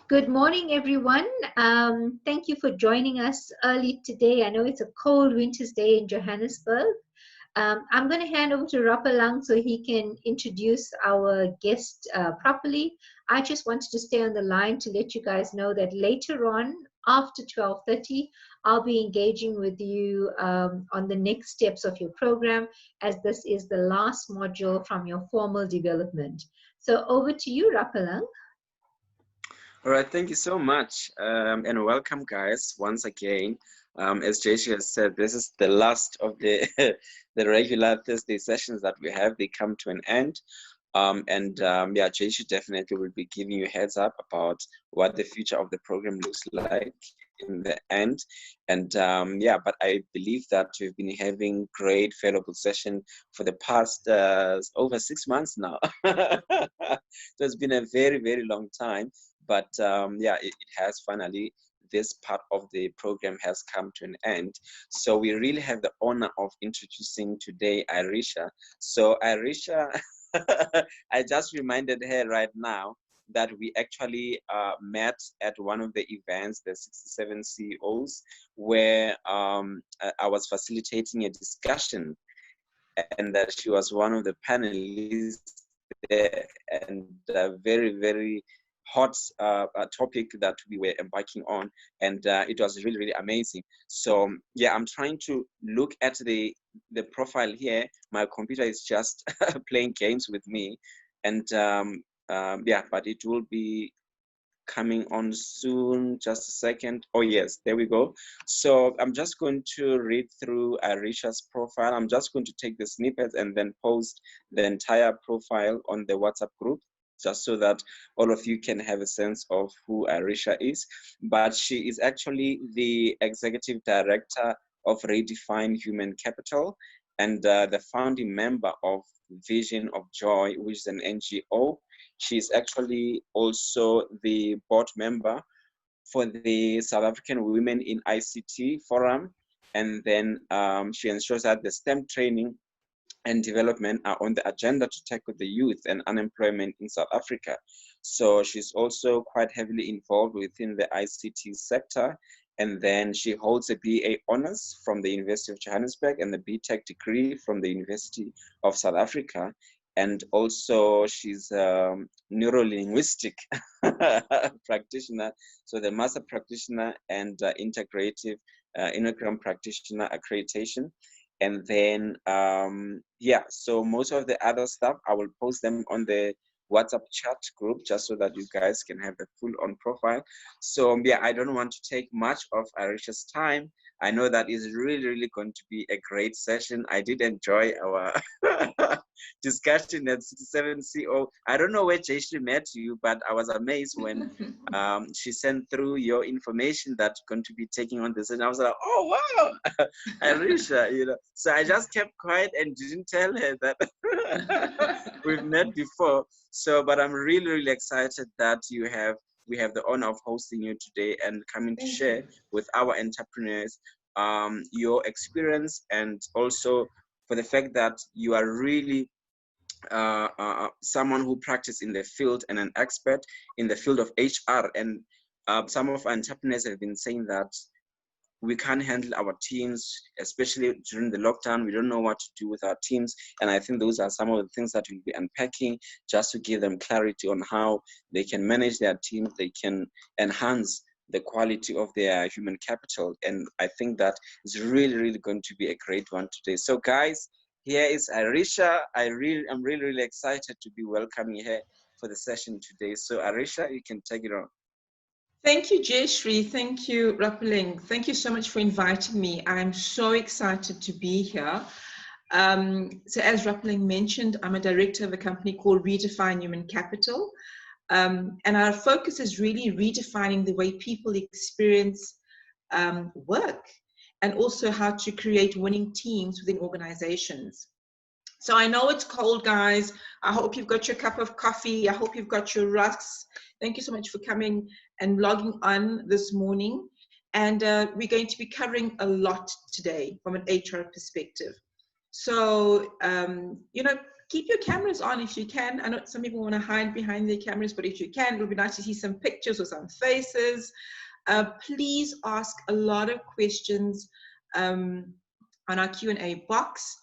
Good morning, everyone. Thank you for joining us early today. I know it's a cold winter's day in Johannesburg. I'm going to hand over to Rapalang so he can introduce our guest properly. I just wanted to stay on the line to let you guys know that later on, after 12:30, I'll be engaging with you on the next steps of your program, as this is the last module from your formal development. So over to you, Rapalang. All right, thank you so much, and welcome, guys, once again. As JC has said, this is the last of the the regular Thursday sessions that we have. They come to an end, yeah, JC definitely will be giving you a heads up about what the future of the program looks like in the end. And yeah, but I believe that we've been having great, valuable session for the past over 6 months now. So it's been a very, very long time. But yeah, it has finally, this part of the program has come to an end. So we really have the honor of introducing today Irisha. So Irisha, I just reminded her right now that we actually met at one of the events, the 67 CEOs, where I was facilitating a discussion, and that she was one of the panelists there, and very, very hot topic that we were embarking on, and it was really, really amazing. So yeah, I'm trying to look at the profile here. My computer is just playing games with me, and yeah, but it will be coming on soon. Just a second. Oh yes, there we go. So I'm just going to read through Arisha's profile. I'm just going to take the snippets and then post the entire profile on the WhatsApp group, just so that all of you can have a sense of who Arisha is. But she is actually the executive director of Redefine Human Capital, and the founding member of Vision of Joy, which is an NGO. She's actually also the board member for the South African Women in ICT Forum. And then she ensures that the STEM training and development are on the agenda to tackle the youth and unemployment in South Africa. So she's also quite heavily involved within the ICT sector. And then she holds a BA honors from the University of Johannesburg and the BTech degree from the University of South Africa. And also she's a neuro-linguistic practitioner, so the master practitioner and integrative enneagram practitioner accreditation. And then yeah, so most of the other stuff I will post them on the WhatsApp chat group, just so that you guys can have the full on profile. So yeah, I don't want to take much of Arisha's time. I know that is really, really going to be a great session. I did enjoy our discussion at 67 CO. I don't know where Jayshree met you, but I was amazed when she sent through your information that you're going to be taking on this, and I was like, oh wow, Arisha, you know. So I just kept quiet and didn't tell her that we've met before. So, but I'm really, really excited that we have the honor of hosting you today and coming to share with our entrepreneurs your experience, and also for the fact that you are really someone who practices in the field and an expert in the field of HR. And some of our entrepreneurs have been saying that we can't handle our teams, especially during the lockdown. We don't know what to do with our teams. And I think those are some of the things that we'll be unpacking, just to give them clarity on how they can manage their teams, they can enhance the quality of their human capital. And I think that is really, really going to be a great one today. So guys, here is Arisha. I'm really, really excited to be welcoming her for the session today. So Arisha, you can take it on. Thank you, Jayshree. Thank you, Rapalang. Thank you so much for inviting me. I'm so excited to be here. So as Rapalang mentioned, I'm a director of a company called Redefine Human Capital. And our focus is really redefining the way people experience work, and also how to create winning teams within organizations. So I know it's cold, guys. I hope you've got your cup of coffee. I hope you've got your rusks. Thank you so much for coming and logging on this morning. And we're going to be covering a lot today from an HR perspective. So, you know, keep your cameras on if you can. I know some people want to hide behind their cameras, but if you can, it would be nice to see some pictures or some faces. Please ask a lot of questions on our Q&A box,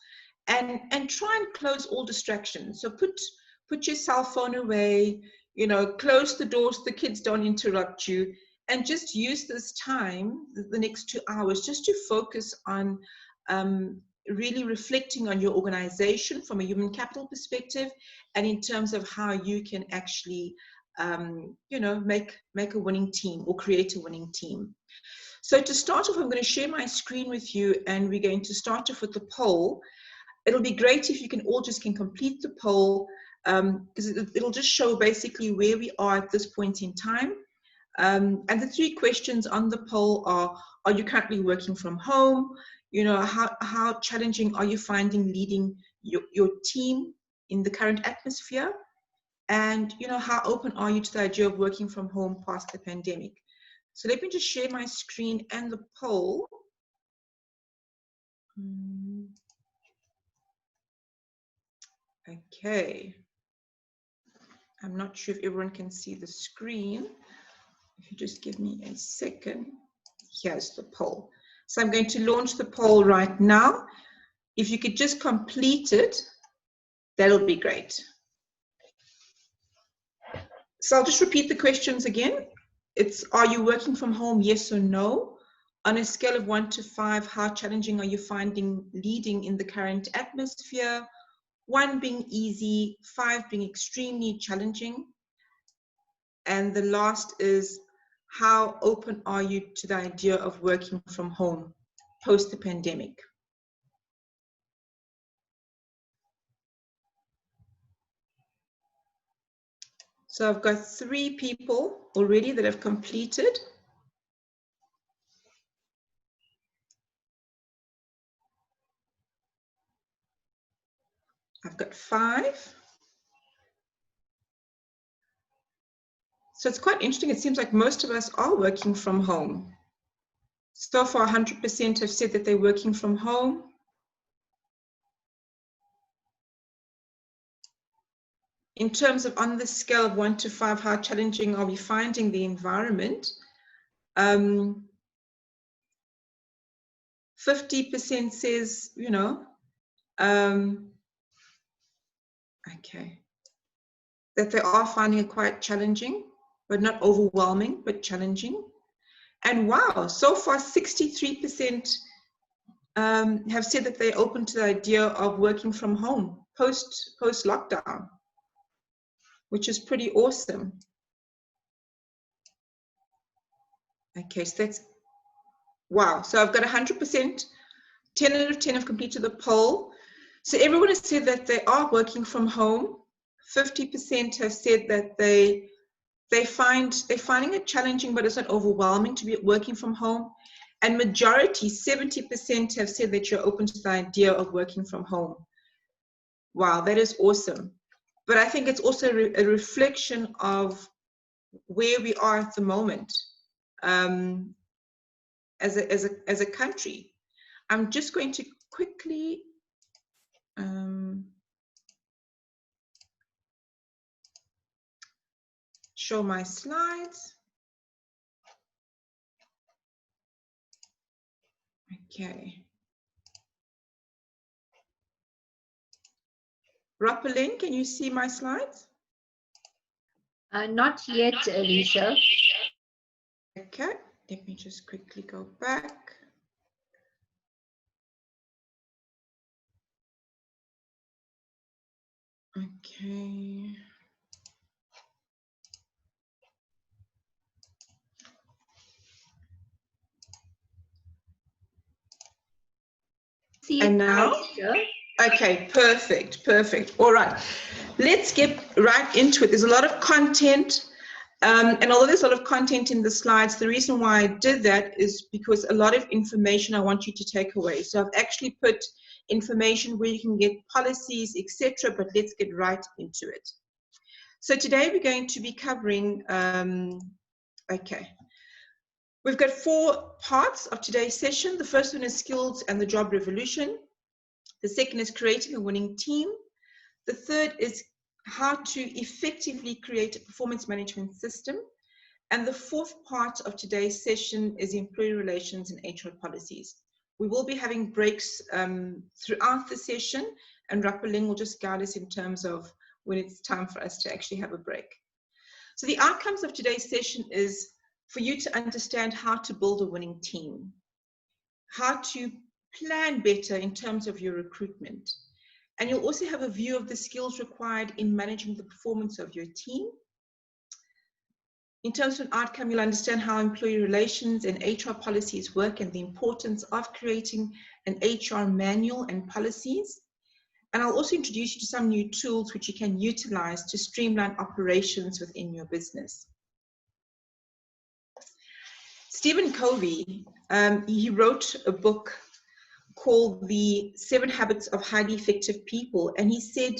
and try and close all distractions. So put your cell phone away, you know, close the doors so the kids don't interrupt you, and just use this time, the next 2 hours, just to focus on really reflecting on your organization from a human capital perspective, and in terms of how you can actually you know, make a winning team or create a winning team. So to start off, I'm going to share my screen with you, and we're going to start off with the poll. It'll be great if you can all just complete the poll, because it'll just show basically where we are at this point in time. And the 3 questions on the poll are you currently working from home? You know, how challenging are you finding leading your team in the current atmosphere? And, you know, how open are you to the idea of working from home past the pandemic? So let me just share my screen and the poll. Okay. I'm not sure if everyone can see the screen. If you just give me a second. Here's the poll. So I'm going to launch the poll right now. If you could just complete it, that'll be great. So I'll just repeat the questions again. It's, are you working from home, yes or no? On a scale of 1 to 5, how challenging are you finding leading in the current atmosphere? 1 being easy, 5 being extremely challenging. And the last is, how open are you to the idea of working from home post the pandemic? So I've got 3 people already that have completed. I've got 5. So it's quite interesting. It seems like most of us are working from home. So far, 100% have said that they're working from home. In terms of on the scale of 1 to 5, how challenging are we finding the environment? 50% says, you know, okay, that they are finding it quite challenging, but not overwhelming, but challenging. And wow, so far 63% have said that they're open to the idea of working from home post lockdown, which is pretty awesome. Okay, so that's, wow. So I've got 100%, 10 out of 10 have completed the poll. So everyone has said that they are working from home. 50% have said that they're finding it challenging, but it's not overwhelming to be working from home. And majority, 70% have said that you're open to the idea of working from home. Wow, that is awesome. But I think it's also a reflection of where we are at the moment as a country. I'm just going to quickly show my slides. Okay. Rappeling, can you see my slides? Not yet, Lisa. Okay, let me just quickly go back. Okay. See And it now? Lisa? Okay, perfect, perfect. All right, let's get right into it. There's a lot of content, and although there's a lot of content in the slides, the reason why I did that is because a lot of information I want you to take away. So I've actually put information where you can get policies, etc., but let's get right into it. So today we're going to be covering, okay. We've got 4 parts of today's session. The first one is skills and the job revolution. The second is creating a winning team. The third is how to effectively create a performance management system. And the fourth part of today's session is employee relations and HR policies. We will be having breaks throughout the session, and Rapeling will just guide us in terms of when it's time for us to actually have a break. So the outcomes of today's session is for you to understand how to build a winning team, how to plan better in terms of your recruitment. And you'll also have a view of the skills required in managing the performance of your team. In terms of an outcome, you'll understand how employee relations and HR policies work and the importance of creating an HR manual and policies. And I'll also introduce you to some new tools which you can utilize to streamline operations within your business. Stephen Covey, he wrote a book called The 7 Habits of Highly Effective People. And he said,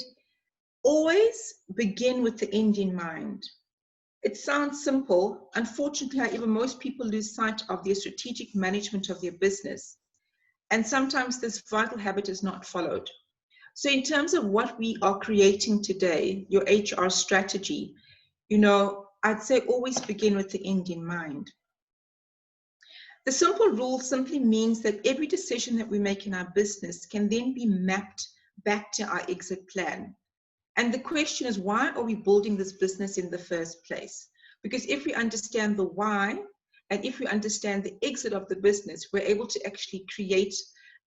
always begin with the end in mind. It sounds simple. Unfortunately, however, most people lose sight of their strategic management of their business. And sometimes this vital habit is not followed. So in terms of what we are creating today, your HR strategy, you know, I'd say always begin with the end in mind. The simple rule simply means that every decision that we make in our business can then be mapped back to our exit plan. And the question is, why are we building this business in the first place? Because if we understand the why, and if we understand the exit of the business, we're able to actually create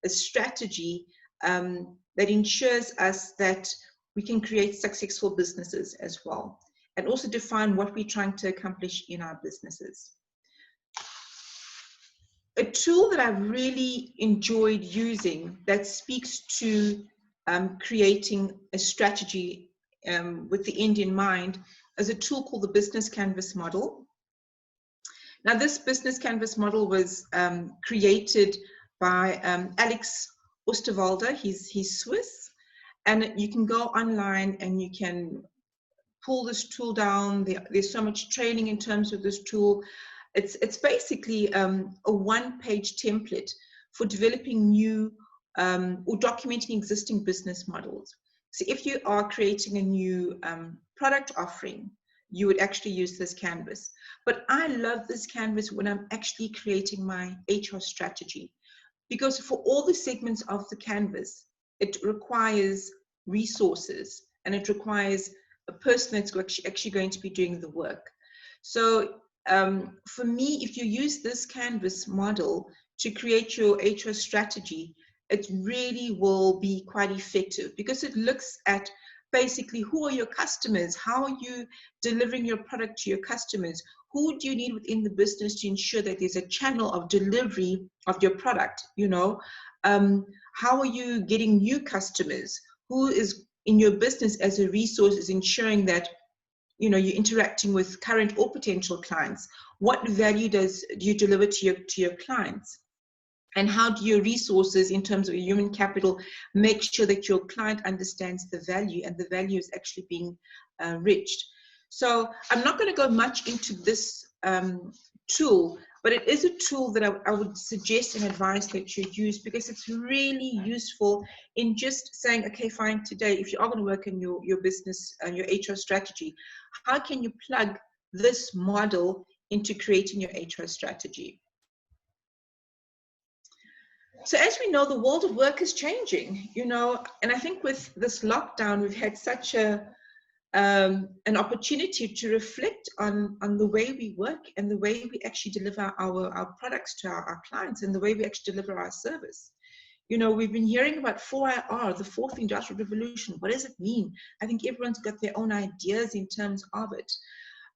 a strategy that ensures us that we can create successful businesses as well, and also define what we're trying to accomplish in our businesses. A tool that I've really enjoyed using that speaks to creating a strategy with the end in mind is a tool called the Business Canvas Model. Now, this Business Canvas Model was created by Alex Osterwalder. He's Swiss, and you can go online and you can pull this tool down. There's so much training in terms of this tool. It's basically a one-page template for developing new or documenting existing business models. So if you are creating a new product offering, you would actually use this canvas. But I love this canvas when I'm actually creating my HR strategy, because for all the segments of the canvas, it requires resources and it requires a person that's actually going to be doing the work. So for me, if you use this canvas model to create your HR strategy, it really will be quite effective, because it looks at basically who are your customers, how are you delivering your product to your customers, who do you need within the business to ensure that there's a channel of delivery of your product, you know, how are you getting new customers, who is in your business as a resource is ensuring that, you know, you're interacting with current or potential clients. What value do you deliver to your clients? And how do your resources in terms of your human capital make sure that your client understands the value and the value is actually being reached? So I'm not going to go much into this tool, but it is a tool that I would suggest and advise that you use, because it's really useful in just saying, okay, fine, today, if you are going to work in your business and your HR strategy, how can you plug this model into creating your HR strategy? So as we know, the world of work is changing, you know, and I think with this lockdown, we've had such an opportunity to reflect on the way we work and the way we actually deliver our products to our clients and the way we actually deliver our service. You know, we've been hearing about 4IR, the fourth industrial revolution. What does it mean? I think everyone's got their own ideas in terms of it.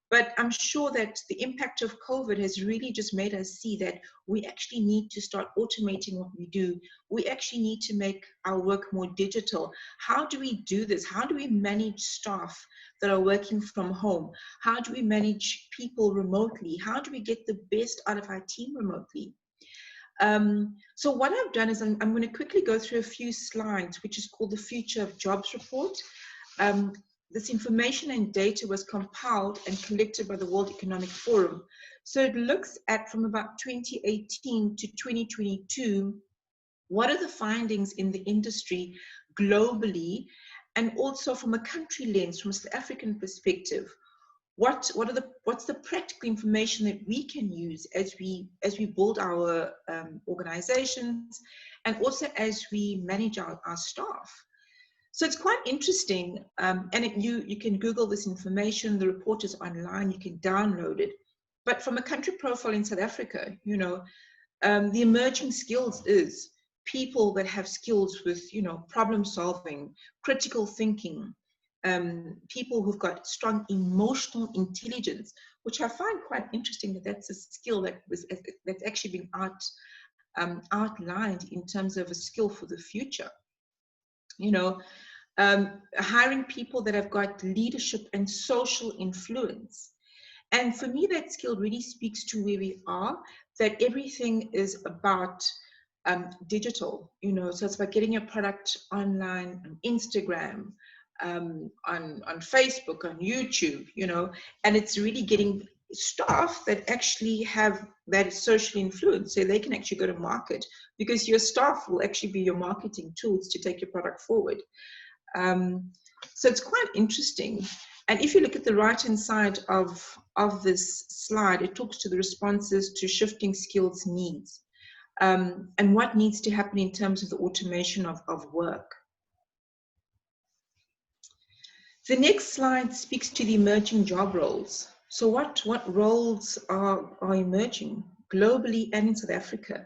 But I'm sure that the impact of COVID has really just made us see that we actually need to start automating what we do. We actually need to make our work more digital. How do we do this? How do we manage staff that are working from home? How do we manage people remotely? How do we get the best out of our team remotely? So what I've done is I'm going to quickly go through a few slides, which is called the Future of Jobs Report. This information and data was compiled and collected by the World Economic Forum. So it looks at from about 2018 to 2022, what are the findings in the industry globally, and also from a country lens, from a South African perspective, what's the practical information that we can use as we build our organizations, and also as we manage our staff. So it's quite interesting, and you can Google this information. The report is online, you can download it. But from a country profile in South Africa, you know, the emerging skills is people that have skills with, you know, problem solving, critical thinking, people who've got strong emotional intelligence, which I find quite interesting that that's a skill that's actually been outlined in terms of a skill for the future. You know, hiring people that have got leadership and social influence. And for me, that skill really speaks to where we are, that everything is about digital, you know, so it's about getting your product online, on Instagram, on Facebook, on YouTube, you know, and it's really getting staff that actually have that social influence, so they can actually go to market, because your staff will actually be your marketing tools to take your product forward. So it's quite interesting. And if you look at the right-hand side of this slide, it talks to the responses to shifting skills needs, and what needs to happen in terms of the automation of work. The next slide speaks to the emerging job roles. So what roles are emerging globally and in South Africa?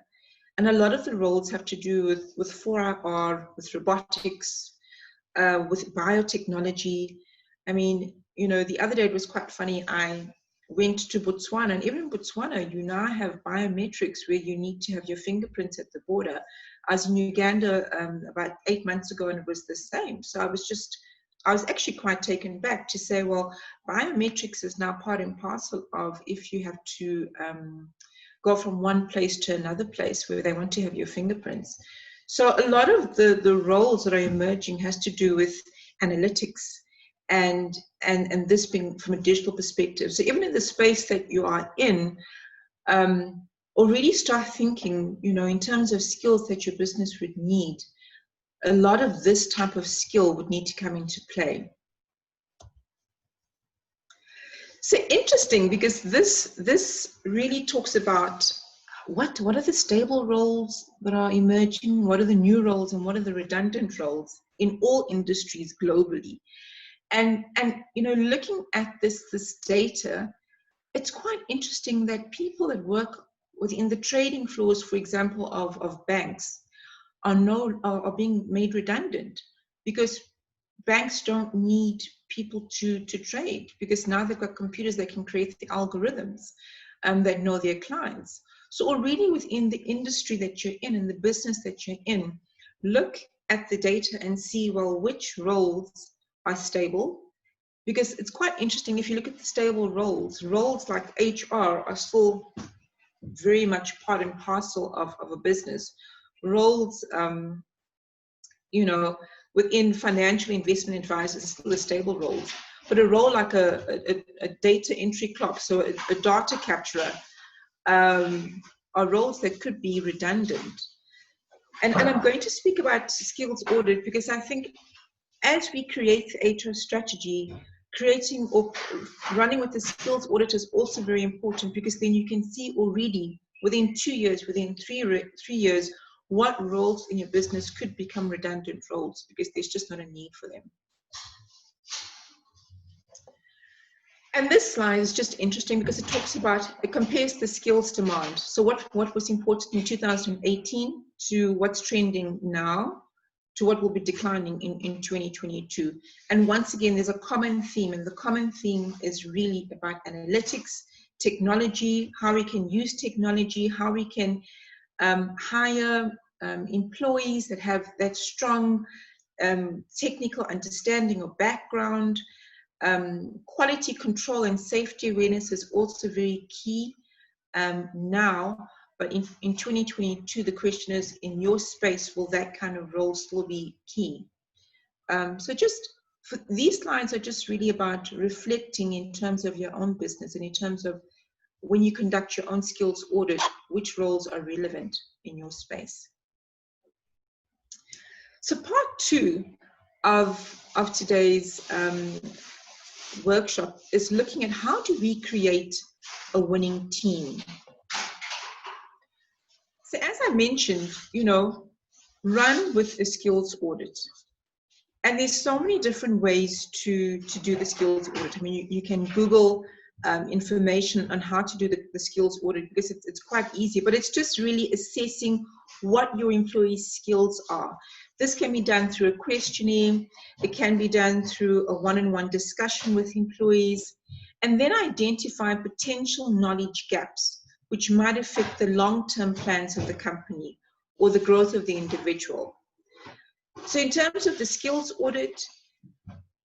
And a lot of the roles have to do with 4IR, with robotics, with biotechnology. I mean, you know, the other day it was quite funny. I went to Botswana, and even in Botswana, you now have biometrics where you need to have your fingerprints at the border. I was in Uganda about 8 months ago, and it was the same. So I was actually quite taken back to say, well, biometrics is now part and parcel of if you have to go from one place to another place where they want to have your fingerprints. So a lot of the roles that are emerging has to do with analytics and this being from a digital perspective. So even in the space that you are in, already start thinking, you know, in terms of skills that your business would need. A lot of this type of skill would need to come into play. So interesting, because this really talks about what are the stable roles that are emerging, what are the new roles, and what are the redundant roles in all industries globally. And you know, looking at this data, it's quite interesting that people that work within the trading floors, for example, of banks, are being made redundant, because banks don't need people to trade, because now they've got computers that can create the algorithms that know their clients. So already within the industry that you're in and the business that you're in, look at the data and see, well, which roles are stable. Because it's quite interesting, if you look at the stable roles like HR are still very much part and parcel of a business. Roles, you know, within financial investment advisors is still a stable role. But a role like a data entry clerk, so a data capturer, are roles that could be redundant. And I'm going to speak about skills audit, because I think as we create the HR strategy, creating or running with the skills audit is also very important, because then you can see already within 2 years, within 3 years, what roles in your business could become redundant roles, because there's just not a need for them. And this slide is just interesting because it compares the skills demand. So what was important in 2018 to what's trending now, to what will be declining in 2022. And once again, there's a common theme, and the common theme is really about analytics, technology, how we can use technology, how we can hire employees that have that strong technical understanding or background. Quality control and safety awareness is also very key now. But in 2022, the question is, in your space, will that kind of role still be key? So these slides are just really about reflecting in terms of your own business, and in terms of when you conduct your own skills audit, which roles are relevant in your space. So part 2 of today's workshop is looking at how do we create a winning team. So as I mentioned, run with a skills audit. And there's so many different ways to do the skills audit. I mean, you can Google information on how to do the skills audit, because it's quite easy, but it's just really assessing what your employees' skills are. This can be done through a questionnaire. It can be done through a one-on-one discussion with employees, and then identify potential knowledge gaps which might affect the long-term plans of the company or the growth of the individual. So in terms of the skills audit,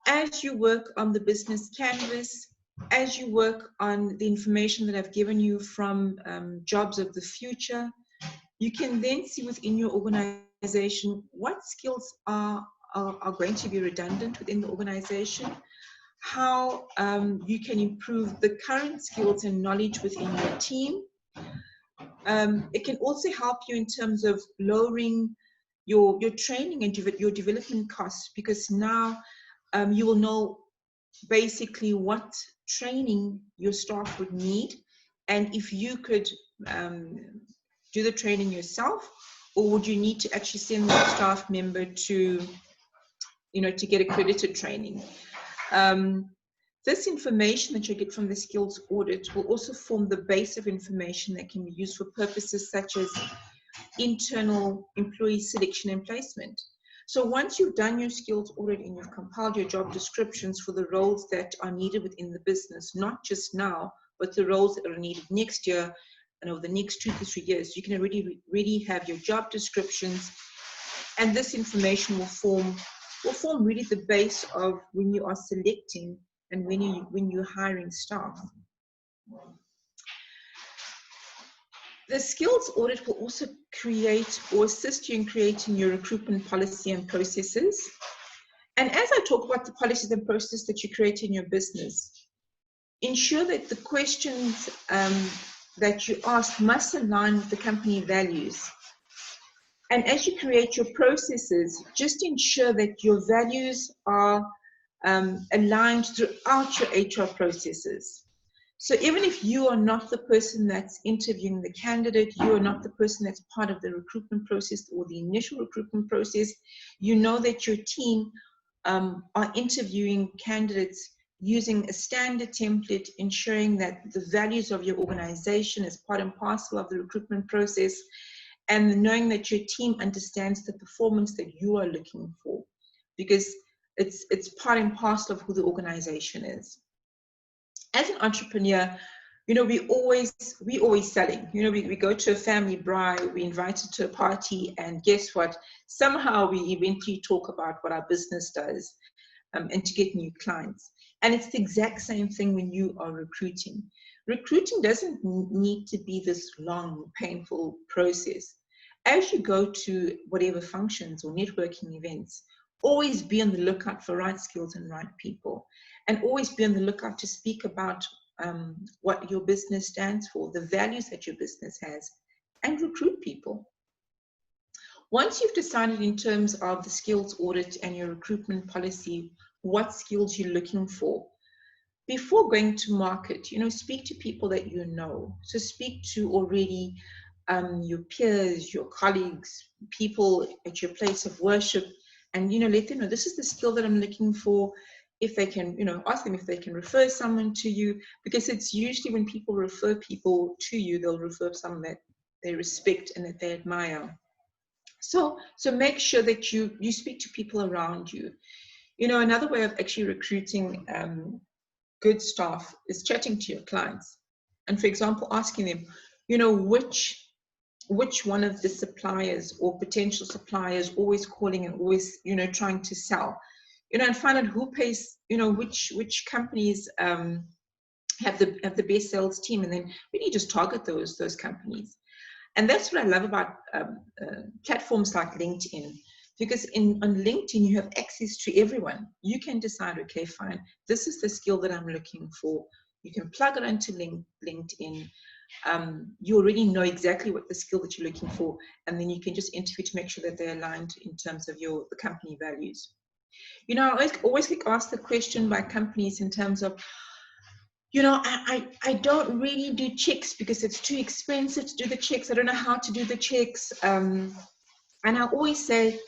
as you work on the business canvas, as you work on the information that I've given you from jobs of the future, you can then see within your organization what skills are going to be redundant within the organization, how you can improve the current skills and knowledge within your team. It can also help you in terms of lowering your training and your development costs, because now you will know basically what training your staff would need, and if you could do the training yourself, or would you need to actually send the staff member to get accredited training. This information that you get from the skills audit will also form the base of information that can be used for purposes such as internal employee selection and placement. So once you've done your skills audit and you've compiled your job descriptions for the roles that are needed within the business, not just now, but the roles that are needed next year and over the next 2 to 3 years, you can already have your job descriptions, and this information will form really the base of when you are selecting and when you're hiring staff. The skills audit will also create or assist you in creating your recruitment policy and processes. And as I talk about the policies and processes that you create in your business, ensure that the questions that you ask must align with the company values. And as you create your processes, just ensure that your values are aligned throughout your HR processes. So even if you are not the person that's interviewing the candidate, you are not the person that's part of the recruitment process or the initial recruitment process, you know that your team are interviewing candidates using a standard template, ensuring that the values of your organization is part and parcel of the recruitment process, and knowing that your team understands the performance that you are looking for, because it's part and parcel of who the organization is. As an entrepreneur, we always selling. We go to a family bride, we invited to a party, and guess what? Somehow we eventually talk about what our business does, and to get new clients. And it's the exact same thing when you are recruiting. Recruiting doesn't need to be this long, painful process. As you go to whatever functions or networking events, always be on the lookout for right skills and right people. And always be on the lookout to speak about what your business stands for, the values that your business has, and recruit people. Once you've decided in terms of the skills audit and your recruitment policy, what skills you're looking for, before going to market, speak to people that you know. So speak to already your peers, your colleagues, people at your place of worship, and let them know this is the skill that I'm looking for. If they can, ask them if they can refer someone to you, because it's usually when people refer people to you, they'll refer someone that they respect and that they admire. So make sure that you speak to people around you. Another way of actually recruiting good staff is chatting to your clients. And for example, asking them, which one of the suppliers or potential suppliers always calling and always, trying to sell, and find out who pays, which companies have the best sales team, and then really just target those companies. And that's what I love about platforms like LinkedIn, because on LinkedIn you have access to everyone. You can decide, okay, fine, this is the skill that I'm looking for. You can plug it into LinkedIn. You already know exactly what the skill that you're looking for, and then you can just interview to make sure that they're aligned in terms of the company values. You know, I always get asked the question by companies in terms of, you know, I don't really do checks because it's too expensive to do the checks. I don't know how to do the checks. And I always say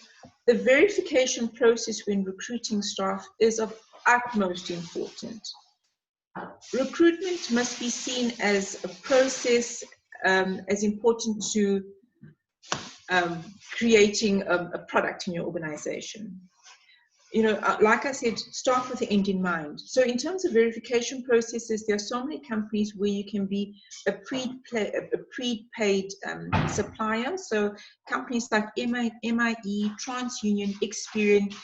the verification process when recruiting staff is of utmost importance. Recruitment must be seen as a process as important to creating a product in your organization. You know, like I said, start with the end in mind. So in terms of verification processes, there are so many companies where you can be a prepaid supplier. So companies like MIE, TransUnion, Experian,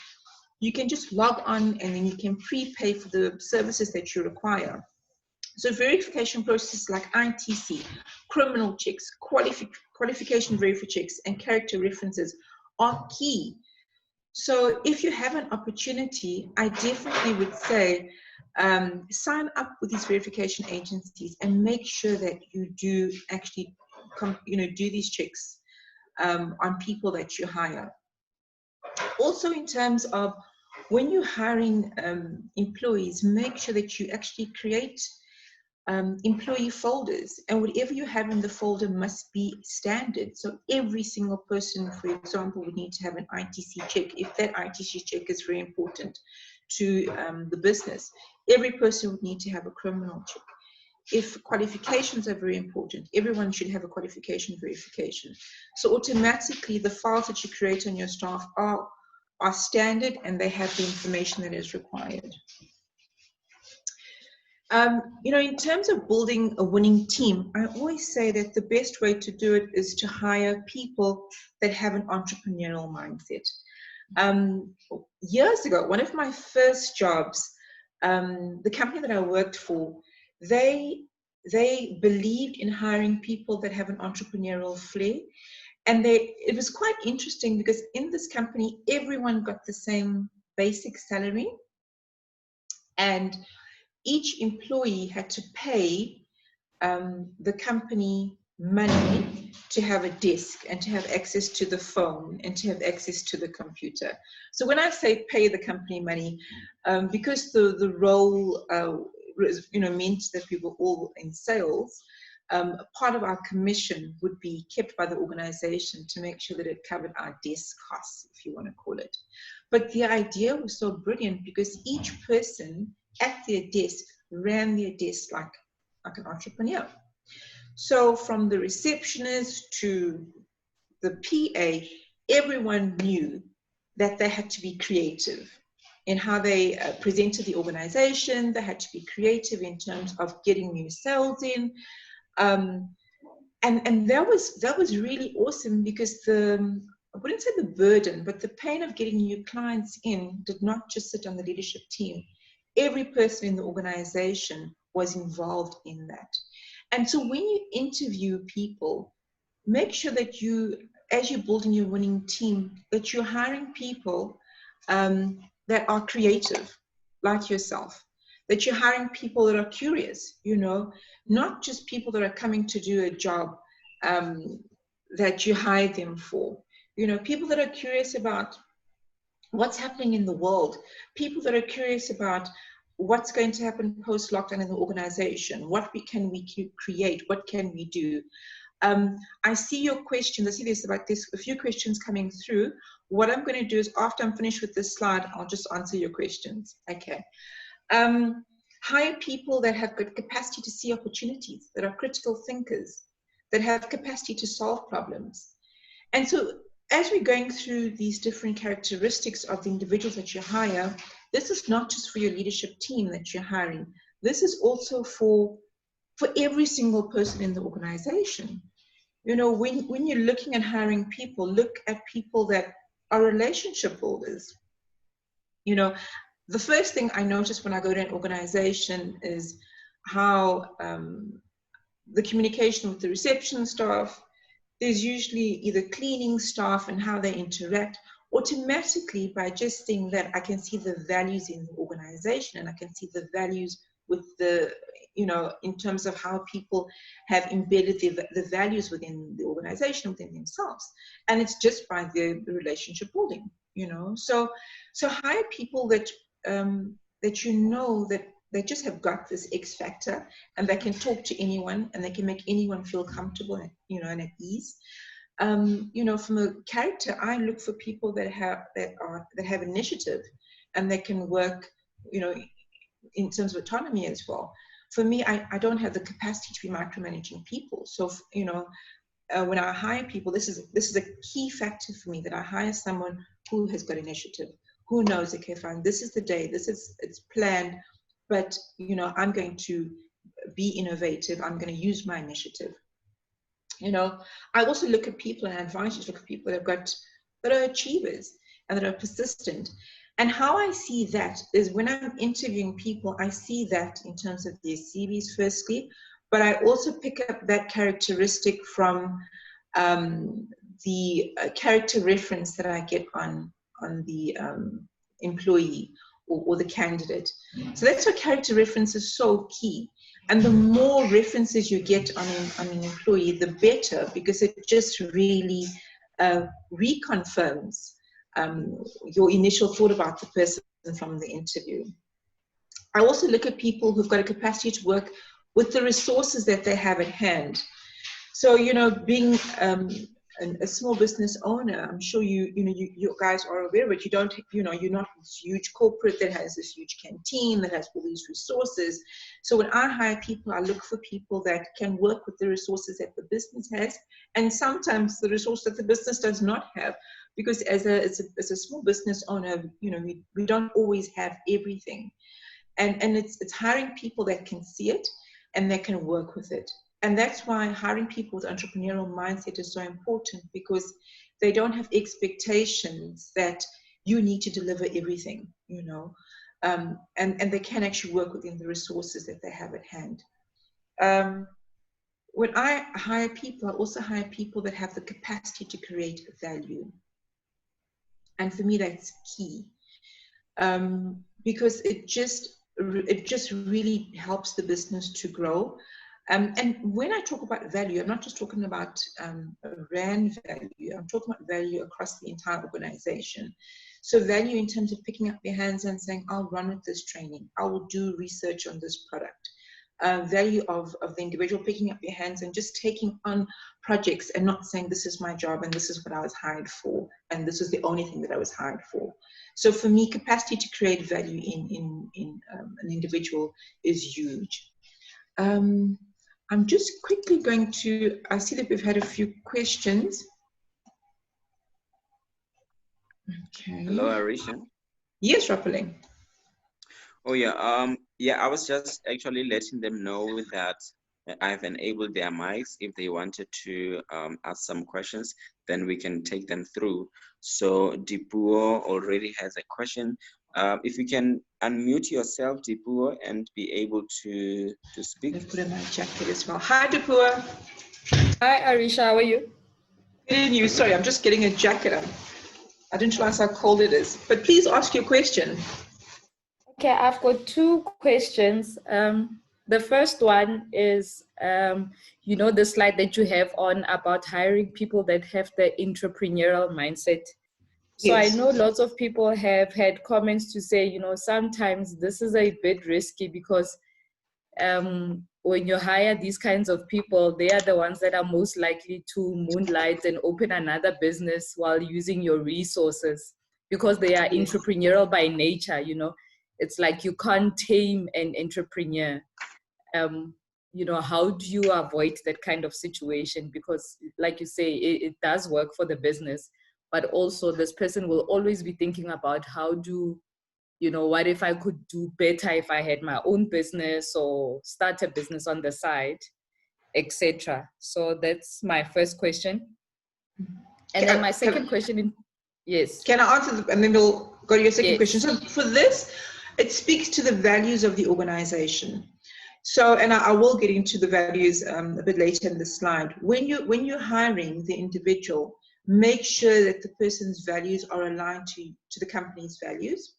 you can just log on and then you can prepay for the services that you require. So verification processes like ITC, criminal checks, qualification verify checks, and character references are key. So if you have an opportunity, I definitely would say sign up with these verification agencies and make sure that you do actually do these checks on people that you hire. Also, in terms of when you're hiring employees, make sure that you actually create employee folders, and whatever you have in the folder must be standard. So every single person, for example, would need to have an ITC check. If that ITC check is very important to the business, every person would need to have a criminal check. If qualifications are very important, everyone should have a qualification verification. So automatically the files that you create on your staff are standard and they have the information that is required. You know, in terms of building a winning team, I always say that the best way to do it is to hire people that have an entrepreneurial mindset. Years ago, one of my first jobs, the company that I worked for, they believed in hiring people that have an entrepreneurial flair. And it was quite interesting because in this company, everyone got the same basic salary. And each employee had to pay the company money to have a desk and to have access to the phone and to have access to the computer. So when I say pay the company money, because the role meant that we were all in sales, part of our commission would be kept by the organization to make sure that it covered our desk costs, if you want to call it. But the idea was so brilliant because each person at their desk ran their desk like an entrepreneur. So from the receptionist to the PA, everyone knew that they had to be creative in how they presented the organization. They had to be creative in terms of getting new sales in. And that was really awesome because I wouldn't say the burden, but the pain of getting new clients in did not just sit on the leadership team. Every person in the organization was involved in that. And so when you interview people, make sure that you, as you're building your winning team, that you're hiring people that are creative, like yourself, that you're hiring people that are curious, you know, not just people that are coming to do a job that you hire them for. You know, people that are curious about what's happening in the world, people that are curious about what's going to happen post-lockdown in the organization, what can we create, what can we do. I see your questions. I see there's a few questions coming through. What I'm going to do is after I'm finished with this slide, I'll just answer your questions. Okay. Hire people that have good capacity to see opportunities, that are critical thinkers, that have capacity to solve problems. And so as we're going through these different characteristics of the individuals that you hire, this is not just for your leadership team that you're hiring. This is also for every single person in the organization. You know, when you're looking at hiring people, look at people that are relationship builders. You know, the first thing I notice when I go to an organization is how the communication with the reception staff, there's usually either cleaning staff and how they interact. Automatically, by just seeing that, I can see the values in the organization and I can see the values with the, you know, in terms of how people have embedded the values within the organization, within themselves. And it's just by the relationship building. you know. So hire people that that you know that they just have got this X factor, and they can talk to anyone, and they can make anyone feel comfortable, and, you know, and at ease. You know, from a character, I look for people that have initiative, and they can work, you know, in terms of autonomy as well. For me, I don't have the capacity to be micromanaging people. So, you know, when I hire people, this is a key factor for me, that I hire someone who has got initiative, who knows, okay, fine, this is the day, it's planned, but, you know, I'm going to be innovative. I'm going to use my initiative. You know, I also look at people, and I advise you to look at people that are achievers and that are persistent. And how I see that is, when I'm interviewing people, I see that in terms of their CVs firstly, but I also pick up that characteristic from the character reference that I get on the employee or the candidate. So that's why character reference is so key. And the more references you get on an employee, the better, because it just really reconfirms your initial thought about the person from the interview. I also look at people who've got a capacity to work with the resources that they have at hand. So, you know, being a small business owner, I'm sure you guys are aware of it. You don't, you know, you're not this huge corporate that has this huge canteen that has all these resources. So when I hire people, I look for people that can work with the resources that the business has, and sometimes the resource that the business does not have, because as a small business owner, you know, we don't always have everything, and it's hiring people that can see it and that can work with it. And that's why hiring people with entrepreneurial mindset is so important, because they don't have expectations that you need to deliver everything, you know, and they can actually work within the resources that they have at hand. When I hire people, I also hire people that have the capacity to create value. And for me, that's key, because it just really helps the business to grow. And when I talk about value, I'm not just talking about RAND value, I'm talking about value across the entire organization. So value in terms of picking up your hands and saying, I'll run with this training, I will do research on this product. Value of the individual picking up your hands and just taking on projects and not saying, this is my job and this is what I was hired for, and this is the only thing that I was hired for. So for me, capacity to create value in an individual is huge. I'm just quickly going to, I see that we've had a few questions. Okay. Hello, Arisha. Yes, Rappeling. Oh yeah, yeah, I was just actually letting them know that I've enabled their mics. If they wanted to ask some questions, then we can take them through. So Dipuo already has a question. If you can unmute yourself, Dipuo, and be able to speak. I've put in my jacket as well. Hi, Dipuo. Hi, Arisha. How are you? Good evening, you. Sorry, I'm just getting a jacket on. I didn't realize how cold it is. But please ask your question. Okay, I've got two questions. The first one is, you know, the slide that you have on about hiring people that have the entrepreneurial mindset. So Yes. I know lots of people have had comments to say, you know, sometimes this is a bit risky because when you hire these kinds of people, they are the ones that are most likely to moonlight and open another business while using your resources, because they are entrepreneurial by nature. You know, it's like you can't tame an entrepreneur. You know, how do you avoid that kind of situation? Because like you say, it does work for the business, but also this person will always be thinking about how do, you know, what if I could do better if I had my own business or start a business on the side, etc. So that's my first question. And then my second question, yes. Can I answer, and then we'll go to your second question. Yes. So for this, it speaks to the values of the organization. So, and I will get into the values a bit later in the slide. When you're hiring the individual, make sure that the person's values are aligned to the company's values.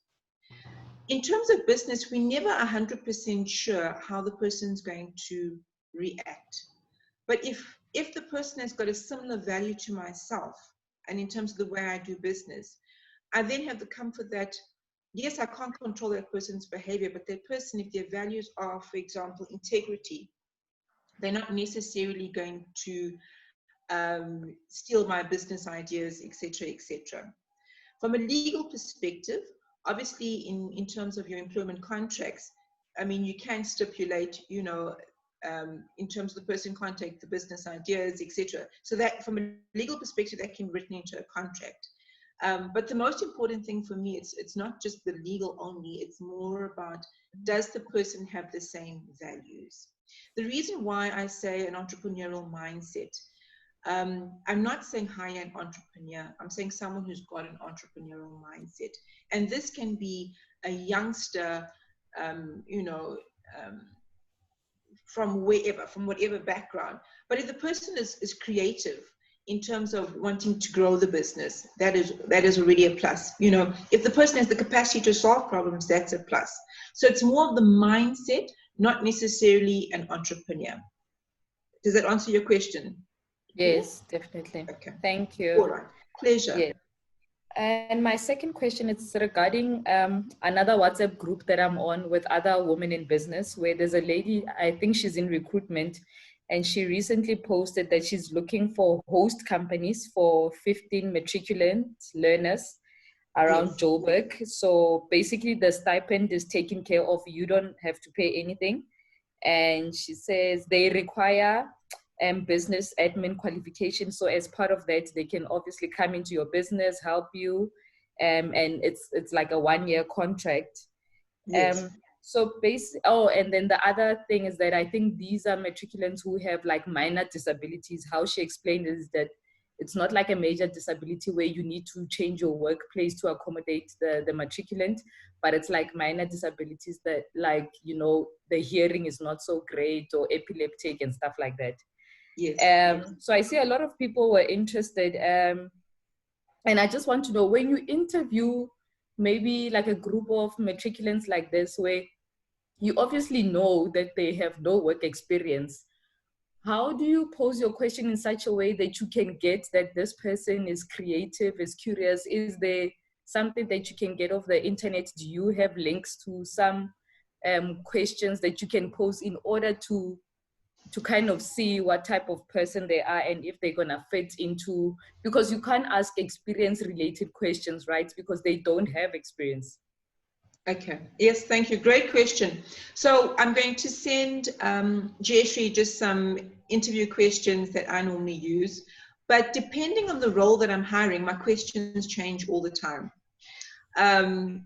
In terms of business, we're never 100% sure how the person's going to react. But if the person has got a similar value to myself, and in terms of the way I do business, I then have the comfort that, yes, I can't control that person's behavior, but that person, if their values are, for example, integrity, they're not necessarily going to steal my business ideas, etc., etc. From a legal perspective, obviously, in terms of your employment contracts, I mean, you can stipulate, you know, in terms of the person can't take the business ideas, etc. So that, from a legal perspective, that can be written into a contract. But the most important thing for me, it's not just the legal only, it's more about, does the person have the same values? The reason why I say an entrepreneurial mindset, I'm not saying high-end entrepreneur, I'm saying someone who's got an entrepreneurial mindset. And this can be a youngster, you know, from wherever, from whatever background. But if the person is creative in terms of wanting to grow the business, that is already a plus. You know, if the person has the capacity to solve problems, that's a plus. So it's more of the mindset, not necessarily an entrepreneur. Does that answer your question? Yes, definitely. Okay. Thank you. All right. Pleasure. Yes. And my second question is regarding another WhatsApp group that I'm on with other women in business, where there's a lady, I think she's in recruitment, and she recently posted that she's looking for host companies for 15 matriculant learners around Joburg. So basically the stipend is taken care of. You don't have to pay anything. And she says they require business admin qualification. So as part of that, they can obviously come into your business, help you, and it's like a 1-year contract. Yes. So and then the other thing is that I think these are matriculants who have like minor disabilities. How she explained is that it's not like a major disability where you need to change your workplace to accommodate the matriculant, but it's like minor disabilities that, like, you know, the hearing is not so great or epileptic and stuff like that. Yes. So I see a lot of people were interested. And I just want to know, when you interview maybe like a group of matriculants like this, where you obviously know that they have no work experience, how do you pose your question in such a way that you can get that this person is creative, is curious? Is there something that you can get off the internet? Do you have links to some questions that you can pose in order to kind of see what type of person they are and if they're gonna fit into, because you can't ask experience related questions, right? Because they don't have experience. Okay. Yes, thank you. Great question. So I'm going to send Jayashree just some interview questions that I normally use. But depending on the role that I'm hiring, my questions change all the time.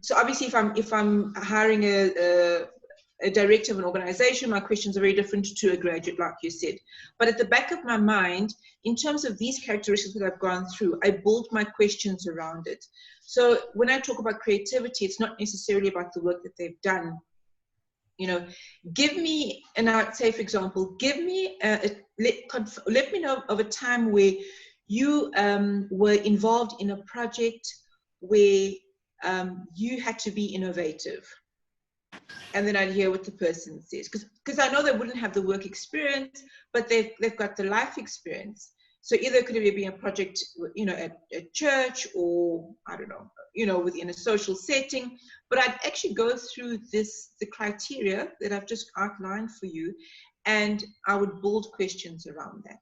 So obviously, if I'm hiring a director of an organization, my questions are very different to a graduate, like you said. But at the back of my mind, in terms of these characteristics that I've gone through, I build my questions around it. So when I talk about creativity, it's not necessarily about the work that they've done. You know, give me, and I'd say, for example, give me, let me know of a time where you were involved in a project where you had to be innovative. And then I'd hear what the person says. Because I know they wouldn't have the work experience, but they've got the life experience. So either could it be a project, you know, at church, or I don't know, you know, within a social setting. But I'd actually go through the criteria that I've just outlined for you, and I would build questions around that.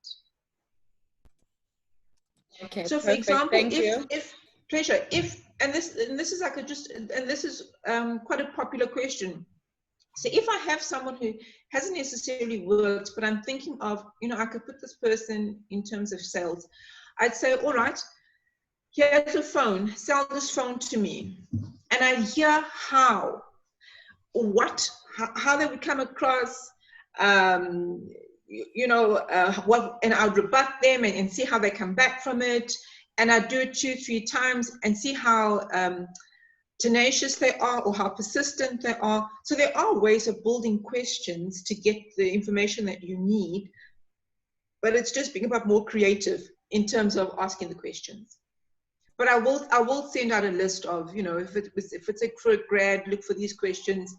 Okay. So, for perfect. example, Thank you. and this is like this is quite a popular question. So if I have someone who hasn't necessarily worked, but I'm thinking of, you know, I could put this person in terms of sales, I'd say, all right, here's a phone, sell this phone to me. And I hear how they would come across, you know, and I would rebut them and see how they come back from it. And I'd do it 2-3 times and see how tenacious they are or how persistent they are. So there are ways of building questions to get the information that you need, but it's just being about more creative in terms of asking the questions. But I will send out a list of, you know, if it's for a grad, look for these questions.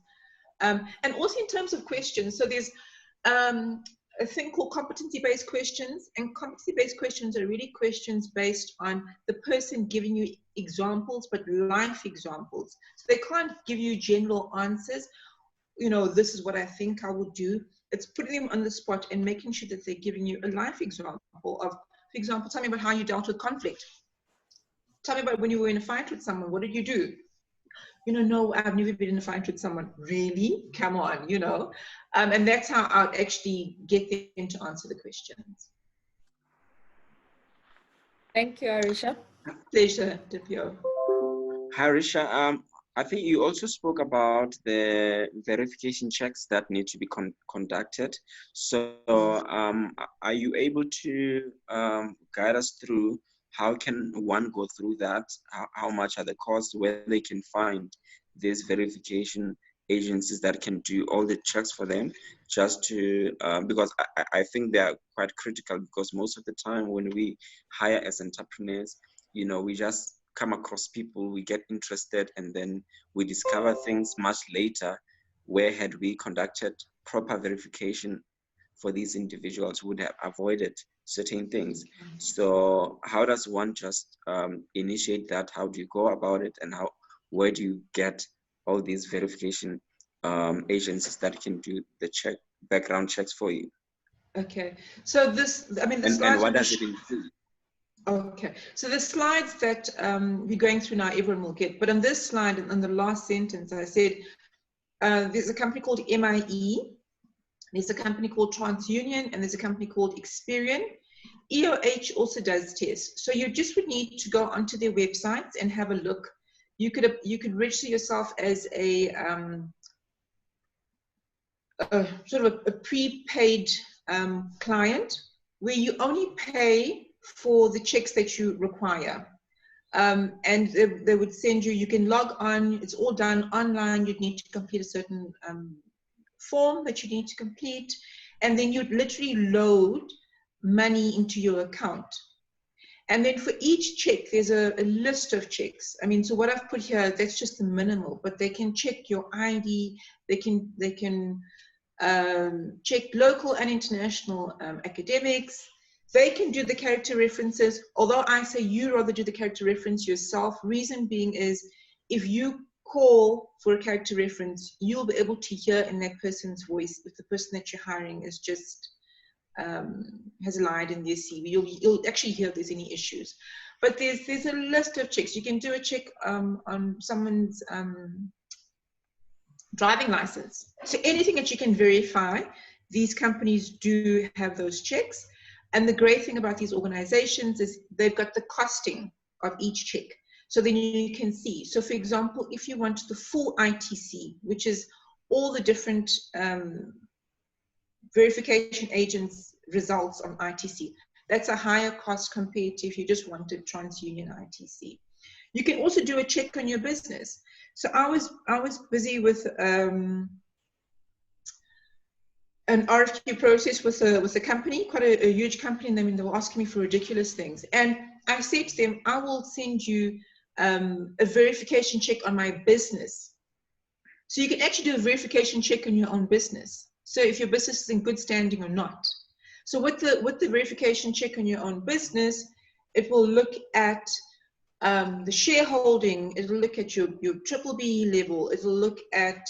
And also in terms of questions, so there's a thing called competency-based questions, and competency-based questions are really questions based on the person giving you examples, but life examples. So they can't give you general answers. You know, this is what I think I would do. It's putting them on the spot and making sure that they're giving you a life example of, for example, tell me about how you dealt with conflict. Tell me about when you were in a fight with someone. What did you do? You know, no, I've never been in a fight with someone. Really? Come on, you know. And that's how I'd actually get them to answer the questions. Thank you, Arisha. Pleasure, Dipio. Hi, Risha. I think you also spoke about the verification checks that need to be conducted. So are you able to guide us through how can one go through that? How much are the costs, where they can find these verification agencies that can do all the checks for them, just to, because I think they are quite critical, because most of the time when we hire as entrepreneurs, you know, we just come across people, we get interested, and then we discover things much later, where had we conducted proper verification for these individuals, would have avoided certain things. So how does one just initiate that? How do you go about it? And where do you get all these verification agencies that can do the background checks for you? Okay, so this, I mean, the and slides what does it include? Okay, so the slides that we're going through now, everyone will get. But on this slide, in the last sentence, I said there's a company called MIE, there's a company called TransUnion, and there's a company called Experian. EOH also does tests. So you just would need to go onto their websites and have a look. You could register yourself as a sort of a prepaid client, where you only pay for the checks that you require. And they would send you, you can log on, it's all done online, you'd need to complete a certain form that you need to complete, and then you'd literally load money into your account. And then for each check, there's a list of checks. I mean, so what I've put here, that's just the minimal, but they can check your ID, they can check local and international academics. They can do the character references, although I say you rather do the character reference yourself. Reason being is, if you call for a character reference, you'll be able to hear in that person's voice if the person that you're hiring is just has lied in their CV. You'll actually hear if there's any issues. But there's a list of checks. You can do a check on someone's driving license. So anything that you can verify, these companies do have those checks. And the great thing about these organizations is they've got the costing of each check. So then you can see. So for example, if you want the full ITC, which is all the different verification agents' results on ITC, that's a higher cost compared to if you just wanted TransUnion ITC. You can also do a check on your business. So I was busy with an RFQ process with a company, quite a huge company, and they were asking me for ridiculous things. And I said to them, I will send you a verification check on my business. So you can actually do a verification check on your own business. So if your business is in good standing or not. So with the verification check on your own business, it will look at the shareholding, it'll look at your BBB level, it'll look at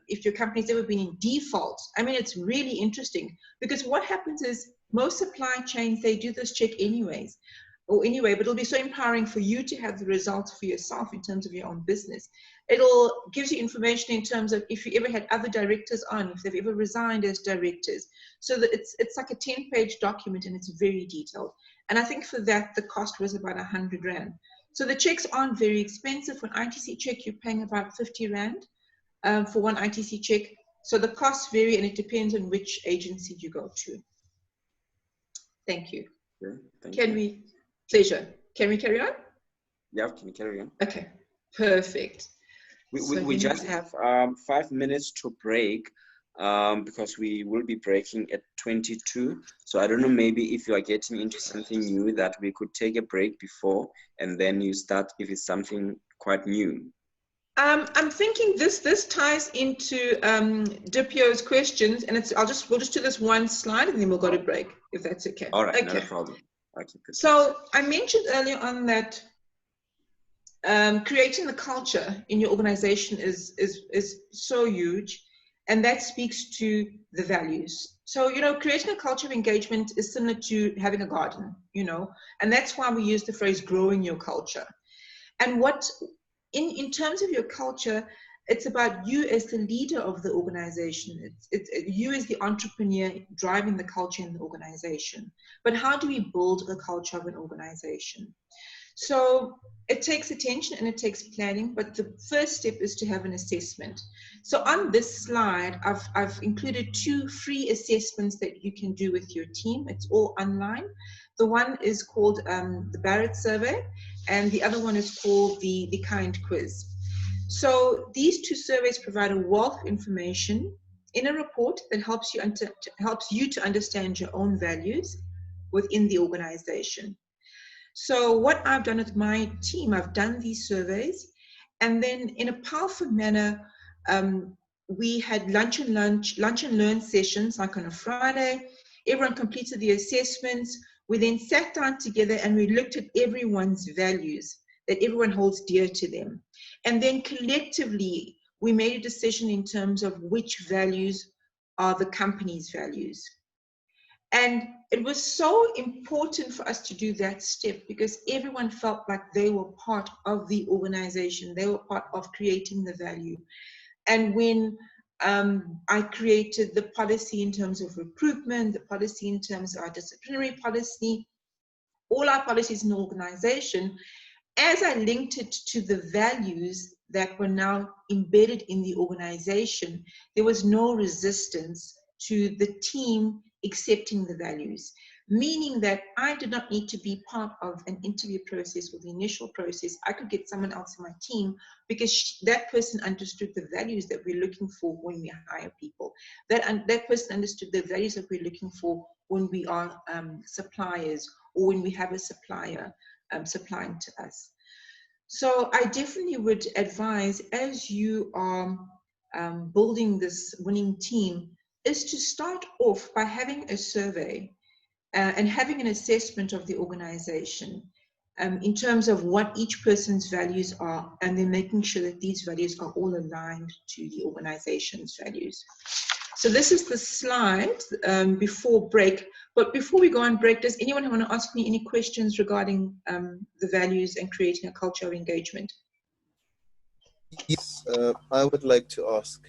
if your company's ever been in default. I mean, it's really interesting, because what happens is most supply chains, they do this check anyways, but it'll be so empowering for you to have the results for yourself in terms of your own business. It'll gives you information in terms of if you ever had other directors on, if they've ever resigned as directors. So that it's like a 10-page document, and it's very detailed. And I think for that, the cost was about 100 Rand. So the checks aren't very expensive. For an ITC check, you're paying about 50 Rand for one ITC check. So the costs vary, and it depends on which agency you go to. Thank you. Sure, thank Can you. we, pleasure. Can we carry on? Yeah, can you carry on? Okay, perfect. We just have 5 minutes to break, because we will be breaking at 22. So I don't know, maybe if you are getting into something new, that we could take a break before and then you start if it's something quite new. I'm thinking this ties into Dipio's questions, and we'll just do this one slide, and then we'll go to break, if that's okay. All right, okay. not a problem. Okay, good. So I mentioned earlier on that creating the culture in your organization is so huge, and that speaks to the values. So, you know, creating a culture of engagement is similar to having a garden, you know, and that's why we use the phrase growing your culture. And what, in terms of your culture, it's about you as the leader of the organization. It's you as the entrepreneur driving the culture in the organization. But how do we build a culture of an organization? So it takes attention and it takes planning, but the first step is to have an assessment. So on this slide, I've included 2 free assessments that you can do with your team. It's all online. The one is called the Barrett Survey, and the other one is called the Kind Quiz. So these 2 surveys provide a wealth of information in a report that helps you to understand your own values within the organization. So what I've done with my team, I've done these surveys, and then in a powerful manner, we had lunch and learn sessions, like on a Friday. Everyone completed the assessments. We then sat down together and we looked at everyone's values that everyone holds dear to them. And then collectively, we made a decision in terms of which values are the company's values. And it was so important for us to do that step because everyone felt like they were part of the organization. They were part of creating the value. And when I created the policy in terms of recruitment, the policy in terms of our disciplinary policy, all our policies in the organization, as I linked it to the values that were now embedded in the organization, there was no resistance to the team accepting the values, meaning that I did not need to be part of an interview process or the initial process. I could get someone else in my team because that person understood the values that we're looking for when we hire people. That person understood the values that we're looking for when we are suppliers or when we have a supplier supplying to us. So I definitely would advise, as you are building this winning team, is to start off by having a survey and having an assessment of the organization in terms of what each person's values are, and then making sure that these values are all aligned to the organization's values. So this is the slide before break. But before we go on break, does anyone want to ask me any questions regarding the values and creating a culture of engagement? Yes, I would like to ask.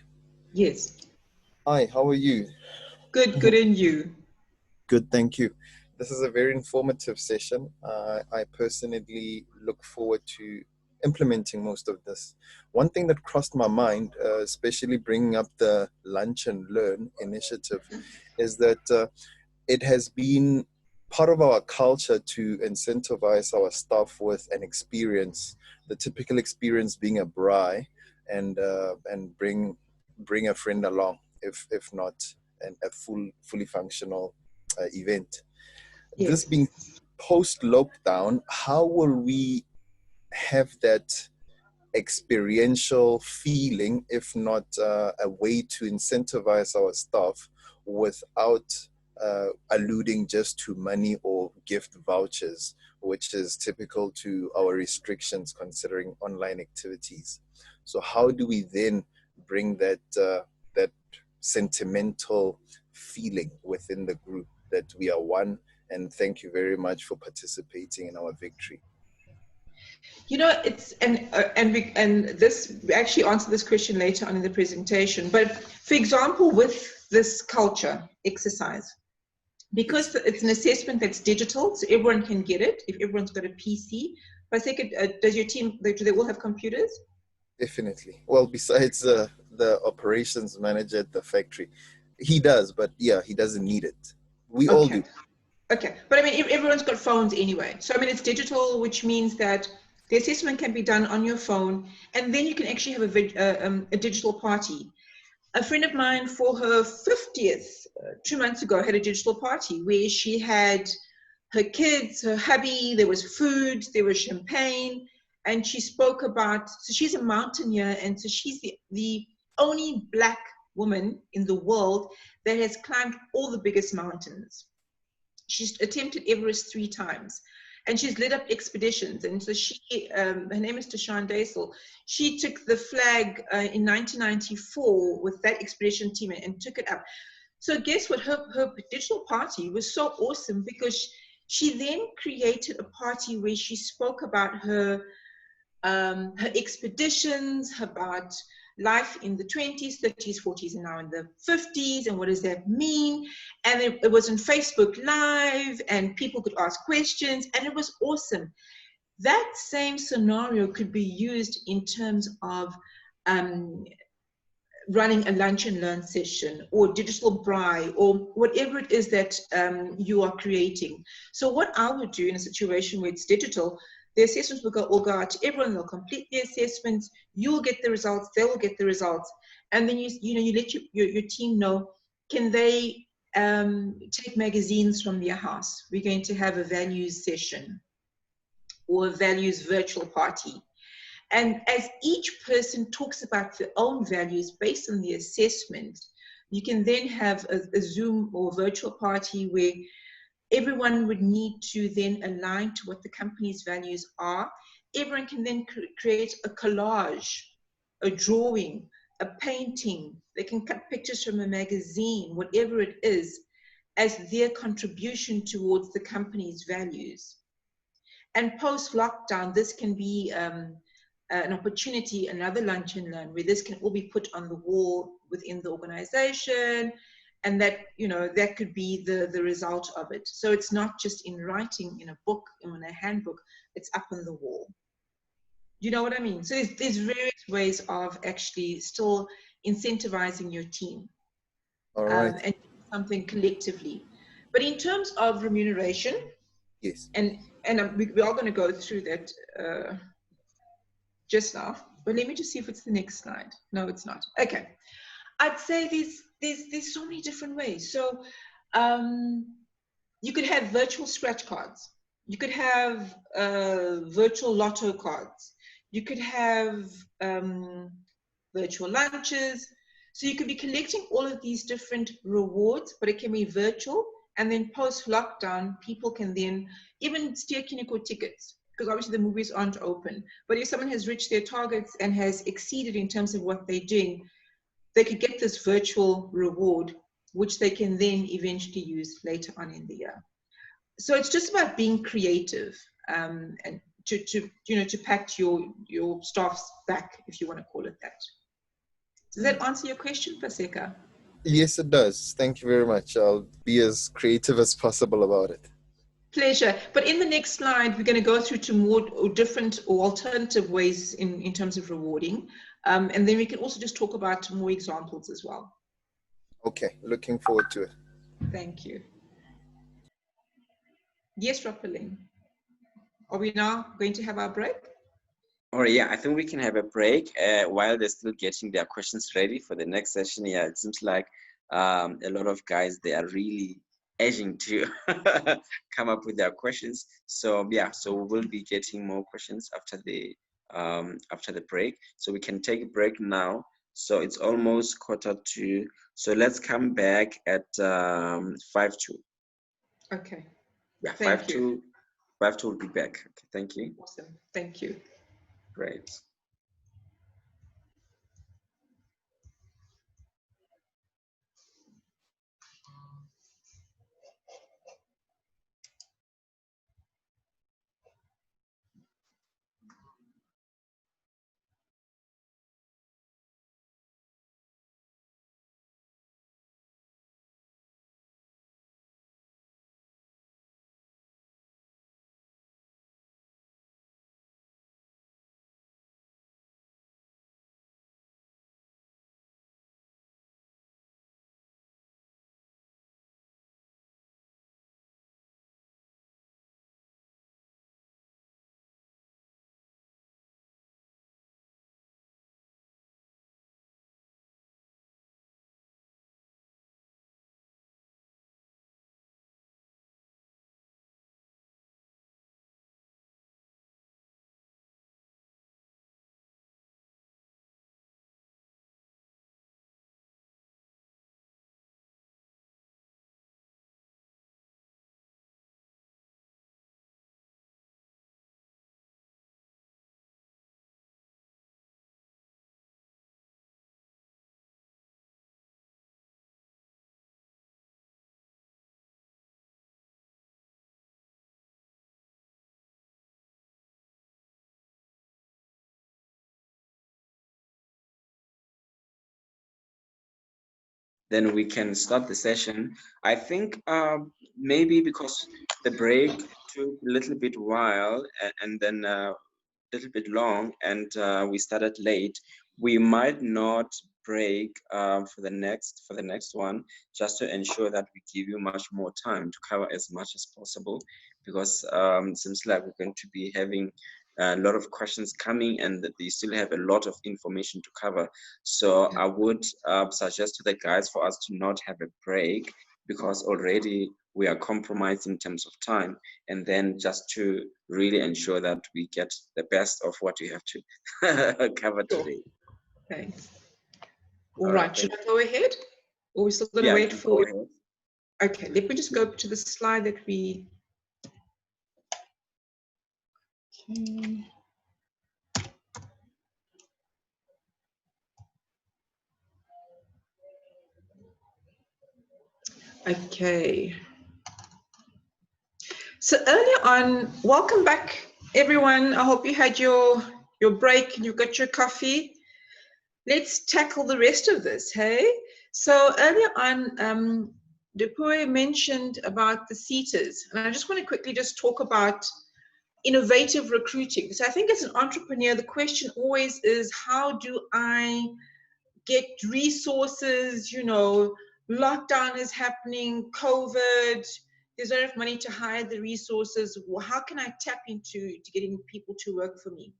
Yes. Hi, how are you? Good, good, and you? Good, thank you. This is a very informative session. I personally look forward to implementing most of this. One thing that crossed my mind, especially bringing up the Lunch and Learn initiative, is that it has been part of our culture to incentivize our staff with an experience, the typical experience being a braai, and bring a friend along, if not a fully functional event. Yes. This being post-lockdown, how will we have that experiential feeling, if not a way to incentivize our staff without alluding just to money or gift vouchers, which is typical to our restrictions considering online activities? So how do we then bring that that sentimental feeling within the group that we are one, and thank you very much for participating in our victory? You know, it's and this, we actually answer this question later on in the presentation. But for example, with this culture exercise, because it's an assessment that's digital, so everyone can get it if everyone's got a PC. But I think does your team, do they all have computers? Definitely. Well, besides the operations manager at the factory, he does, but yeah, he doesn't need it. We all do. Okay, but I mean, everyone's got phones anyway. So I mean, it's digital, which means that the assessment can be done on your phone, and then you can actually have a digital party. A friend of mine, for her 50th, 2 months ago, had a digital party where she had her kids, her hubby, there was food, there was champagne, and she spoke about, so she's a mountaineer, and so she's the only Black woman in the world that has climbed all the biggest mountains. She's attempted Everest 3 times, and she's led up expeditions. And so she, her name is Tashawn Daisel. She took the flag in 1994 with that expedition team and took it up. So guess what? Her digital party was so awesome because she then created a party where she spoke about her expeditions, about life in the 20s, 30s, 40s, and now in the 50s, and what does that mean? And it was on Facebook Live, and people could ask questions, and it was awesome. That same scenario could be used in terms of running a lunch and learn session or digital braai or whatever it is that you are creating. So what I would do in a situation where it's digital, the assessments will all go out to everyone, they'll complete the assessments, you'll get the results, they will get the results, and then you let your team know, can they take magazines from their house? We're going to have a values session or a values virtual party. And as each person talks about their own values based on the assessment, you can then have a Zoom or virtual party where everyone would need to then align to what the company's values are. Everyone can then create a collage, a drawing, a painting. They can cut pictures from a magazine, whatever it is, as their contribution towards the company's values. And post-lockdown, this can be an opportunity, another lunch and learn, where this can all be put on the wall within the organization, and that, you know, that could be the result of it. So it's not just in writing in a book, in a handbook, it's up on the wall. You know what I mean? So there's various ways of actually still incentivizing your team. All right. And something collectively. But in terms of remuneration, Yes. and we are going to go through that just now, but let me just see if it's the next slide. No, it's not. Okay. I'd say there's so many different ways. So you could have virtual scratch cards. You could have virtual lotto cards. You could have virtual lunches. So you could be collecting all of these different rewards, but it can be virtual. And then post-lockdown, people can then even steer Kineko tickets, because obviously the movies aren't open. But if someone has reached their targets and has exceeded in terms of what they're doing, they could get this virtual reward, which they can then eventually use later on in the year. So it's just about being creative and to pat your staff's back, if you want to call it that. Does that answer your question, Paseka? Yes, it does. Thank you very much. I'll be as creative as possible about it. Pleasure. But in the next slide, we're going to go through to more or different or alternative ways in terms of rewarding. And then we can also just talk about more examples as well. Okay, looking forward to it. Thank you. Yes, Rapeling. Are we now going to have our break? Or yeah, I think we can have a break while they're still getting their questions ready for the next session. Yeah, it seems like a lot of guys, they are really edging to come up with their questions. So yeah, so we will be getting more questions after the break. So we can take a break now. So it's almost 1:45. So let's come back at 5:02. Okay. Yeah, Thank you. 5:02 will be back. Okay, thank you. Awesome. Thank you. Great. then we can start the session. I think maybe because the break took a little bit while and then little bit long, and we started late, we might not break for the next one, just to ensure that we give you much more time to cover as much as possible, because it seems like we're going to be having a lot of questions coming and that they still have a lot of information to cover. So I would suggest to the guys for us to not have a break, because already we are compromised in terms of time, and then just to really ensure that we get the best of what we have to cover today. Thanks. All right, should I go ahead? Or are we still going to wait for it? Okay, let me just go to the slide that we... Okay. So earlier on, welcome back, everyone. I hope you had your break and you got your coffee. Let's tackle the rest of this, hey? So earlier on, Dipuwe mentioned about the seaters, and I just want to quickly just talk about innovative recruiting. So I think as an entrepreneur, the question always is, how do I get resources? You know, lockdown is happening, COVID, there's not enough money to hire the resources. Well, how can I tap into getting people to work for me?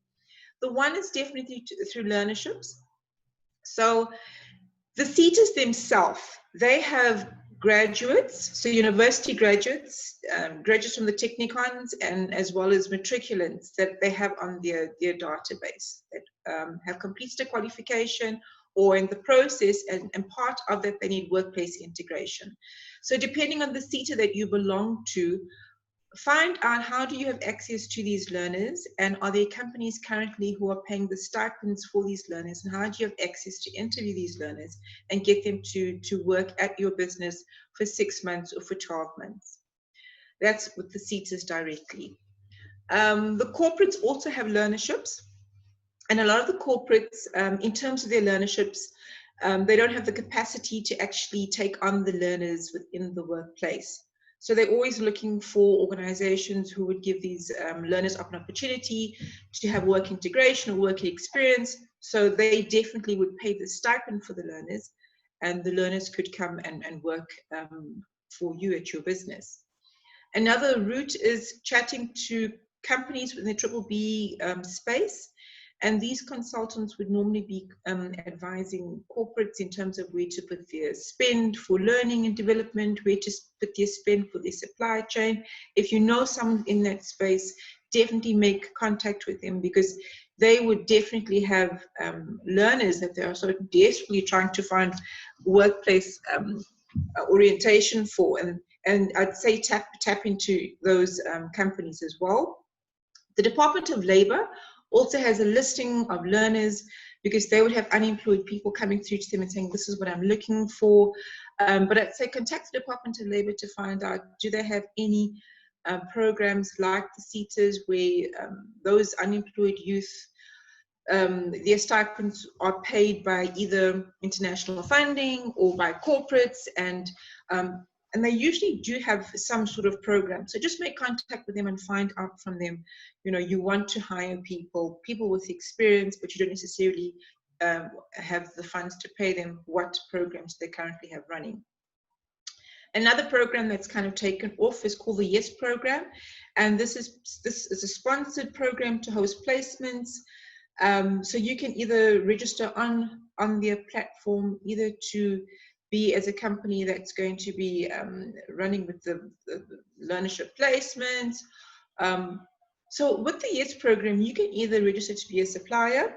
The one is definitely through learnerships. So the SETAs themselves, they have graduates, so university graduates, graduates from the technicons, and as well as matriculants that they have on their database that have completed a qualification or in the process, and part of that they need workplace integration. So depending on the SETA that you belong to, find out how do you have access to these learners, and are there companies currently who are paying the stipends for these learners, and how do you have access to interview these learners and get them to work at your business for 6 months or for 12 months. That's with the SETAs directly. The corporates also have learnerships, and a lot of the corporates, in terms of their learnerships, they don't have the capacity to actually take on the learners within the workplace. So they're always looking for organizations who would give these learners an opportunity to have work integration or work experience. So they definitely would pay the stipend for the learners, and the learners could come and work for you at your business. Another route is chatting to companies within the BBB space. And these consultants would normally be advising corporates in terms of where to put their spend for learning and development, where to put their spend for their supply chain. If you know someone in that space, definitely make contact with them, because they would definitely have learners that they are sort of desperately trying to find workplace orientation for. And I'd say tap into those companies as well. The Department of Labor also has a listing of learners, because they would have unemployed people coming through to them and saying, this is what I'm looking for. But I'd say contact the Department of Labor to find out, do they have any programs like the SETAs where those unemployed youth, their stipends are paid by either international funding or by corporates, and they usually do have some sort of program. So just make contact with them and find out from them, you know, you want to hire people with experience, but you don't necessarily have the funds to pay them, what programs they currently have running. Another program that's kind of taken off is called the YES program. And this is a sponsored program to host placements. So you can either register on their platform, either to be as a company that's going to be running with the learnership placements. So with the YES program, you can either register to be a supplier,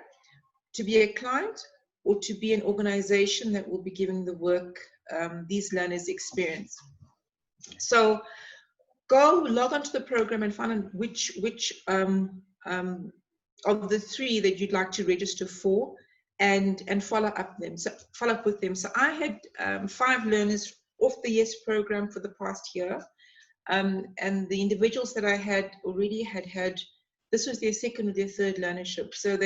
to be a client, or to be an organization that will be giving the work, these learners experience. So go log onto the program and find out which of the three that you'd like to register for, and follow up with them. So I had 5 learners off the YES program for the past year, and the individuals that I had already had, this was their second or their third learnership. So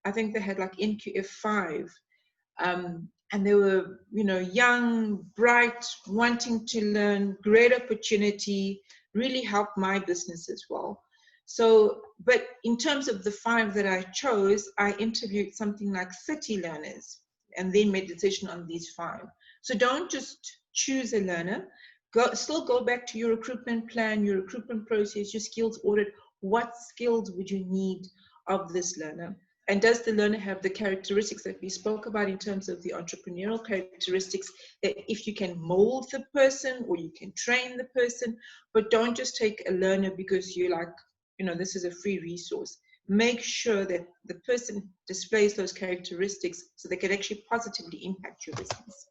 I think they had like NQF 5. and they were, you know, young, bright, wanting to learn, great opportunity, really helped my business as well. So, but in terms of the 5 that I chose, I interviewed something like 30 learners and then made a decision on these 5. So don't just choose a learner. Still go back to your recruitment plan, your recruitment process, your skills audit. What skills would you need of this learner? And does the learner have the characteristics that we spoke about in terms of the entrepreneurial characteristics, that if you can mold the person or you can train the person, but don't just take a learner because you're like, you know, this is a free resource. Make sure that the person displays those characteristics so they can actually positively impact your business.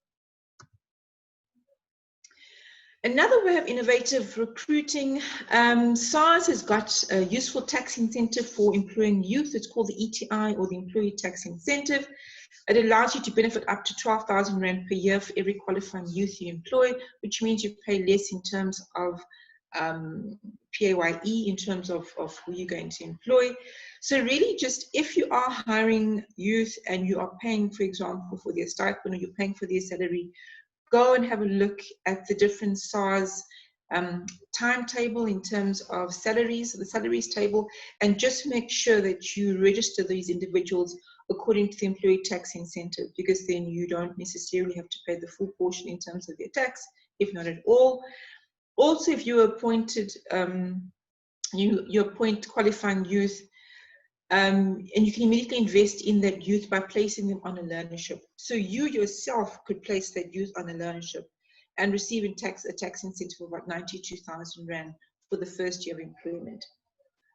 Another way of innovative recruiting, SARS has got a useful tax incentive for employing youth. It's called the ETI, or the Employee Tax Incentive. It allows you to benefit up to 12,000 Rand per year for every qualifying youth you employ, which means you pay less in terms of PAYE, in terms of who you're going to employ. So really, just if you are hiring youth and you are paying, for example, for their stipend, or you're paying for their salary, go and have a look at the different SARS timetable in terms of salaries, the salaries table, and just make sure that you register these individuals according to the employee tax incentive, because then you don't necessarily have to pay the full portion in terms of their tax, if not at all. Also, if you are appointed, you appoint qualifying youth, and you can immediately invest in that youth by placing them on a learnership. So you yourself could place that youth on a learnership and receive a tax incentive of about 92,000 Rand for the first year of employment.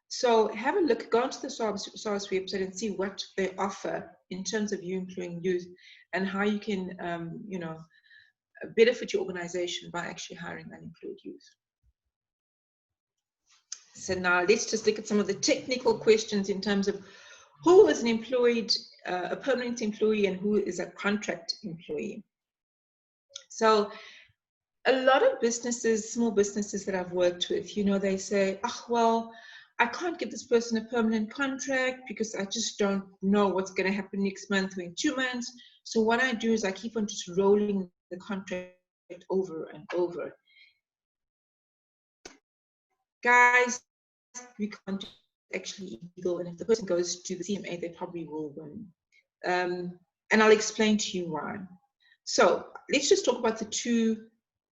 So have a look, go onto the SARS website and see what they offer in terms of you employing youth, and how you can, you know, benefit your organization by actually hiring unemployed youth. So now let's just look at some of the technical questions in terms of who is an employed, a permanent employee, and who is a contract employee. So a lot of businesses, small businesses that I've worked with, you know, they say, oh, well, I can't give this person a permanent contract because I just don't know what's going to happen next month or in 2 months. So what I do is I keep on just rolling the contract over and over. Guys, we can't do it, actually illegal, and if the person goes to the CMA, they probably will win. And I'll explain to you why. So let's just talk about the 2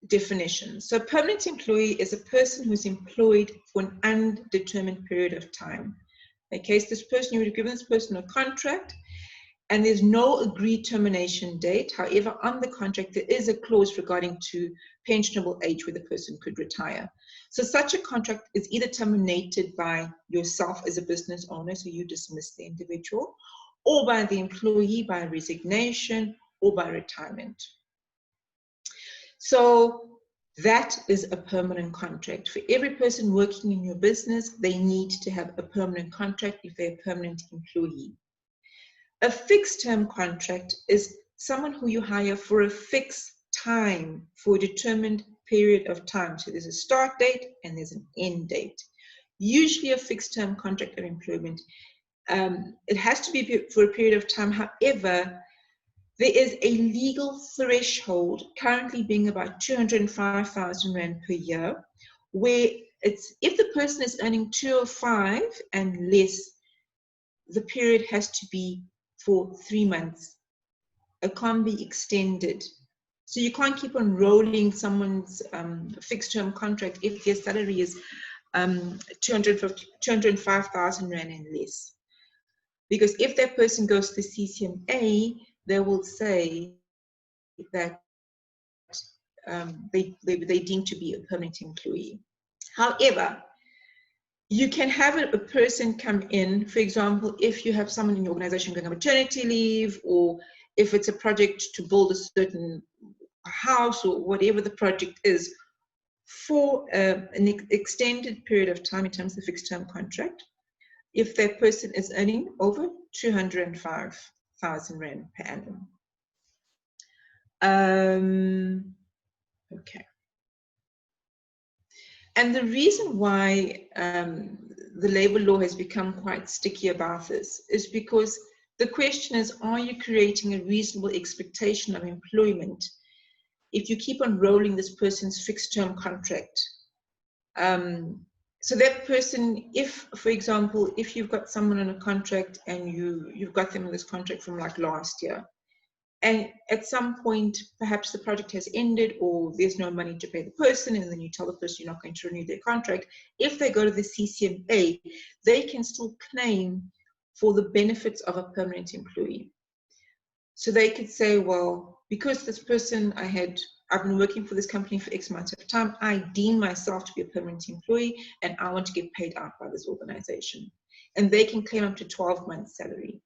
definitions. So permanent employee is a person who's employed for an undetermined period of time. Okay, so this person, you would have given this person a contract, and there's no agreed termination date. However, on the contract, there is a clause regarding to pensionable age where the person could retire. So such a contract is either terminated by yourself as a business owner, so you dismiss the individual, or by the employee by resignation or by retirement. So that is a permanent contract. For every person working in your business, they need to have a permanent contract if they're a permanent employee. A fixed term contract is someone who you hire for a fixed time, for a determined period of time. So there's a start date and there's an end date. Usually a fixed term contract of employment. It has to be for a period of time. However, there is a legal threshold currently being about 205,000 Rand per year, where it's, if the person is earning 205 and less, the period has to be for 3 months. It can't be extended. So you can't keep on rolling someone's fixed term contract if their salary is 205,000 Rand and less. Because if that person goes to the CCMA, they will say that they deem to be a permanent employee. However, you can have a person come in, for example, if you have someone in your organization going on maternity leave, or if it's a project to build a certain house or whatever the project is, for an extended period of time in terms of the fixed term contract, if that person is earning over 205,000 Rand per annum. Okay. And the reason why the labor law has become quite sticky about this is because The question is, are you creating a reasonable expectation of employment if you keep on rolling this person's fixed term contract? So that person, if, for example, if you've got someone on a contract and you've got them in this contract from like last year, and at some point, perhaps the project has ended or there's no money to pay the person, and then you tell the person you're not going to renew their contract, if they go to the CCMA, they can still claim for the benefits of a permanent employee. So they could say, well, because this person I've been working for this company for X amount of time, I deem myself to be a permanent employee and I want to get paid out by this organization. And they can claim up to 12 months salary.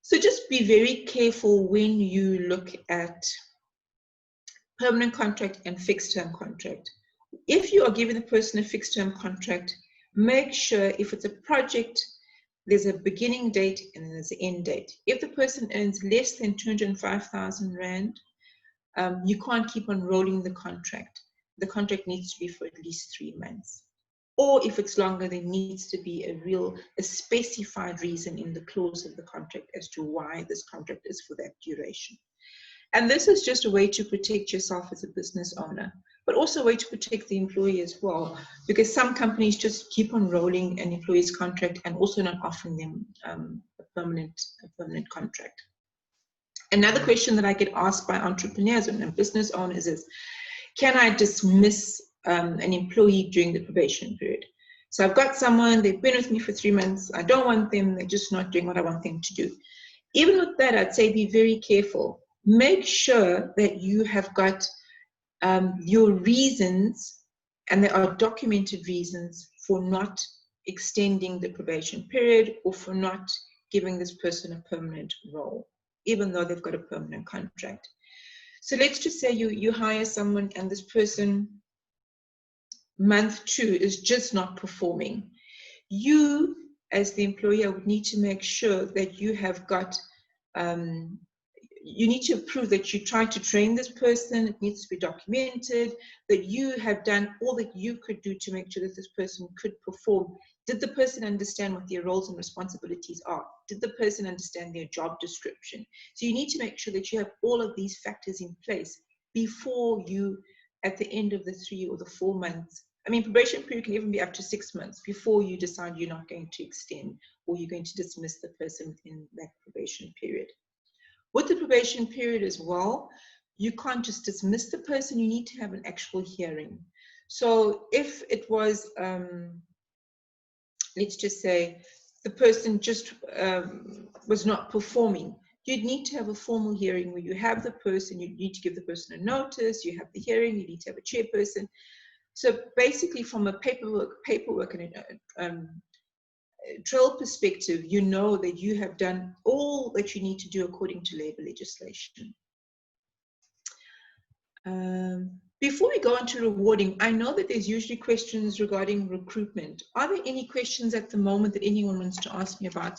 So just be very careful when you look at permanent contract and fixed term contract. If you are giving the person a fixed term contract, make sure if it's a project, there's a beginning date and then there's an end date. If the person earns less than 205,000 Rand, you can't keep on rolling the contract. The contract needs to be for at least 3 months. Or if it's longer, there needs to be a specified reason in the clause of the contract as to why this contract is for that duration. And this is just a way to protect yourself as a business owner, but also a way to protect the employee as well, because some companies just keep on rolling an employee's contract and also not offering them a permanent contract. Another question that I get asked by entrepreneurs and business owners is, can I dismiss an employee during the probation period? So I've got someone, they've been with me for 3 months, I don't want them, they're just not doing what I want them to do. Even with that, I'd say be very careful. Make sure that you have got your reasons, and there are documented reasons for not extending the probation period or for not giving this person a permanent role, even though they've got a permanent contract. So let's just say you hire someone and this person, month 2, is just not performing. You, as the employer, would need to make sure that you have got, you need to prove that you tried to train this person. It needs to be documented, that you have done all that you could do to make sure that this person could perform. Did the person understand what their roles and responsibilities are? Did the person understand their job description? So you need to make sure that you have all of these factors in place before you, at the end of the 3 or the 4 months, I mean, probation period can even be up to 6 months before you decide you're not going to extend or you're going to dismiss the person within that probation period. With the probation period as well, you can't just dismiss the person, you need to have an actual hearing. So if it was, let's just say, the person just was not performing, you'd need to have a formal hearing where you have the person, you need to give the person a notice, you have the hearing, you need to have a chairperson. So basically from a paperwork and trail perspective, you know that you have done all that you need to do according to labor legislation. Before we go on to rewarding, I know that there's usually questions regarding recruitment. Are there any questions at the moment that anyone wants to ask me about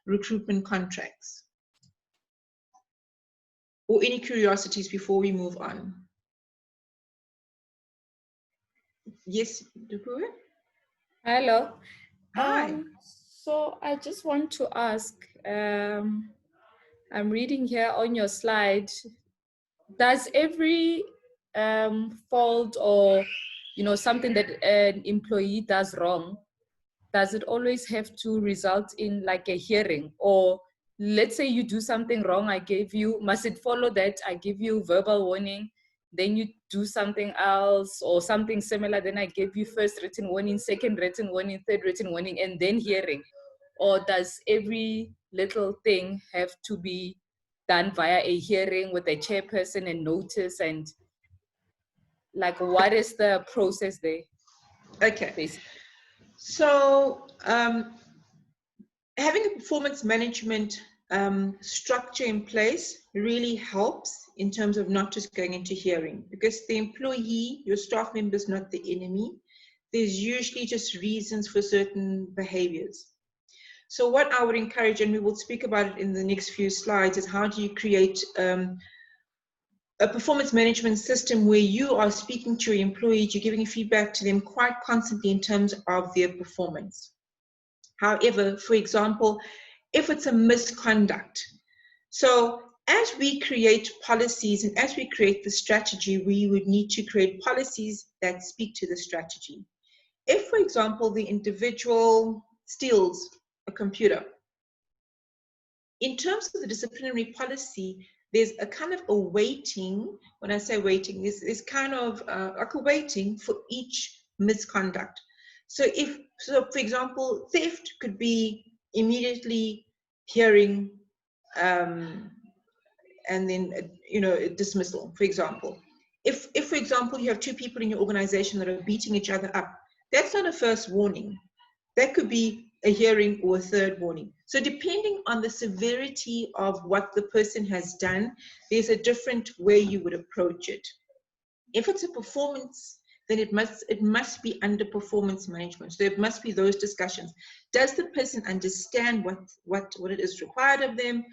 recruitment contracts? Or any curiosities before we move on? Yes, Dupuwe? Hello. Hi. So I just want to ask, I'm reading here on your slide, does every fault or something that an employee does wrong, does it always have to result in like a hearing? Or let's say you do something wrong, must it follow that I give you verbal warning, then you do something else or something similar, then I give you first written warning, second written warning, third written warning, and then hearing? Or does every little thing have to be done via a hearing with a chairperson and notice, and like what is the process there? Okay. Basically. So having a performance management structure in place really helps in terms of not just going into hearing, because the employee, your staff member, is not the enemy. There's usually just reasons for certain behaviors. So what I would encourage, and we will speak about it in the next few slides, is how do you create a performance management system where you are speaking to your employees, you're giving feedback to them quite constantly in terms of their performance. However, for example, if it's a misconduct. So as we create policies and as we create the strategy, we would need to create policies that speak to the strategy. If, for example, the individual steals a computer, in terms of the disciplinary policy, there's a kind of a weighting. When I say weighting, is kind of like a weighting for each misconduct. So for example, theft could be immediately hearing and then a dismissal, for example. If for example you have two people in your organization that are beating each other up, that's not a first warning. That could be a hearing or a third warning. So depending on the severity of what the person has done, there's a different way you would approach it. If it's a performance, then it must be under performance management. So it must be those discussions. Does the person understand what it is required of them?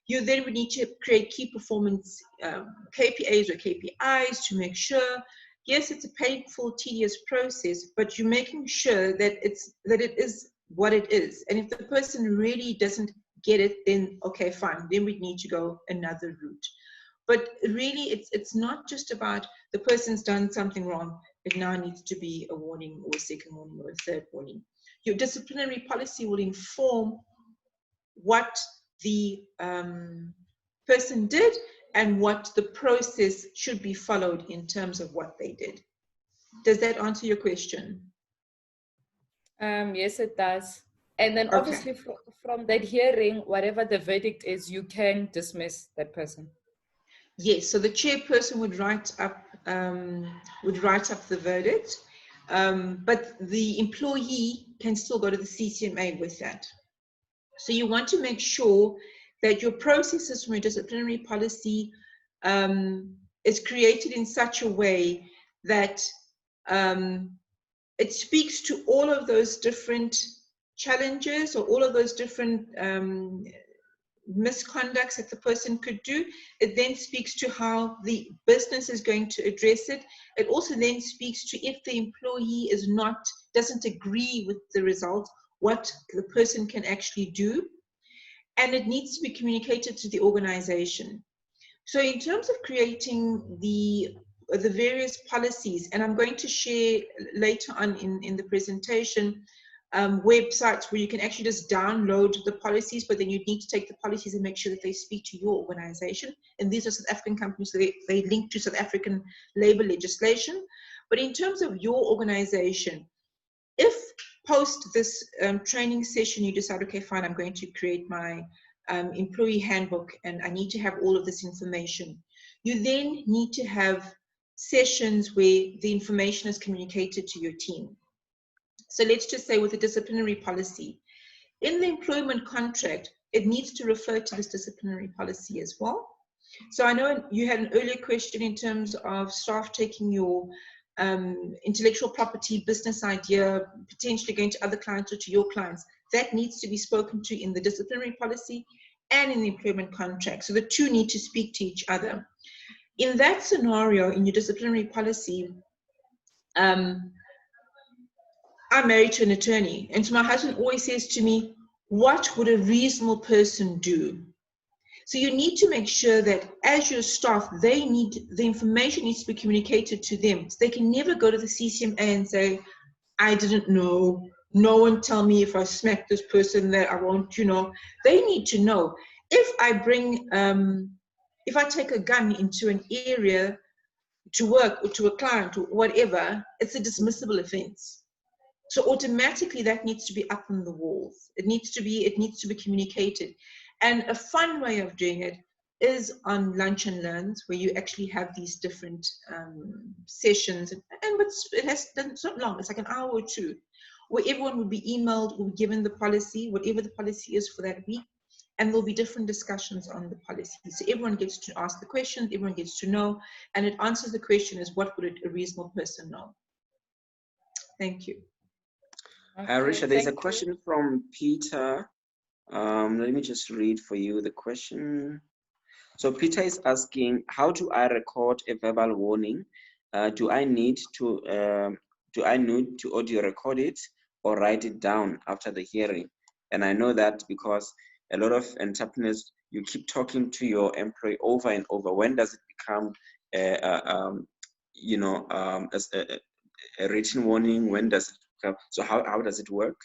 You then would need to create key performance KPAs or KPIs to make sure, yes, it's a painful, tedious process, but you're making sure that it is what it is. And if the person really doesn't get it, then okay, fine, then we need to go another route. But really, it's not just about the person's done something wrong. It now needs to be a warning or a second warning or a third warning. Your disciplinary policy will inform what the person did and what the process should be followed in terms of what they did. Does that answer your question? Yes, it does. And then Okay. obviously from that hearing, whatever the verdict is, you can dismiss that person. Yes, so the chairperson would write up the verdict, but the employee can still go to the CCMA with that. So you want to make sure that your processes from your disciplinary policy is created in such a way that it speaks to all of those different challenges or all of those different misconducts that the person could do. It then speaks to how the business is going to address it. It also then speaks to if the employee doesn't agree with the result, what the person can actually do. And it needs to be communicated to the organization. So in terms of creating the various policies, and I'm going to share later on in the presentation, websites where you can actually just download the policies, but then you need to take the policies and make sure that they speak to your organization. And these are South African companies, so they link to South African labor legislation. But in terms of your organization, if post this training session you decide, okay, fine, I'm going to create my employee handbook and I need to have all of this information, you then need to have sessions where the information is communicated to your team. So let's just say with a disciplinary policy, in the employment contract, it needs to refer to this disciplinary policy as well. So I know you had an earlier question in terms of staff taking your intellectual property business idea, potentially going to other clients or to your clients. That needs to be spoken to in the disciplinary policy and in the employment contract. So the two need to speak to each other. In that scenario, in your disciplinary policy, I'm married to an attorney, and so my husband always says to me, what would a reasonable person do? So you need to make sure that as your staff, the information needs to be communicated to them. So they can never go to the CCMA and say, I didn't know, no one tell me if I smack this person that I won't, They need to know. If I take a gun into an area to work or to a client or whatever, it's a dismissible offense. So automatically that needs to be up on the walls. It needs to be communicated. And a fun way of doing it is on lunch and learns, where you actually have these different sessions. And it's not long, it's like an hour or two, where everyone would be emailed or given the policy, whatever the policy is for that week. And there'll be different discussions on the policy. So everyone gets to ask the questions, everyone gets to know, and it answers the question is, what would a reasonable person know? Thank you. Okay, Risha, there's a question from Peter. Let me just read for you the question. So Peter is asking, how do I record a verbal warning? Do I need to audio record it or write it down after the hearing? And I know that because a lot of entrepreneurs, you keep talking to your employee over and over. When does it become a written warning? When does it become, so how does it work?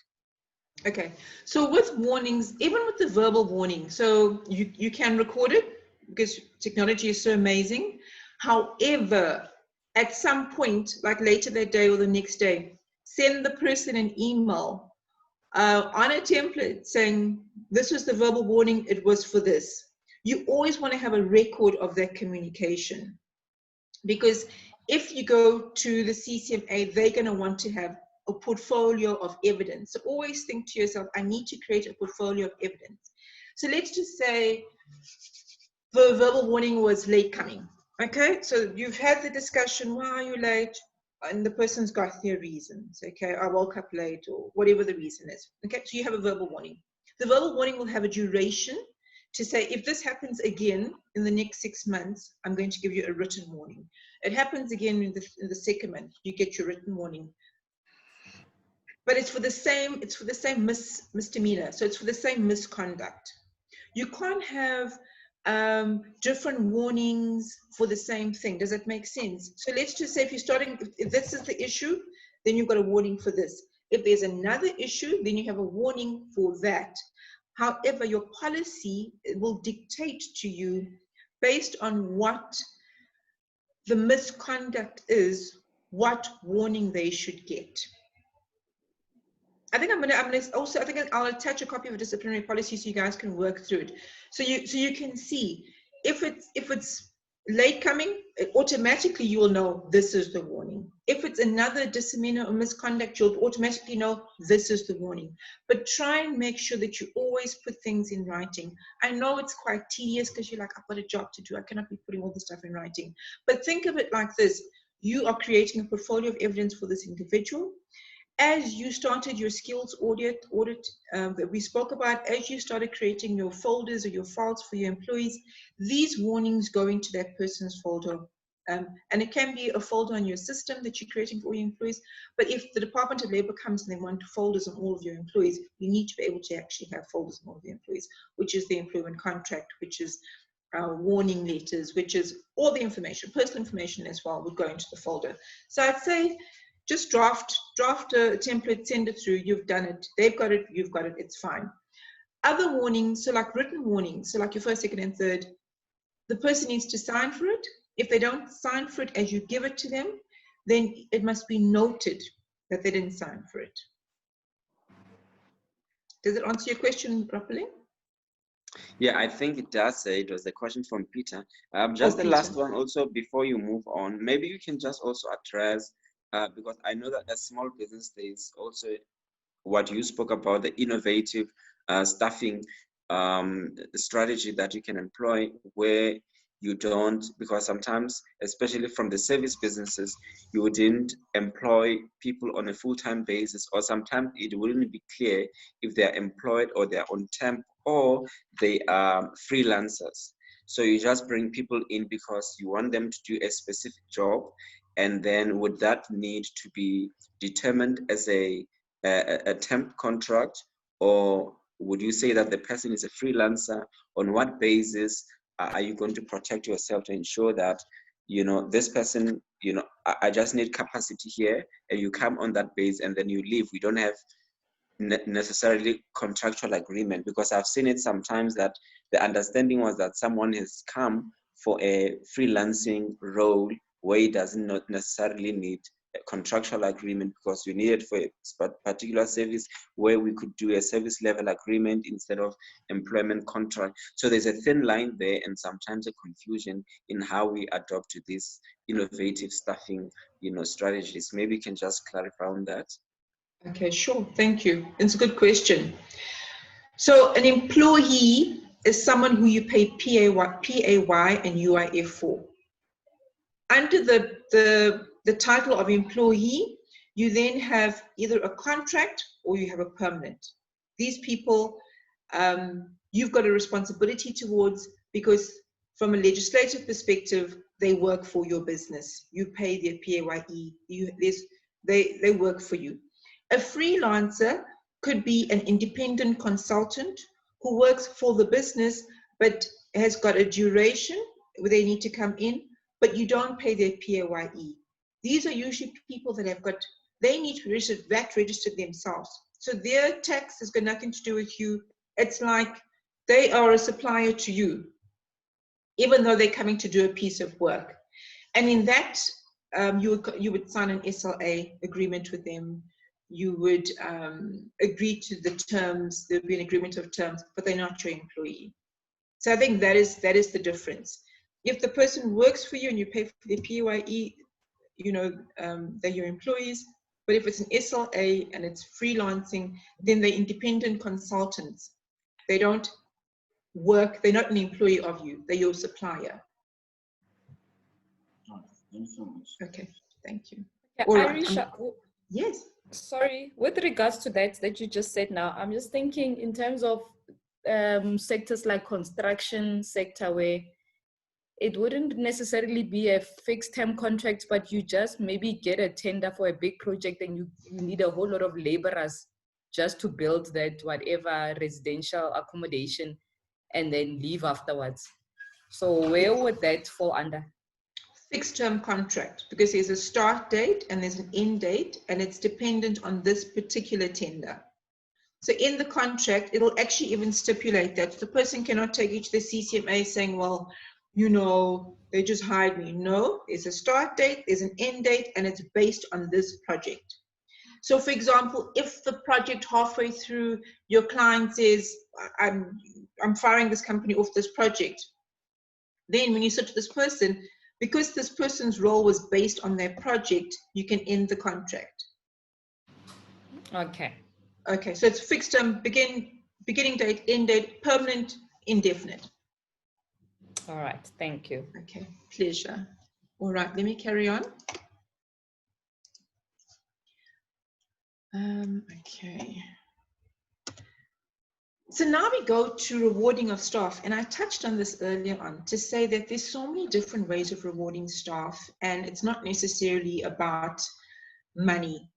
Okay, so with warnings, even with the verbal warning, so you can record it because technology is so amazing. However, at some point, like later that day or the next day, send the person an email on a template saying, this was the verbal warning, it was for this. You always want to have a record of that communication, because if you go to the CCMA, they're going to want to have a portfolio of evidence. So always think to yourself, I need to create a portfolio of evidence. So let's just say the verbal warning was late coming. Okay, so you've had the discussion, why are you late? And the person's got their reasons. Okay, I woke up late or whatever the reason is. Okay, so you have a verbal warning. The verbal warning will have a duration to say, if this happens again in the next 6 months, I'm going to give you a written warning. It happens again in the second month, you get your written warning. But it's for the same misdemeanor. So it's for the same misconduct. You can't have different warnings for the same thing. Does that make sense? So let's just say if this is the issue, then you've got a warning for this. If there's another issue, then you have a warning for that. However, your policy will dictate to you based on what the misconduct is, what warning they should get. I think I'll attach a copy of a disciplinary policy so you guys can work through it. So you can see if it's late coming, automatically you will know this is the warning. If it's another misdemeanor or misconduct, you'll automatically know this is the warning. But try and make sure that you always put things in writing. I know it's quite tedious because you're like, I've got a job to do. I cannot be putting all this stuff in writing. But think of it like this. You are creating a portfolio of evidence for this individual. As you started your skills audit that we spoke about, as you started creating your folders or your files for your employees, these warnings go into that person's folder. And it can be a folder on your system that you're creating for all your employees. But if the Department of Labor comes and they want folders on all of your employees, you need to be able to actually have folders on all of the employees, which is the employment contract, which is warning letters, which is all the information, personal information as well, would go into the folder. So I'd say, just draft a template, send it through, you've done it, they've got it, you've got it, it's fine. Other warnings, so like written warnings, so like your first, second, and third, the person needs to sign for it. If they don't sign for it as you give it to them, then it must be noted that they didn't sign for it. Does it answer your question properly? Yeah, I think it does. It was a question from Peter. Just the last one also before you move on, maybe you can just also address, because I know that as small business, there is also what you spoke about, the innovative staffing strategy that you can employ where you don't, because sometimes, especially from the service businesses, you wouldn't employ people on a full-time basis, or sometimes it wouldn't be clear if they're employed or they're on temp or they are freelancers. So you just bring people in because you want them to do a specific job, and then would that need to be determined as a temp contract, or would you say that the person is a freelancer? On what basis are you going to protect yourself to ensure that, you know, this person, you know, I just need capacity here, and you come on that base and then you leave? We don't have necessarily contractual agreement, because I've seen it sometimes that the understanding was that someone has come for a freelancing role where he does not necessarily need a contractual agreement, because we need it for a particular service where we could do a service level agreement instead of employment contract. So there's a thin line there, and sometimes a confusion in how we adopt these innovative staffing, you know, strategies. Maybe you can just clarify on that. Okay, sure. Thank you. It's a good question. So an employee is someone who you pay PAY and UIF for. Under the title of employee, you then have either a contract or you have a permanent. These people, you've got a responsibility towards, because from a legislative perspective, they work for your business. You pay their PAYE, they work for you. A freelancer could be an independent consultant, who works for the business, but has got a duration where they need to come in, but you don't pay their PAYE. These are usually people that have got, they need to register VAT registered themselves. So their tax has got nothing to do with you. It's like they are a supplier to you, even though they're coming to do a piece of work. And in that, you would sign an SLA agreement with them. You would agree to the terms. There would be an agreement of terms, but they're not your employee. So I think that is the difference. If the person works for you and you pay for their PAYE, you know, they're your employees. But if it's an SLA and it's freelancing, then they're independent consultants. They don't work, they're not an employee of you, they're your supplier. Thank you so much. Okay, thank you. Yeah, All right. Irisha, Yes. sorry, with regards to that you just said now, I'm just thinking in terms of sectors like construction sector, where it wouldn't necessarily be a fixed term contract, but you just maybe get a tender for a big project and you need a whole lot of laborers just to build that whatever residential accommodation and then leave afterwards. So where would that fall under? Fixed term contract, because there's a start date and there's an end date, and it's dependent on this particular tender. So in the contract, it'll actually even stipulate that the person cannot take you to the CCMA saying, well, you know, they just hired me. No, there's a start date, there's an end date, and it's based on this project. So for example, if the project halfway through your client says, I'm firing this company off this project, then when you sit to this person, because this person's role was based on their project, you can end the contract. Okay. Okay, so it's fixed term, beginning date, end date, permanent, indefinite. All right, thank you. Okay, pleasure. All right, let me carry on. Okay. So now we go to rewarding of staff, and I touched on this earlier on to say that there's so many different ways of rewarding staff, and it's not necessarily about money.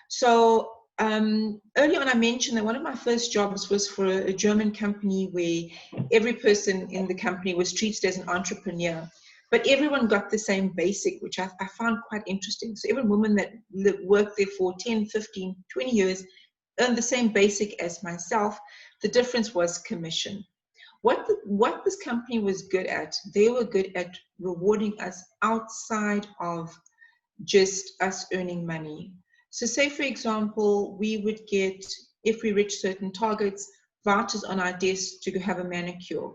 So earlier on I mentioned that one of my first jobs was for a German company where every person in the company was treated as an entrepreneur, but everyone got the same basic, which I found quite interesting. So every woman that worked there for 10, 15, 20 years earned the same basic as myself. The difference was commission. What this company was good at, they were good at rewarding us outside of just us earning money. So say, for example, we would get, if we reach certain targets, vouchers on our desk to have a manicure.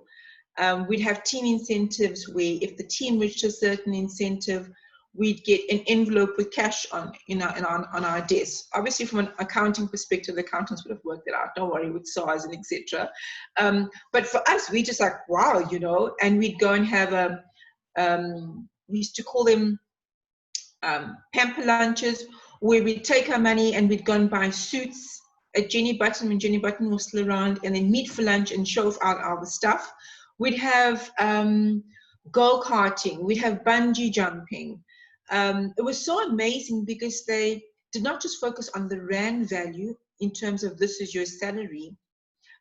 We'd have team incentives where if the team reached a certain incentive, we'd get an envelope with cash on our desk. Obviously, from an accounting perspective, the accountants would have worked it out. Don't worry, with SARS and etc. But for us, we just like, wow, you know, and we'd go and have we used to call them pamper lunches, where we'd take our money and we'd go and buy suits at Jenny Button when Jenny Button was still around, and then meet for lunch and show off our stuff. We'd have go-karting, we'd have bungee jumping. It was so amazing because they did not just focus on the rand value in terms of this is your salary,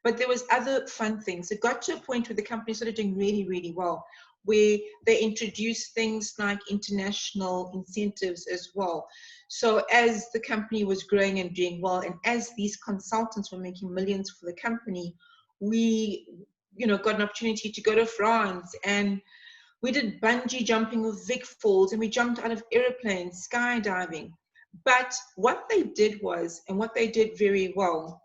but there was other fun things. It got to a point where the company started doing really, really well, where they introduced things like international incentives as well. So as the company was growing and doing well, and as these consultants were making millions for the company, we, you know, got an opportunity to go to France, and we did bungee jumping with Vic Falls, and we jumped out of airplanes, skydiving. But what they did was, and what they did very well,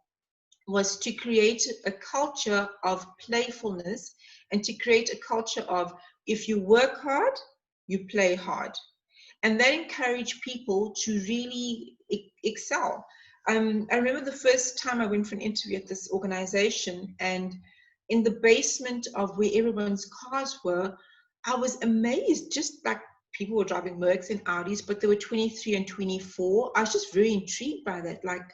was to create a culture of playfulness and to create a culture of, if you work hard, you play hard. And that encouraged people to really excel. I remember the first time I went for an interview at this organization, and in the basement of where everyone's cars were, I was amazed, just like people were driving Mercs and Audis, but they were 23 and 24. I was just very intrigued by that. Like,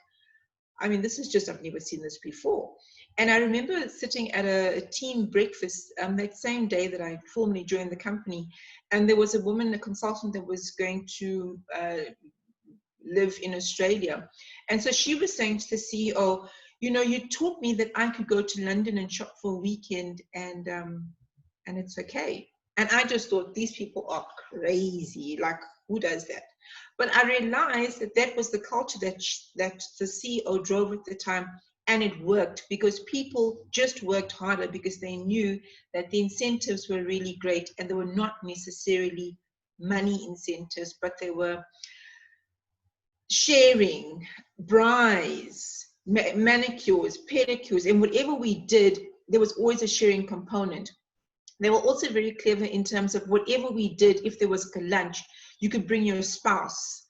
I mean, this is just, I've never seen this before. And I remember sitting at a team breakfast that same day that I formally joined the company. And there was a woman, a consultant that was going to live in Australia. And so she was saying to the CEO, you know, you taught me that I could go to London and shop for a weekend and it's okay. And I just thought, these people are crazy. Like, who does that? But I realized that that was the culture that the CEO drove at the time, and it worked because people just worked harder because they knew that the incentives were really great, and they were not necessarily money incentives, but they were sharing, braais, manicures, pedicures, and whatever we did, there was always a sharing component. They were also very clever in terms of whatever we did, if there was a lunch, you could bring your spouse.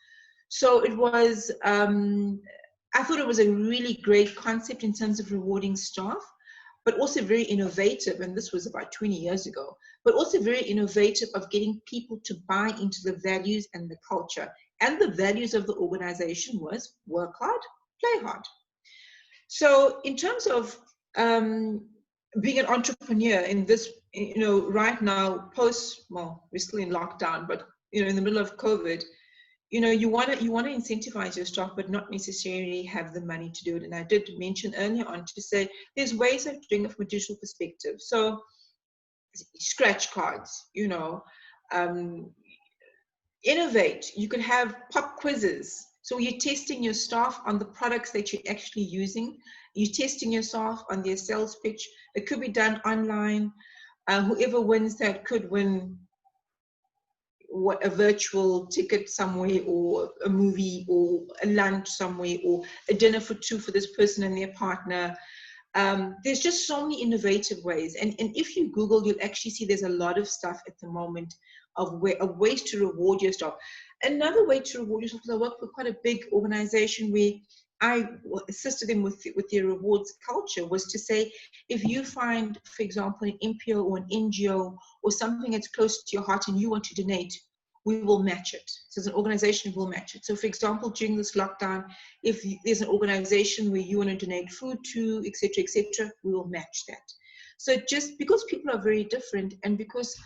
So it was, I thought it was a really great concept in terms of rewarding staff, but also very innovative. And this was about 20 years ago, but also very innovative of getting people to buy into the values and the culture. And the values of the organization was work hard, play hard. So in terms of being an entrepreneur in this, you know, right now, well, we're still in lockdown, but, you know, in the middle of COVID, you know, you want to incentivize your staff, but not necessarily have the money to do it. And I did mention earlier on to say there's ways of doing it from a digital perspective. So scratch cards, you know, innovate. You could have pop quizzes. So you're testing your staff on the products that you're actually using. You're testing your staff on their sales pitch. It could be done online. Whoever wins that could win a virtual ticket somewhere, or a movie, or a lunch somewhere, or a dinner for two for this person and their partner. There's just so many innovative ways. And if you Google, you'll actually see there's a lot of stuff at the moment of ways to reward your staff. Another way to reward yourself, because I work for quite a big organization where I assisted them with their rewards culture, was to say, if you find, for example, an NPO or an NGO or something that's close to your heart and you want to donate, we will match it. So as an organization, we'll match it. So for example, during this lockdown, if there's an organization where you want to donate food to, etc., we will match that. So just because people are very different, and because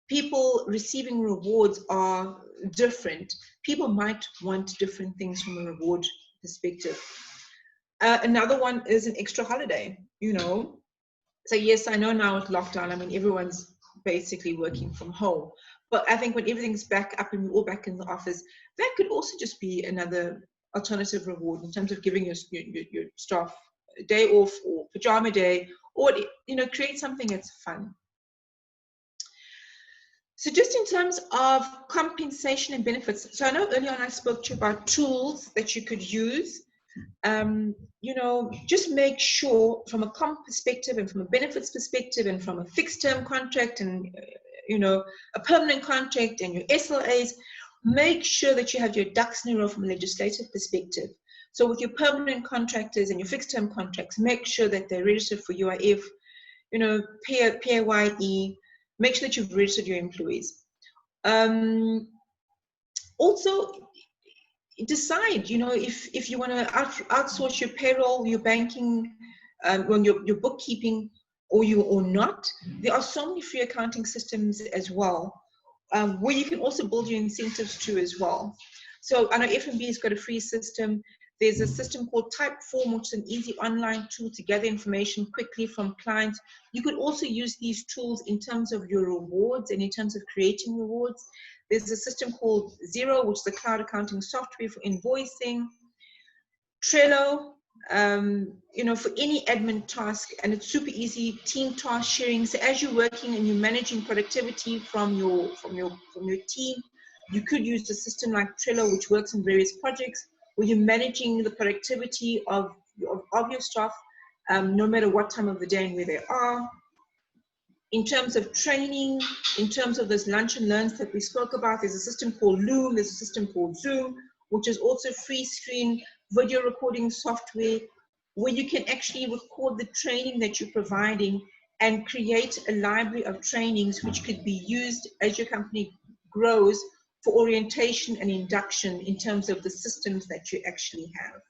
people receiving rewards are different, people might want different things from a reward perspective. Another one is an extra holiday, you know. So yes, I know now with lockdown, I mean, everyone's basically working from home. But I think when everything's back up and we're all back in the office, that could also just be another alternative reward in terms of giving your staff a day off, or pajama day, or, you know, create something that's fun. So just in terms of compensation and benefits, so I know earlier on I spoke to you about tools that you could use. You know, just make sure from a comp perspective and from a benefits perspective and from a fixed term contract and, you know, a permanent contract and your SLAs, make sure that you have your ducks in a row from a legislative perspective. So with your permanent contractors and your fixed term contracts, make sure that they're registered for UIF, you know, PAYE, make sure that you've registered your employees. Also, decide, you know, if you want to outsource your payroll, your banking, your bookkeeping, or not. There are so many free accounting systems as well, where you can also build your incentives to as well. So I know F&B has got a free system. There's a system called Typeform, which is an easy online tool to gather information quickly from clients. You could also use these tools in terms of your rewards and in terms of creating rewards. There's a system called Xero, which is a cloud accounting software for invoicing. Trello, you know, for any admin task, and it's super easy. Team task sharing. So as you're working and you're managing productivity from your team, you could use a system like Trello, which works in various projects, where you're managing the productivity of your staff, no matter what time of the day and where they are. In terms of training, in terms of those lunch and learns that we spoke about, there's a system called Loom, there's a system called Zoom, which is also free screen video recording software, where you can actually record the training that you're providing and create a library of trainings which could be used as your company grows for orientation and induction in terms of the systems that you actually have.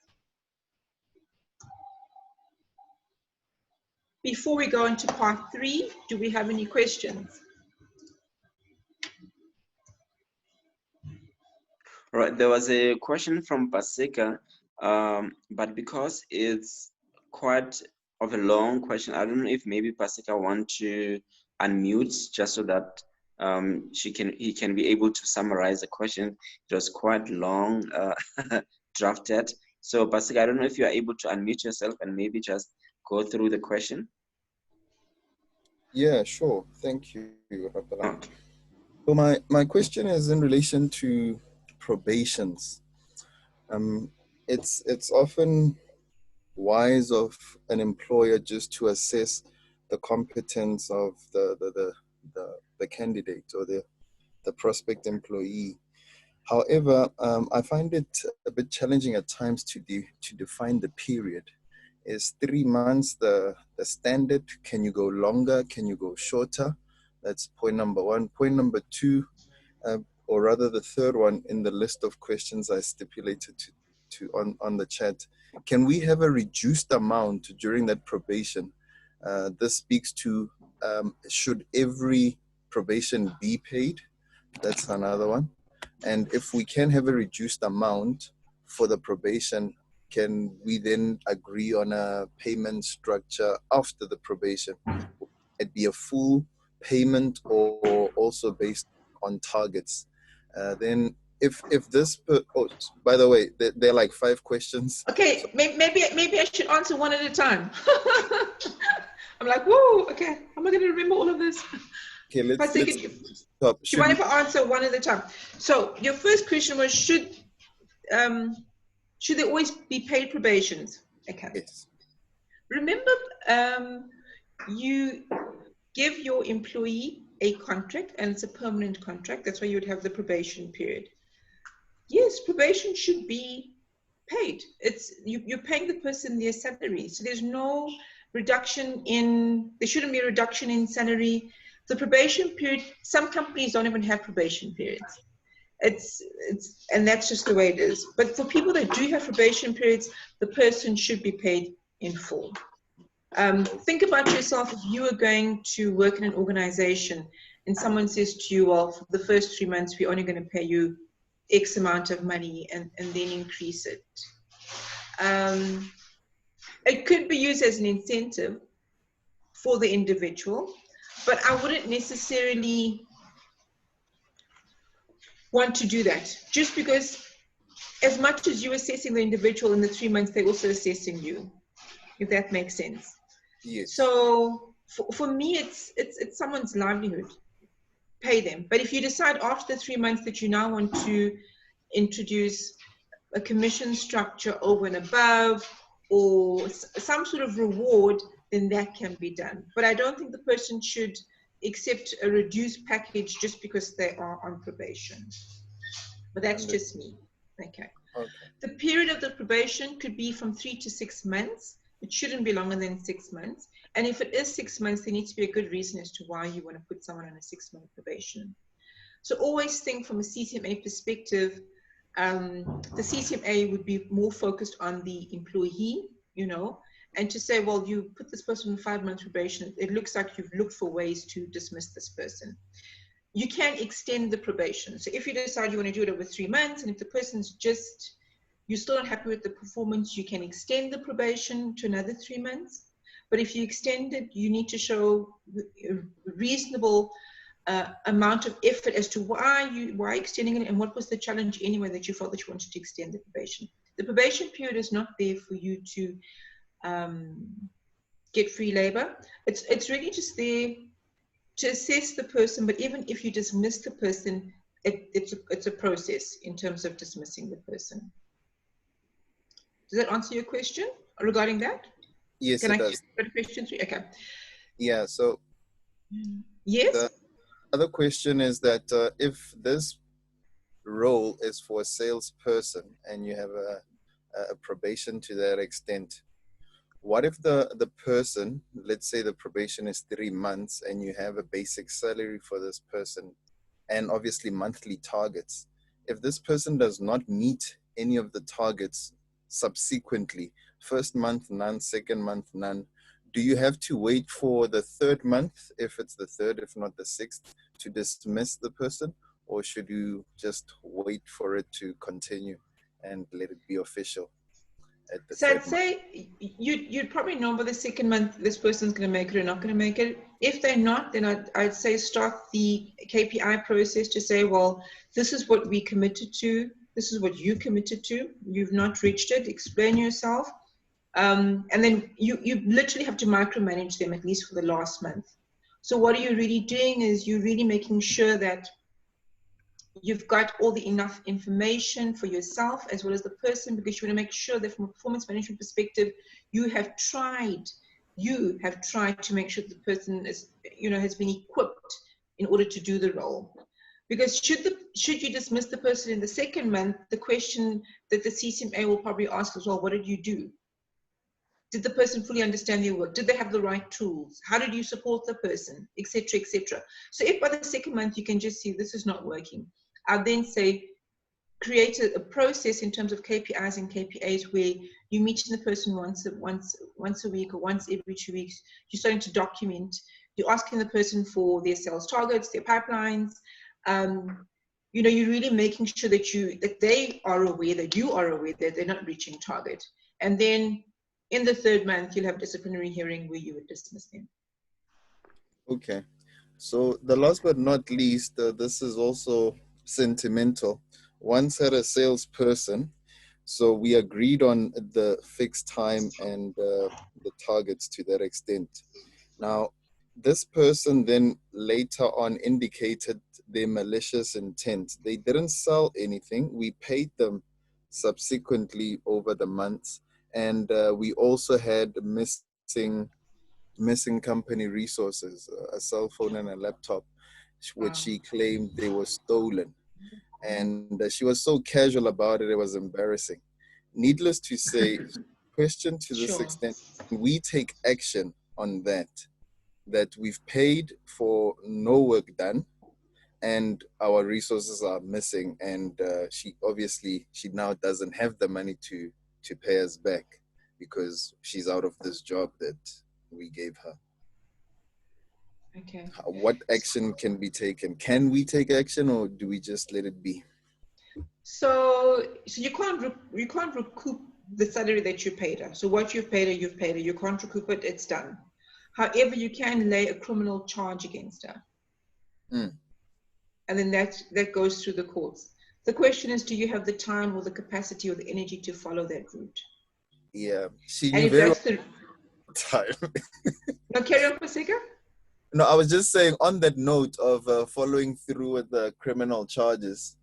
Before we go into part 3, do we have any questions? All right, there was a question from Pasika, but because it's quite of a long question. I don't know if maybe Pasika want to unmute just so that he can be able to summarize the question. It was quite long, drafted. So Pasika, I don't know if you are able to unmute yourself and maybe just go through the question. Yeah, sure. Thank you, Rapala. Okay. So my question is in relation to probations. It's often wise of an employer just to assess the competence of the candidate or the prospect employee. However, I find it a bit challenging at times to define the period. Is 3 months the standard? Can you go longer? Can you go shorter? That's point number one. Point number two, or rather the third one in the list of questions I stipulated to on the chat. Can we have a reduced amount during that probation? This speaks to should every probation be paid? That's another one. And if we can have a reduced amount for the probation, can we then agree on a payment structure after the probation? Would it be a full payment or also based on targets? Then if this, by the way, there are like 5 questions. Okay, So, maybe I should answer one at a time. I'm like, whoa, okay, I'm not going to remember all of this. okay, let's Do you mind if I answer one at a time? So your first question was, should there always be paid probations? Okay. Yes. Remember, you give your employee a contract, and it's a permanent contract. That's why you would have the probation period. Yes, probation should be paid. You're paying the person their salary, so there's no reduction in. There shouldn't be a reduction in salary. The probation period. Some companies don't even have probation periods. And that's just the way it is. But for people that do have probation periods, the person should be paid in full. Think about yourself if you were going to work in an organization and someone says to you, well, for the first 3 months, we're only going to pay you X amount of money and then increase it. It could be used as an incentive for the individual, but I wouldn't necessarily want to do that, just because as much as you're assessing the individual in the 3 months, they're also assessing you, if that makes sense. Yes. So for me, it's someone's livelihood. Pay them. But if you decide after the 3 months that you now want to introduce a commission structure over and above or some sort of reward, then that can be done. But I don't think the person should accept a reduced package just because they are on probation. But that's just me. Okay. The period of the probation could be from 3 to 6 months. It shouldn't be longer than 6 months. And if it is 6 months, there needs to be a good reason as to why you want to put someone on a 6-month probation. So always think from a CCMA perspective, the CCMA would be more focused on the employee, and to say, well, you put this person on 5-month probation, it looks like you've looked for ways to dismiss this person. You can extend the probation. So if you decide you want to do it over 3 months, and if the person's you're still not happy with the performance, you can extend the probation to another 3 months. But if you extend it, you need to show a reasonable amount of effort as to why extending it and what was the challenge anyway that you felt that you wanted to extend the probation. The probation period is not there for you to get free labor. It's really just there to assess the person, but even if you dismiss the person, it's a process in terms of dismissing the person. Does that answer your question regarding that? Yes, it does. Can I question 3? Okay. Yeah, so yes. The other question is that if this role is for a salesperson and you have a probation to that extent, what if the person, let's say the probation is 3 months and you have a basic salary for this person and obviously monthly targets. If this person does not meet any of the targets subsequently, first month none, second month none, do you have to wait for the 3rd month, if it's the 3rd, if not the 6th, to dismiss the person? Or should you just wait for it to continue and let it be official? at the So third I'd month? say you'd probably know by the second month this person's going to make it or not going to make it. If they're not, then I'd say start the KPI process to say, well, this is what we committed to. This is what you committed to. You've not reached it. Explain yourself. And then you literally have to micromanage them at least for the last month. So what are you really doing is you're really making sure that you've got all the enough information for yourself as well as the person, because you want to make sure that from a performance management perspective, you have tried to make sure the person is, has been equipped in order to do the role. Because should you dismiss the person in the second month, the question that the CCMA will probably ask as well, what did you do? Did the person fully understand their work? Did they have the right tools? How did you support the person, etc., etc.? So if by the second month you can just see this is not working, I'll then say create a process in terms of KPIs and KPAs where you're meeting the person once a week or once every 2 weeks. You're starting to document. You're asking the person for their sales targets, their pipelines. You're really making sure that they are aware, that you are aware that they're not reaching target. And then in the third month, you'll have disciplinary hearing where you would dismiss them. Okay. So the last but not least, this is also sentimental. Once had a salesperson, so we agreed on the fixed time and the targets to that extent. Now, this person then later on indicated their malicious intent. They didn't sell anything. We paid them subsequently over the months, and we also had missing company resources, a cell phone and a laptop, which she claimed they were stolen. And she was so casual about it, it was embarrassing. Needless to say, question to this Sure. extent, we take action on that we've paid for no work done and our resources are missing, and she now doesn't have the money to pay us back because she's out of this job that we gave her. Okay. What action can be taken? Can we take action, or do we just let it be? So you can't recoup the salary that you paid her. So what you've paid her. You can't recoup it. It's done. However, you can lay a criminal charge against her, and then that goes through the courts. The question is, do you have the time or the capacity or the energy to follow that route? Yeah, she And knew if very that's well the time. no, carry on for a second. No, I was just saying on that note of following through with the criminal charges.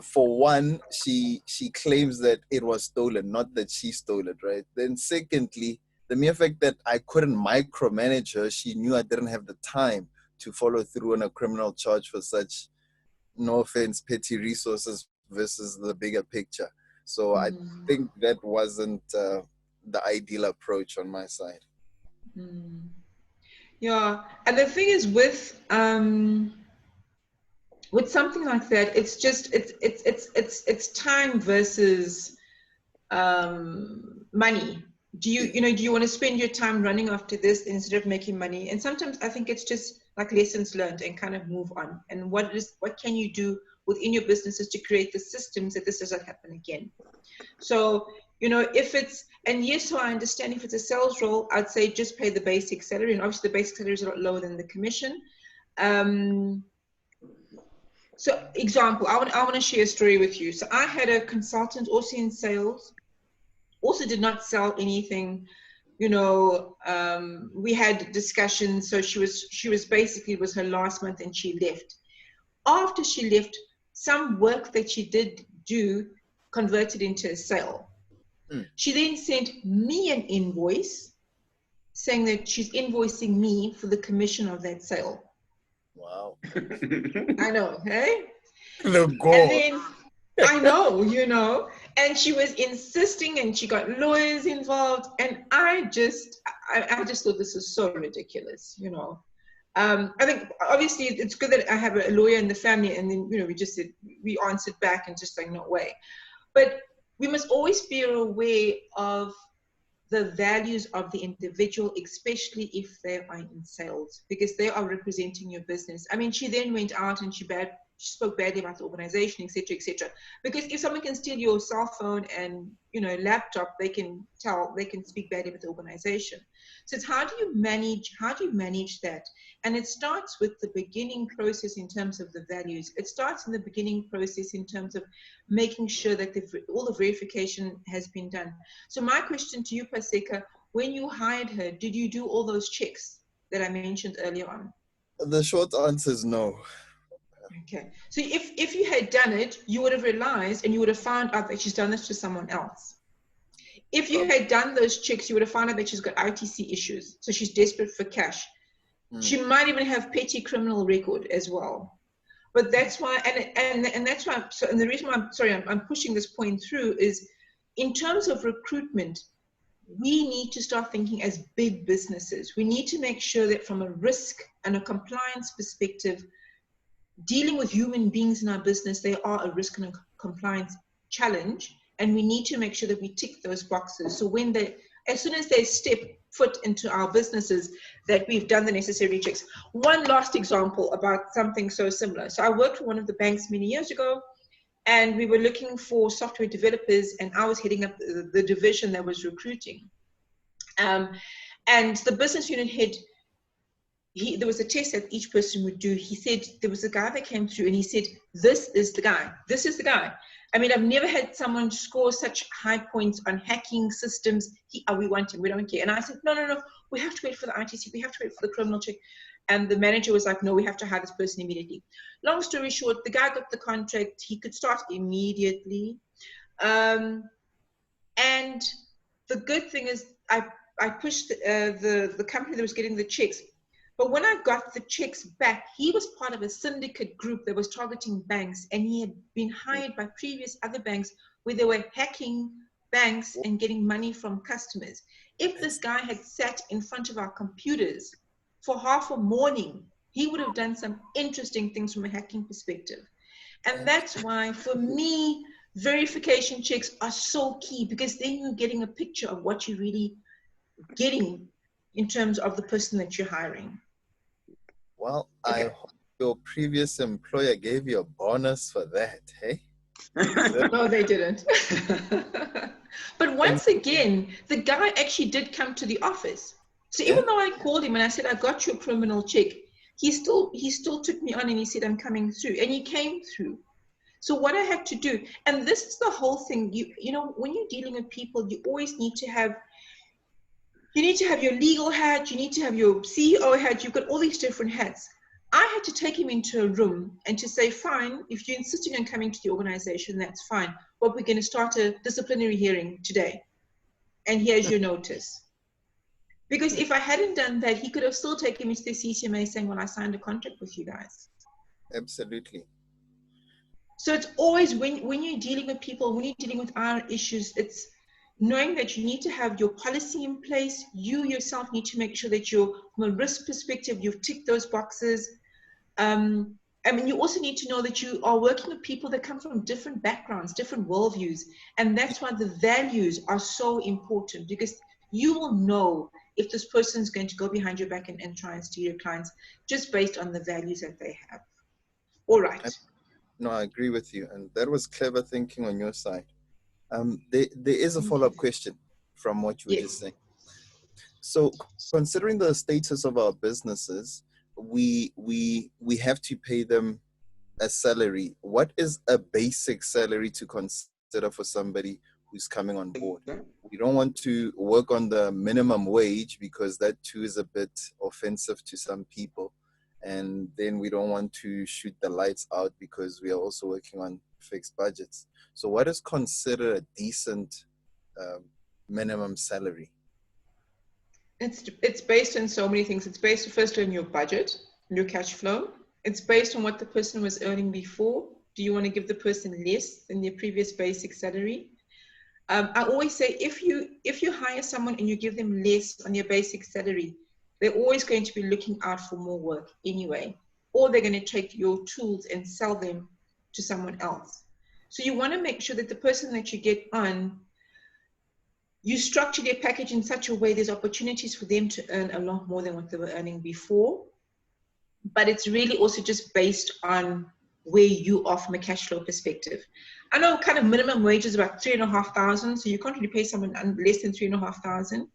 For one, she claims that it was stolen, not that she stole it, right? Then secondly, the mere fact that I couldn't micromanage her, she knew I didn't have the time to follow through on a criminal charge for such, no offense, petty resources versus the bigger picture. So I think that wasn't the ideal approach on my side. Yeah, and the thing is with something like that, it's just it's time versus money. Do you want to spend your time running after this instead of making money? And sometimes I think it's just like lessons learned and kind of move on. And what can you do within your businesses to create the systems that this doesn't happen again? So, if it's, and yes, so I understand if it's a sales role, I'd say just pay the basic salary. And obviously the basic salary is a lot lower than the commission. So example, I want to share a story with you. So I had a consultant also in sales, also did not sell anything. We had discussions. So she was basically, it was her last month and she left. After she left, some work that she did do converted into a sale. She then sent me an invoice saying that she's invoicing me for the commission of that sale. Wow. I know, hey? The goal. And then, I know, and she was insisting and she got lawyers involved. And I just thought this was so ridiculous, I think obviously it's good that I have a lawyer in the family, and then, we answered back and just saying, no way. But we must always be aware of the values of the individual, especially if they are in sales, because they are representing your business. I mean, she then went out and she she spoke badly about the organization, etc., etc. Because if someone can steal your cell phone and, you know, laptop, they can speak badly about the organization. So it's how do you manage that? And it starts with the beginning process in terms of the values. It starts in the beginning process in terms of making sure that all the verification has been done. So my question to you, Paseka, when you hired her, did you do all those checks that I mentioned earlier on? The short answer is no. Okay. So if you had done it, you would have realized and you would have found out that she's done this to someone else. If you had done those checks, you would have found out that she's got ITC issues. So she's desperate for cash. She might even have petty criminal record as well. But that's why, and that's why, so, and the reason why I'm pushing this point through is in terms of recruitment, we need to start thinking as big businesses. We need to make sure that from a risk and a compliance perspective, dealing with human beings in our business, they are a risk and a compliance challenge. And we need to make sure that we tick those boxes. So when as soon as they step foot into our businesses, that we've done the necessary checks. One last example about something so similar. So I worked for one of the banks many years ago, and we were looking for software developers, and I was heading up the division that was recruiting. And the business unit head, there was a test that each person would do. He said, there was a guy that came through and he said, this is the guy. This is the guy. I mean, I've never had someone score such high points on hacking systems. We want him, we don't care. And I said, no, we have to wait for the ITC. We have to wait for the criminal check. And the manager was like, no, we have to hire this person immediately. Long story short, the guy got the contract. He could start immediately. And the good thing is I pushed the company that was getting the checks. But when I got the checks back, he was part of a syndicate group that was targeting banks, and he had been hired by previous other banks where they were hacking banks and getting money from customers. If this guy had sat in front of our computers for half a morning, he would have done some interesting things from a hacking perspective. And that's why, for me, verification checks are so key, because then you're getting a picture of what you're really getting in terms of the person that you're hiring. Well, I hope your previous employer gave you a bonus for that, hey? No, they didn't. But once again, the guy actually did come to the office. So even though I called him and I said, I got your criminal check, he still took me on and he said, I'm coming through. And he came through. So what I had to do, and this is the whole thing, you know, when you're dealing with people, you always need to have, your legal hat, you need to have your CEO hat, you've got all these different hats. I had to take him into a room and to say, fine, if you're insisting on coming to the organization, that's fine. But we're going to start a disciplinary hearing today. And here's your notice. Because if I hadn't done that, he could have still taken me to the CCMA saying, well, I signed a contract with you guys. Absolutely. So it's always, when you're dealing with people, when you're dealing with our issues, it's knowing that you need to have your policy in place. You yourself need to make sure that you're, from a risk perspective, you've ticked those boxes. I mean, you also need to know that you are working with people that come from different backgrounds, different worldviews. And that's why the values are so important, because you will know if this person's going to go behind your back and try and steal your clients just based on the values that they have. All right. No, I agree with you. And that was clever thinking on your side. There is a follow-up question from what you were just saying. So considering the status of our businesses, we have to pay them a salary. What is a basic salary to consider for somebody who's coming on board? We don't want to work on the minimum wage because that too is a bit offensive to some people. And then we don't want to shoot the lights out because we are also working on fixed budgets. So what is considered a decent minimum salary? It's based on so many things. It's based first on your budget, your cash flow. It's based on what the person was earning before. Do you want to give the person less than their previous basic salary? I always say, if you hire someone and you give them less on their basic salary, they're always going to be looking out for more work anyway, or they're going to take your tools and sell them to someone else. So you want to make sure that the person that you get on, you structure their package in such a way there's opportunities for them to earn a lot more than what they were earning before. But it's really also just based on where you are from a cash flow perspective. I know kind of minimum wage is about 3,500, so you can't really pay someone less than 3,500.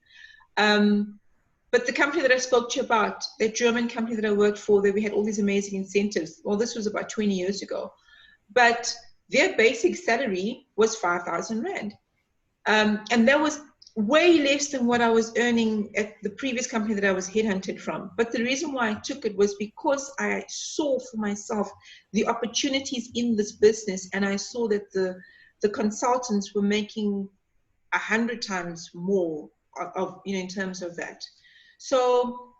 But the company that I spoke to you about, that German company that I worked for, that we had all these amazing incentives. Well, this was about 20 years ago. But their basic salary was 5,000 Rand. And that was way less than what I was earning at the previous company that I was headhunted from. But the reason why I took it was because I saw for myself the opportunities in this business, and I saw that the consultants were making 100 times more of in terms of that. So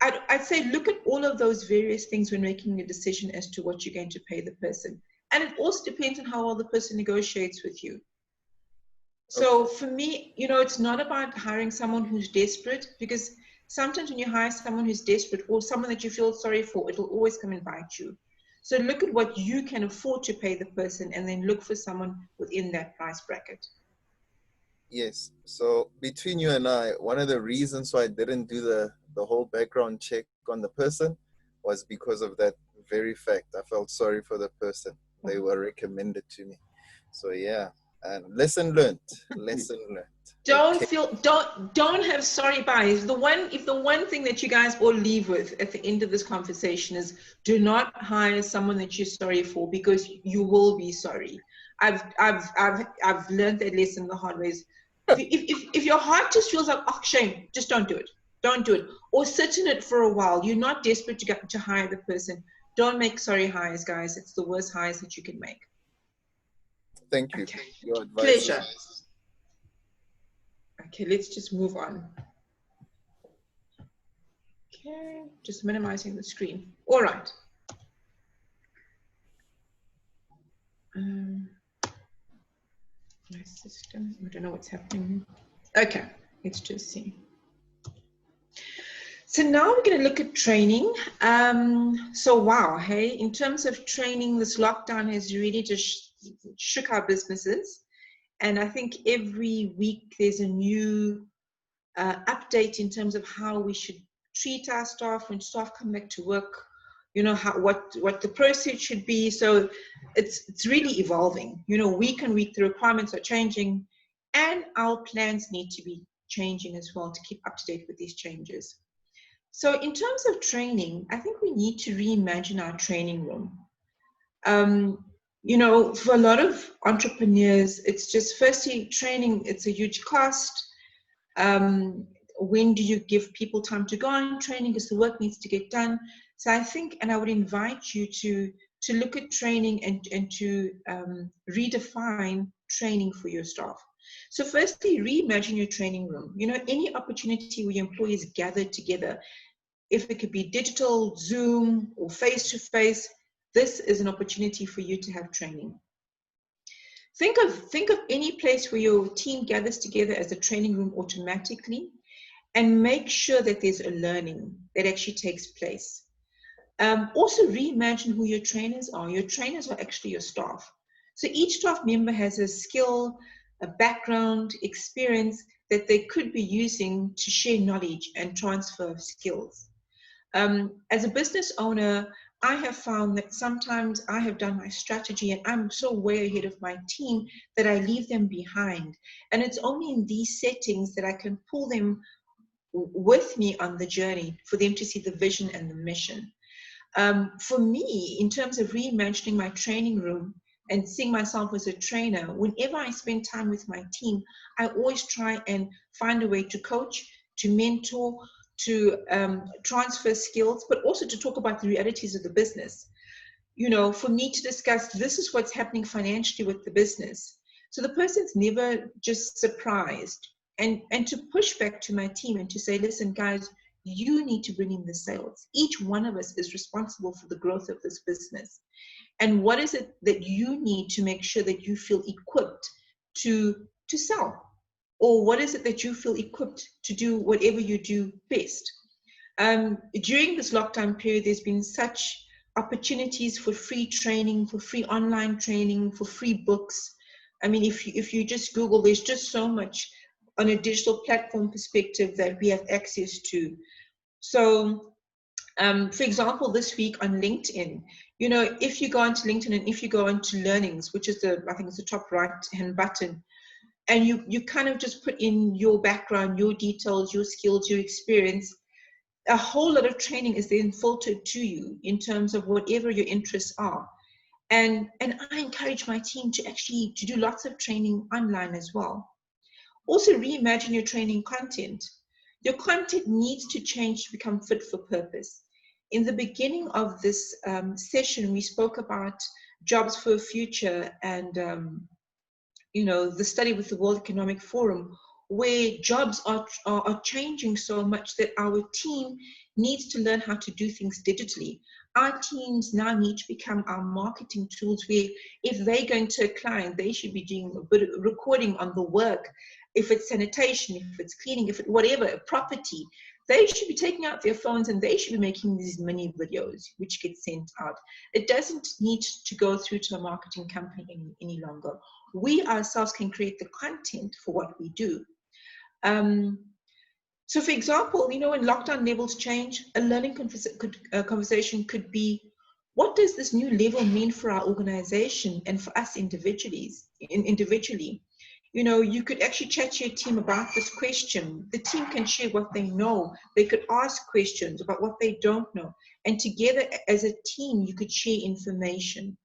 I'd say look at all of those various things when making a decision as to what you're going to pay the person. And it also depends on how well the person negotiates with you. So for me, it's not about hiring someone who's desperate, because sometimes when you hire someone who's desperate or someone that you feel sorry for, it'll always come and bite you. So look at what you can afford to pay the person, and then look for someone within that price bracket. Yes. So between you and I, one of the reasons why I didn't do the whole background check on the person was because of that very fact. I felt sorry for the person. They were recommended to me. So yeah, and lesson learned. Lesson learned. Don't have sorry bias. If the one thing that you guys all leave with at the end of this conversation is, do not hire someone that you're sorry for, because you will be sorry. I've learned that lesson the hard way. If your heart just feels like, oh, shame, just don't do it. Don't do it. Or sit in it for a while. You're not desperate to hire the person. Don't make sorry hires, guys. It's the worst hires that you can make. Thank you. Okay. Your advice. Pleasure. Okay, let's just move on. Okay, just minimizing the screen. All right. My system, I don't know what's happening. Okay, let's just see. So now we're going to look at training. So wow, hey, in terms of training, this lockdown has really just shook our businesses. And I think every week there's a new update in terms of how we should treat our staff when staff come back to work, what the process should be. So it's really evolving. Week on week the requirements are changing, and our plans need to be changing as well to keep up to date with these changes. So in terms of training, I think we need to reimagine our training room. For a lot of entrepreneurs, it's just, firstly, training, it's a huge cost. When do you give people time to go on training, because the work needs to get done? So I think, and I would invite you to look at training and to redefine training for your staff. So firstly, reimagine your training room. Any opportunity where your employees gather together, if it could be digital, Zoom, or face-to-face, this is an opportunity for you to have training. Think of any place where your team gathers together as a training room automatically, and make sure that there's a learning that actually takes place. Also reimagine who your trainers are. Your trainers are actually your staff. So each staff member has a skill, a background, experience that they could be using to share knowledge and transfer of skills. As a business owner, I have found that sometimes I have done my strategy and I'm so way ahead of my team that I leave them behind. And it's only in these settings that I can pull them with me on the journey for them to see the vision and the mission. For me, in terms of reimagining my training room and seeing myself as a trainer, whenever I spend time with my team, I always try and find a way to coach, to mentor, to transfer skills, but also to talk about the realities of the business. For me to discuss, this is what's happening financially with the business. So the person's never just surprised. And to push back to my team and to say, listen, guys, you need to bring in the sales. Each one of us is responsible for the growth of this business. And what is it that you need to make sure that you feel equipped to sell? Or what is it that you feel equipped to do whatever you do best? During this lockdown period, there's been such opportunities for free training, for free online training, for free books. I mean, if you just Google, there's just so much on a digital platform perspective that we have access to. So For example, this week on LinkedIn, you know, if you go onto LinkedIn and if you go onto learnings, which is I think it's the top right hand button, and you kind of just put in your background, your details, your skills, your experience, a whole lot of training is then filtered to you in terms of whatever your interests are. And I encourage my team to do lots of training online as well. Also, reimagine your training content. Your content needs to change to become fit for purpose. In the beginning of this session, we spoke about jobs for a future and you know, the study with the World Economic Forum, where jobs are changing so much that our team needs to learn how to do things digitally. Our teams now need to become our marketing tools, where if they're going to a client, they should be doing a bit of recording on the work. If it's sanitation, if it's cleaning, if it, whatever, property, they should be taking out their phones and they should be making these mini videos which get sent out. It doesn't need to go through to a marketing company any longer. We ourselves can create the content for what we do. So for example, you know, when lockdown levels change, a learning conversation could be, what does this new level mean for our organization and for us individually? You know, you could actually chat to your team about this question. The team can share what they know. They could ask questions about what they don't know. And together as a team, you could share information.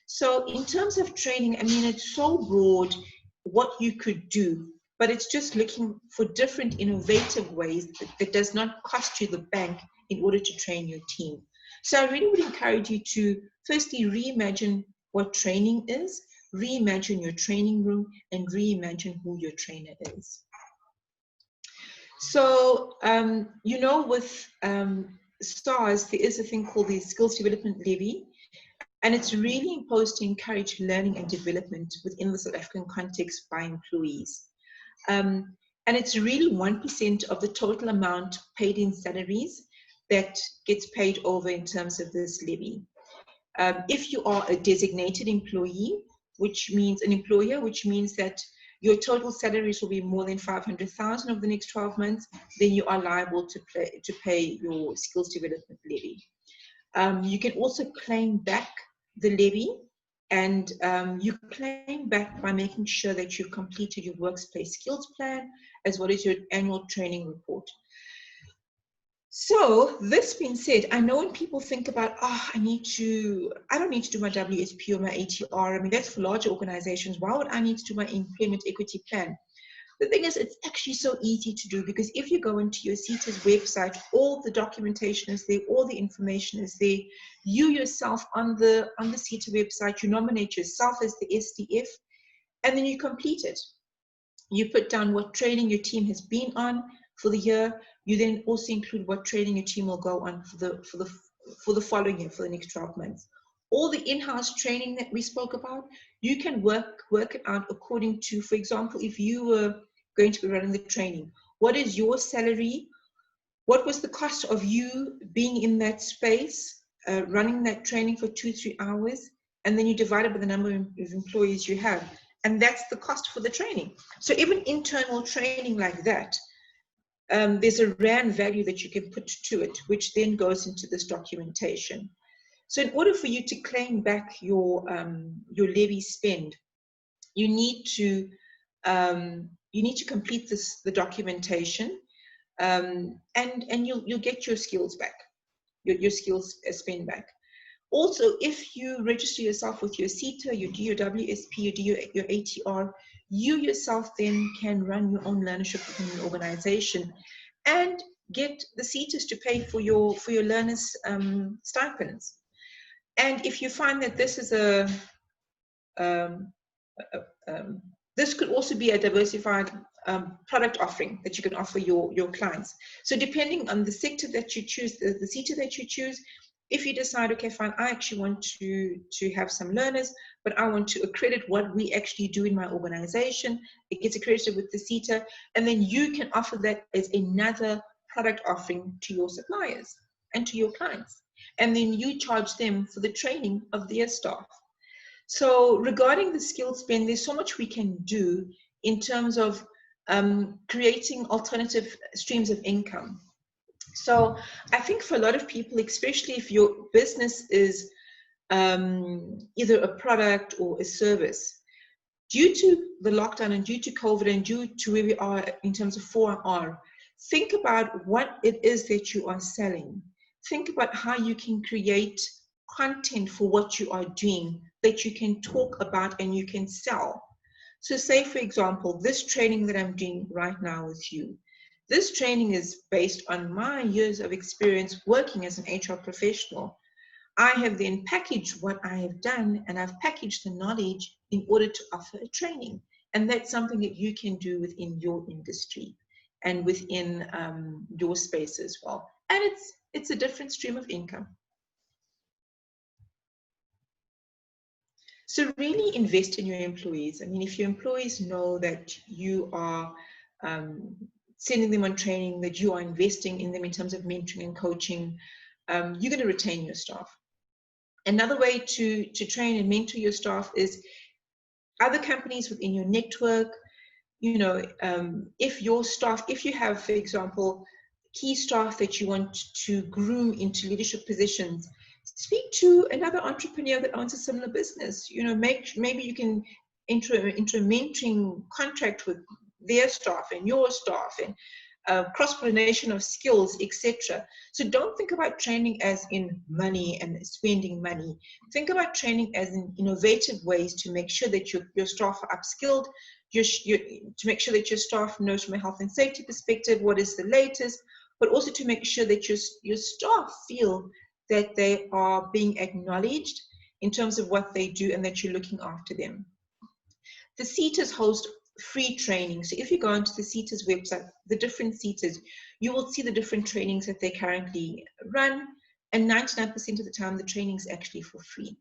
So in terms of training, I mean, it's so broad what you could do, but it's just looking for different innovative ways that does not cost you the bank in order to train your team. So I really would encourage you to firstly reimagine what training is, reimagine your training room, and reimagine who your trainer is. So, you know, with STARS, there is a thing called the Skills Development Levy, and it's really imposed to encourage learning and development within the South African context by employees. And it's really 1% of the total amount paid in salaries that gets paid over in terms of this levy. If you are a designated employee, which means an employer, which means that your total salaries will be more than 500,000 over the next 12 months, then you are liable to pay your skills development levy. You can also claim back the levy, and you claim back by making sure that you've completed your workplace skills plan as well as your annual training report. So this being said, I know when people think about, oh, I don't need to do my WSP or my ATR. I mean, that's for larger organizations. Why would I need to do my employment equity plan? The thing is, it's actually so easy to do, because if you go into your SETA's website, all the documentation is there, all the information is there. You yourself on the SETA website, you nominate yourself as the SDF, and then you complete it. You put down what training your team has been on for the year. You then also include what training your team will go on for the following year, for the next 12 months. All the in-house training that we spoke about, you can work it out according to, for example, if you were going to be running the training, what is your salary? What was the cost of you being in that space, running that training for 2-3 hours? And then you divide it by the number of employees you have. And that's the cost for the training. So even internal training like that, there's a RAND value that you can put to it, which then goes into this documentation. So in order for you to claim back your levy spend, you need to complete the documentation, and you'll get your skills back, your skills spend back. Also, if you register yourself with your SETA, you do your WSP, you do your ATR, you yourself then can run your own learnership within your organization and get the SETAs to pay for your learners' stipends. And if you find that this is this could also be a diversified product offering that you can offer your clients. So depending on the sector that you choose, the SETA that you choose, if you decide, okay, fine, I actually want to have some learners, but I want to accredit what we actually do in my organization, it gets accredited with the SETA, and then you can offer that as another product offering to your suppliers and to your clients. And then you charge them for the training of their staff. So regarding the skill spend, there's so much we can do in terms of creating alternative streams of income. So I think for a lot of people, especially if your business is either a product or a service, due to the lockdown and due to COVID and due to where we are in terms of 4R, think about what it is that you are selling. Think about how you can create content for what you are doing that you can talk about and you can sell. So say, for example, this training that I'm doing right now with you, this training is based on my years of experience working as an HR professional. I have then packaged what I have done, and I've packaged the knowledge in order to offer a training. And that's something that you can do within your industry and within your space as well. And it's a different stream of income. So really invest in your employees. I mean, if your employees know that you are sending them on training, that you are investing in them in terms of mentoring and coaching, you're going to retain your staff. Another way to train and mentor your staff is other companies within your network. You know, if your staff, if you have, for example, key staff that you want to groom into leadership positions, speak to another entrepreneur that owns a similar business. You know, maybe you can enter a mentoring contract with their staff and your staff, and cross-pollination of skills, etc. So don't think about training as in money and spending money. Think about training as in innovative ways to make sure that your staff are upskilled, to make sure that your staff knows from a health and safety perspective what is the latest, but also to make sure that your staff feel that they are being acknowledged in terms of what they do and that you're looking after them. The CETAs host free training. So if you go onto the CETAs website, the different CETAs, you will see the different trainings that they currently run, and 99% of the time the training is actually for free.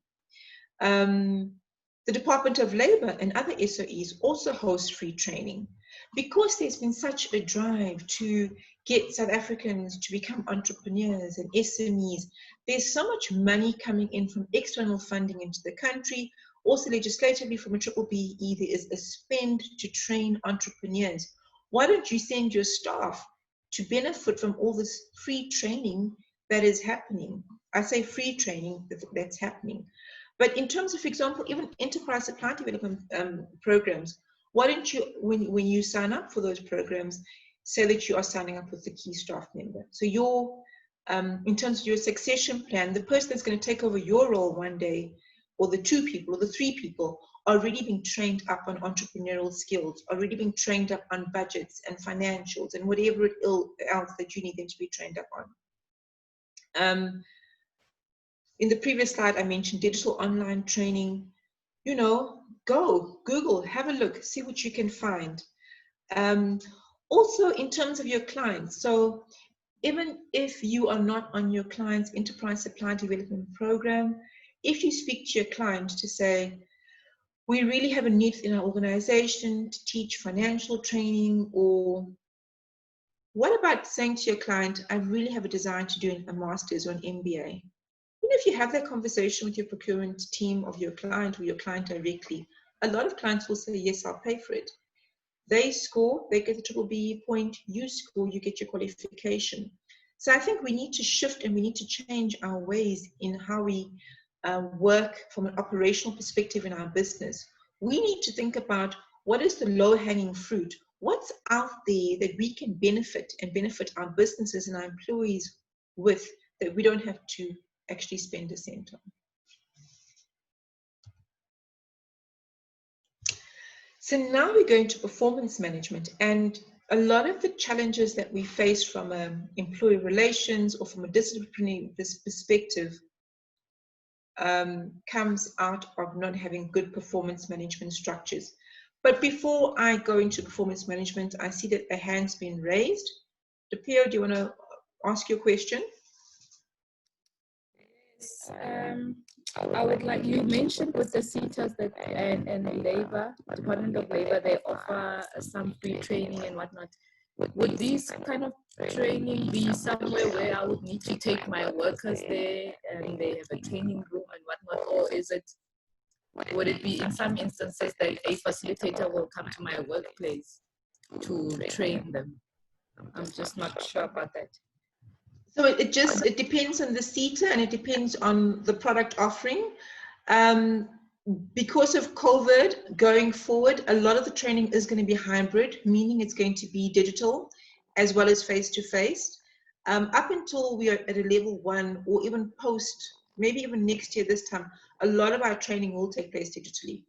The Department of Labor and other SOEs also host free training. Because there's been such a drive to get South Africans to become entrepreneurs and SMEs, there's so much money coming in from external funding into the country. Also legislatively from a BBBE, there is a spend to train entrepreneurs. Why don't you send your staff to benefit from all this free training that is happening? I say free training that's happening. But in terms of, for example, even enterprise supply development programs, why don't you, when you sign up for those programs, say that you are signing up with the key staff member? So your, in terms of your succession plan, the person that's going to take over your role one day, or the 2 people or the 3 people, are already being trained up on entrepreneurial skills, already being trained up on budgets and financials and whatever else that you need them to be trained up on. In the previous slide, I mentioned digital online training. You know, go, Google, have a look, see what you can find. Also, in terms of your clients, so even if you are not on your client's enterprise supply development program, if you speak to your client to say, we really have a need in our organization to teach financial training, or what about saying to your client, I really have a desire to do a master's or an MBA? Even if you have that conversation with your procurement team of your client or your client directly, a lot of clients will say, yes, I'll pay for it. They score, they get the BBBE point, you score, you get your qualification. So I think we need to shift and we need to change our ways in how we work from an operational perspective in our business. We need to think about what is the low-hanging fruit, what's out there that we can benefit and benefit our businesses and our employees with, that we don't have to actually spend a cent on. So now we're going to performance management, and a lot of the challenges that we face from employee relations or from a disciplinary perspective comes out of not having good performance management structures. But before I go into performance management, I see that a hand's been raised. Depio, do you want to ask your question? Yes, I would like, you mentioned with the CETAs that and Labor, Department of Labor, they offer some free training and whatnot. Would these kind of training be somewhere where I would need to take my workers there and they have a training room and whatnot, or is it, would it be in some instances that a facilitator will come to my workplace to train them? I'm just not sure about that. So it depends on the seater, and it depends on the product offering. Because of COVID going forward, a lot of the training is going to be hybrid, meaning it's going to be digital as well as face-to-face. Up until we are at a level 1, or even post, maybe even next year this time, a lot of our training will take place digitally.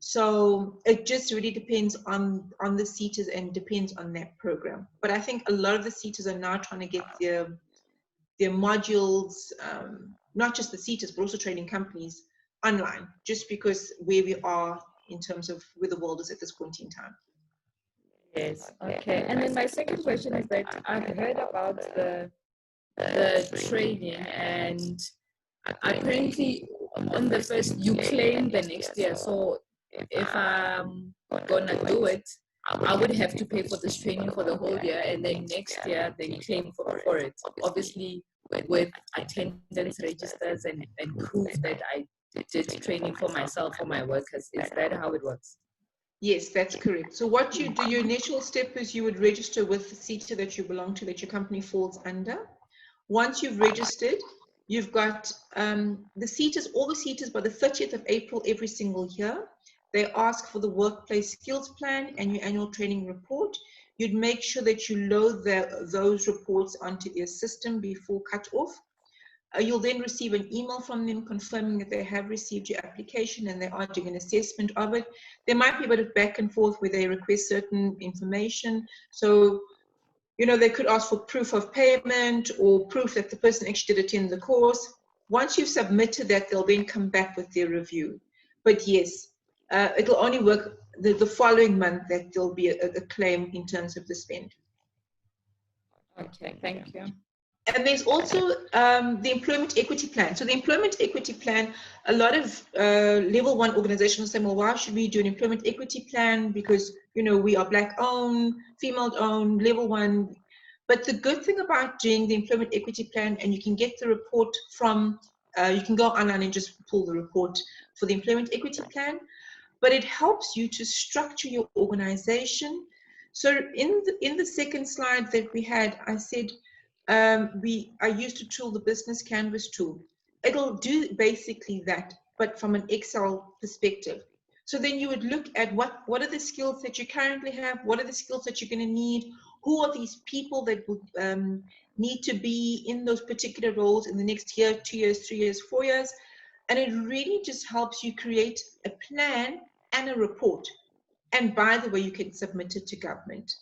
So it just really depends on the seaters and depends on that program. But I think a lot of the seaters are now trying to get their modules, not just the seaters, but also training companies, online, just because where we are in terms of where the world is at this point in time. Yes, okay. And then my second question is that I've heard about the training, and apparently on the first you claim the next year. So if I'm gonna do it, I would have to pay for this training for the whole year, and then next year then claim for it. Obviously with attendance registers and proof that I did training for myself, for my workers. Is that how it works? Yes, that's correct. So what you do, your initial step is you would register with the seater that you belong to, that your company falls under. Once you've registered, you've got the seaters, all the seaters by the 30th of April every single year. They ask for the workplace skills plan and your annual training report. You'd make sure that you load those reports onto their system before cut-off. You'll then receive an email from them confirming that they have received your application and they are doing an assessment of it. There might be a bit of back and forth where they request certain information. So, you know, they could ask for proof of payment or proof that the person actually did attend the course. Once you've submitted that, they'll then come back with their review. But yes, it'll only work the following month that there'll be a claim in terms of the spend. Okay, thank you. And there's also the employment equity plan. So the employment equity plan, a lot of level 1 organizations say, well, why should we do an employment equity plan? Because, you know, we are Black owned, female owned, level 1. But the good thing about doing the employment equity plan, and you can get the report from, you can go online and just pull the report for the employment equity plan, but it helps you to structure your organization. So in the second slide that we had, I said, I used a tool, the Business Canvas tool. It'll do basically that, but from an Excel perspective. So then you would look at what are the skills that you currently have, what are the skills that you're going to need, who are these people that would need to be in those particular roles in the next year, 2 years, 3 years, 4 years. And it really just helps you create a plan and a report. And by the way, you can submit it to government.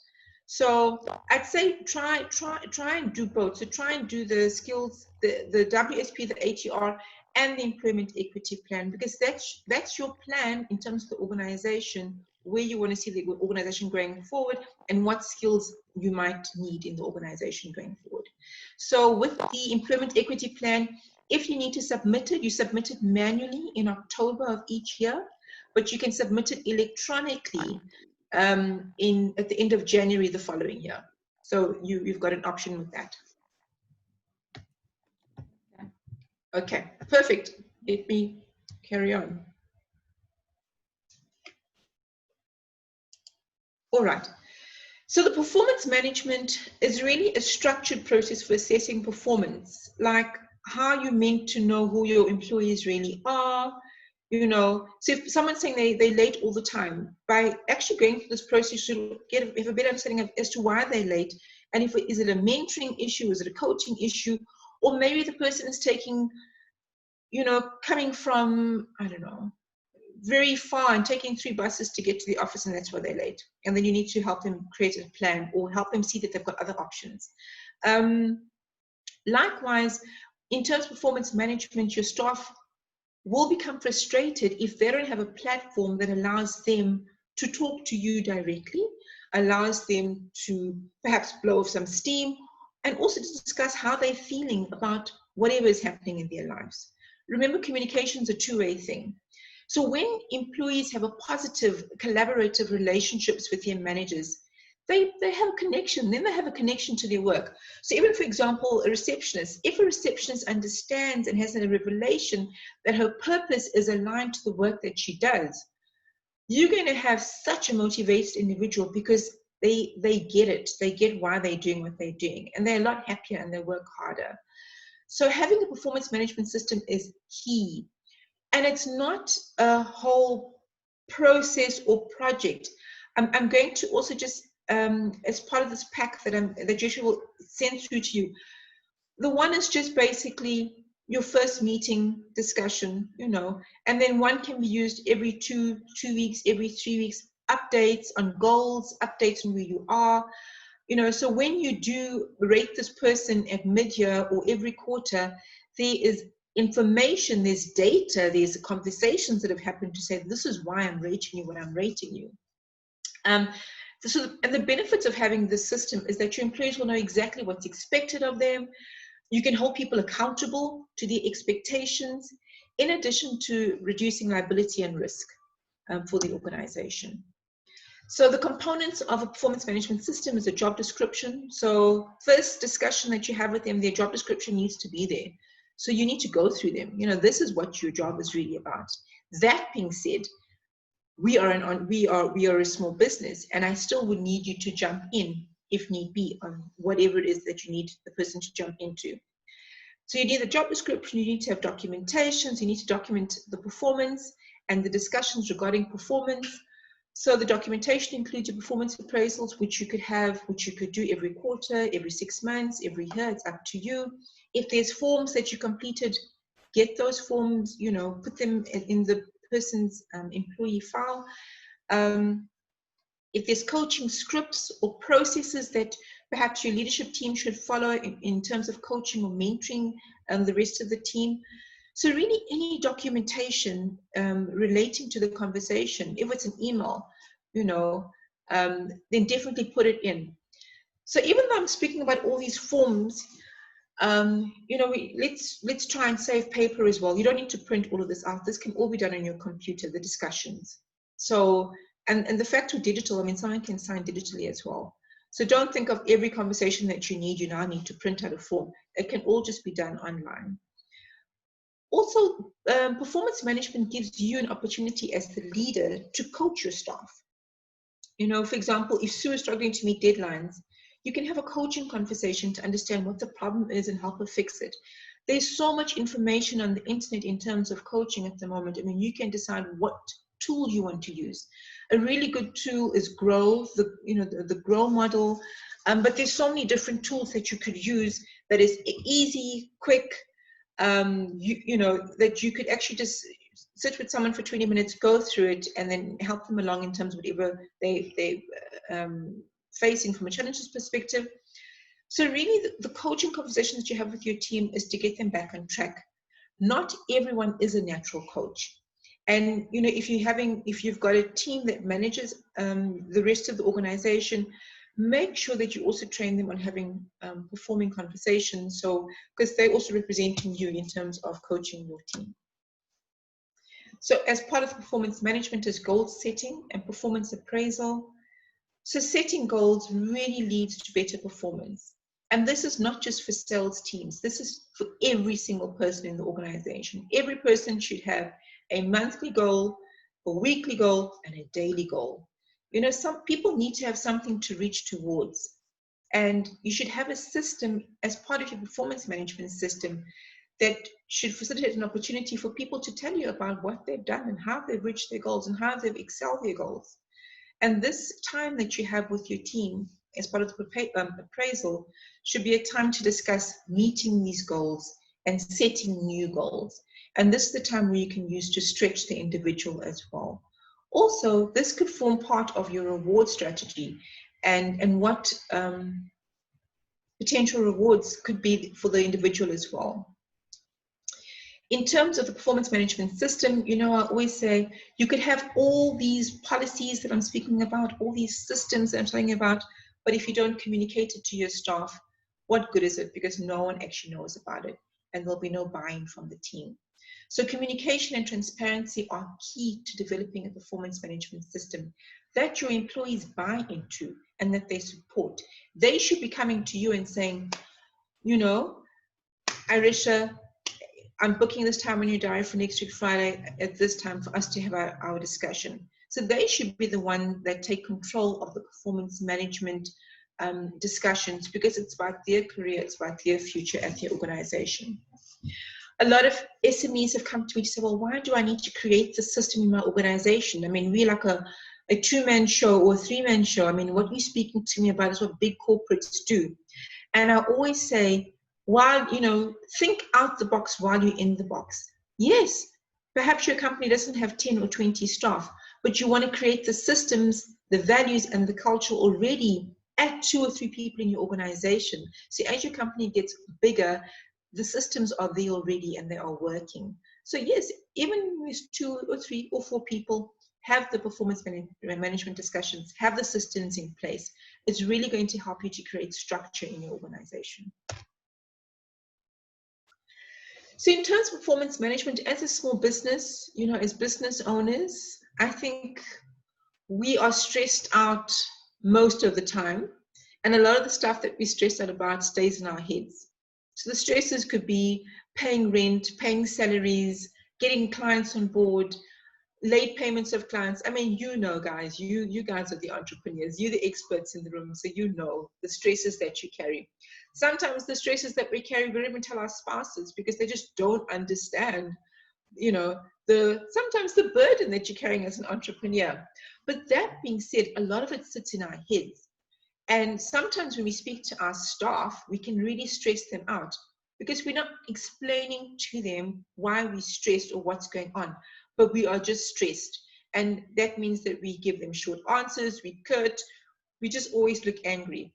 So I'd say try and do both. So try and do the skills, the WSP, the ATR, and the employment equity plan, because that's your plan in terms of the organization, where you want to see the organization going forward and what skills you might need in the organization going forward. So with the employment equity plan, if you need to submit it, you submit it manually in October of each year, but you can submit it electronically at the end of January the following year. So you've got an option with that. Okay, perfect. Let me carry on. All right. So the performance management is really a structured process for assessing performance, like how you're meant to know who your employees really are. You know, so if someone's saying they're late all the time, by actually going through this process, you have a better understanding as to why they're late. And is it a mentoring issue? Is it a coaching issue? Or maybe the person is taking, you know, coming from, I don't know, very far and taking 3 buses to get to the office, and that's why they're late. And then you need to help them create a plan or help them see that they've got other options. Likewise, in terms of performance management, your staff will become frustrated if they don't have a platform that allows them to talk to you directly, allows them to perhaps blow off some steam, and also to discuss how they're feeling about whatever is happening in their lives. Remember, communication is a two-way thing. So when employees have a positive, collaborative relationships with their managers, they have a connection, then they have a connection to their work. So even, for example, a receptionist, if a receptionist understands and has a revelation that her purpose is aligned to the work that she does, you're going to have such a motivated individual, because they get it. They get why they're doing what they're doing, and they're a lot happier and they work harder. So having a performance management system is key. And it's not a whole process or project. I'm going to also just, as part of this pack that Joshua will send through to you, the one is just basically your first meeting discussion, you know, and then one can be used every two weeks, every 3 weeks, updates on goals, updates on where you are, you know. So when you do rate this person at mid-year or every quarter, there is information, there's data, there's conversations that have happened to say, this is why I'm rating you what I'm rating you. And the benefits of having this system is that your employees will know exactly what's expected of them. You can hold people accountable to their expectations, in addition to reducing liability and risk for the organization. So the components of a performance management system is a job description. So first discussion that you have with them, their job description needs to be there. So you need to go through them. You know, this is what your job is really about. That being said, we are a small business, and I still would need you to jump in if need be on whatever it is that you need the person to jump into. So you need the job description, you need to have documentations, you need to document the performance and the discussions regarding performance. So the documentation includes your performance appraisals, which you could do every quarter, every 6 months, every year, it's up to you. If there's forms that you completed, get those forms, you know, put them in the person's employee file. If there's coaching scripts or processes that perhaps your leadership team should follow in terms of coaching or mentoring the rest of the team. So really any documentation relating to the conversation, if it's an email, you know, then definitely put it in. So even though I'm speaking about all these forms, you know, let's try and save paper as well. You don't need to print all of this out. This can all be done on your computer, the discussions. So, and the fact we're digital, I mean, someone can sign digitally as well. So don't think of every conversation that you now need to print out a form. It can all just be done online. Also, performance management gives you an opportunity as the leader to coach your staff. You know, for example, if Sue is struggling to meet deadlines, you can have a coaching conversation to understand what the problem is and help her fix it. There's so much information on the internet in terms of coaching at the moment. I mean, you can decide what tool you want to use. A really good tool is Grow, the Grow model, but there's so many different tools that you could use that is easy, quick, you know, that you could actually just sit with someone for 20 minutes, go through it, and then help them along in terms of whatever they're facing from a challenges perspective. So really the coaching conversation that you have with your team is to get them back on track. Not everyone is a natural coach. And, you know, if you've got a team that manages the rest of the organization, make sure that you also train them on having performing conversations. So, because they're also representing you in terms of coaching your team. So as part of the performance management is goal setting and performance appraisal. So setting goals really leads to better performance. And this is not just for sales teams. This is for every single person in the organization. Every person should have a monthly goal, a weekly goal, and a daily goal. You know, some people need to have something to reach towards. And you should have a system as part of your performance management system that should facilitate an opportunity for people to tell you about what they've done and how they've reached their goals and how they've excelled their goals. And this time that you have with your team as part of the appraisal should be a time to discuss meeting these goals and setting new goals. And this is the time where you can use to stretch the individual as well. Also, this could form part of your reward strategy and what potential rewards could be for the individual as well. In terms of the performance management system, you know, I always say you could have all these policies that I'm speaking about, all these systems that I'm talking about, but if you don't communicate it to your staff, what good is it? Because no one actually knows about it, and there'll be no buy-in from the team. So communication and transparency are key to developing a performance management system that your employees buy into and that they support. They should be coming to you and saying, you know, Irisha, I'm booking this time on your diary for next week Friday at this time for us to have our discussion. So they should be the one that take control of the performance management discussions, because it's about their career, it's about their future at the organization. A lot of SMEs have come to me to say, well, why do I need to create the system in my organization? I mean, we're like a two-man show or a three-man show. I mean, what you're speaking to me about is what big corporates do. And I always say, while, think out the box while you're in the box. Yes, perhaps your company doesn't have 10 or 20 staff, but you want to create the systems, the values, and the culture already at 2 or 3 people in your organization. So as your company gets bigger, the systems are there already and they are working. So yes, even with 2 or 3 or 4 people, have the performance management discussions, have the systems in place. It's really going to help you to create structure in your organization. So in terms of performance management, as a small business, as business owners, I think we are stressed out most of the time. And a lot of the stuff that we stress out about stays in our heads. So the stresses could be paying rent, paying salaries, getting clients on board, late payments of clients. I mean, guys, you guys are the entrepreneurs, you're the experts in the room, so the stresses that you carry. Sometimes the stresses that we carry, we don't even tell our spouses because they just don't understand, sometimes the burden that you're carrying as an entrepreneur. But that being said, a lot of it sits in our heads. And sometimes when we speak to our staff, we can really stress them out because we're not explaining to them why we're stressed or what's going on, but we are just stressed. And that means that we give them short answers, we curt, we just always look angry.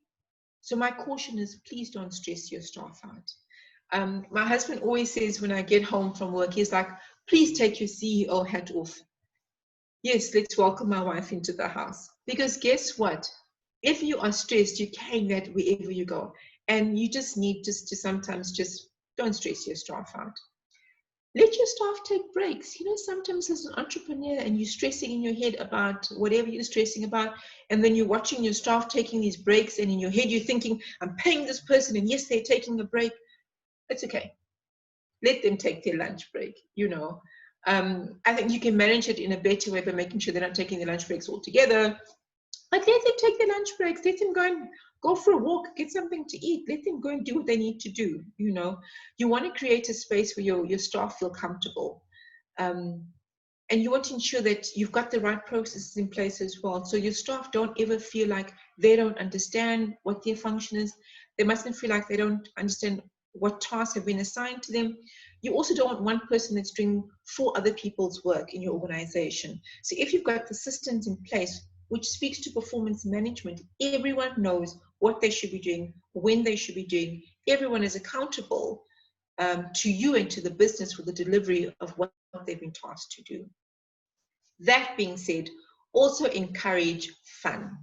So my caution is, please don't stress your staff out. My husband always says when I get home from work, he's like, please take your CEO hat off. Yes, let's welcome my wife into the house. Because guess what? If you are stressed, you're carrying that wherever you go. And you just need to sometimes just don't stress your staff out. Let your staff take breaks. Sometimes as an entrepreneur and you're stressing in your head about whatever you're stressing about, and then you're watching your staff taking these breaks, and in your head you're thinking, I'm paying this person, and yes, they're taking a break. It's okay. Let them take their lunch break, I think you can manage it in a better way by making sure they're not taking their lunch breaks altogether. But let them take their lunch breaks. Let them go and go for a walk, get something to eat. Let them go and do what they need to do. You want to create a space where your staff feel comfortable. And you want to ensure that you've got the right processes in place as well. So your staff don't ever feel like they don't understand what their function is. They mustn't feel like they don't understand what tasks have been assigned to them. You also don't want one person that's doing 4 other people's work in your organization. So if you've got the systems in place, which speaks to performance management, everyone knows what they should be doing, when they should be doing. Everyone is accountable to you and to the business for the delivery of what they've been tasked to do. That being said, also encourage fun.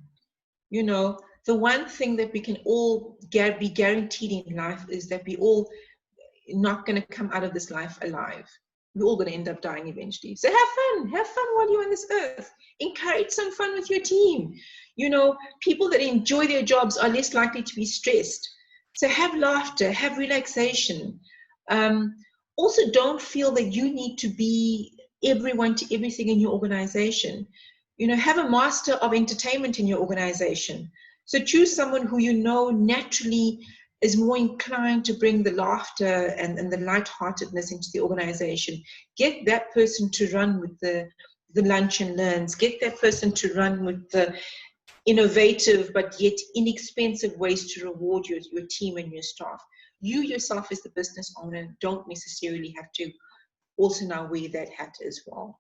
The one thing that we can all be guaranteed in life is that we all not going to come out of this life alive. We're all going to end up dying eventually. So have fun while you're on this earth. Encourage some fun with your team. People that enjoy their jobs are less likely to be stressed. So have laughter, have relaxation. Also, don't feel that you need to be everyone to everything in your organization. Have a master of entertainment in your organization. So choose someone who naturally is more inclined to bring the laughter and the lightheartedness into the organization. Get that person to run with the lunch and learns. Get that person to run with the innovative but yet inexpensive ways to reward your team and your staff. You yourself as the business owner don't necessarily have to also now wear that hat as well.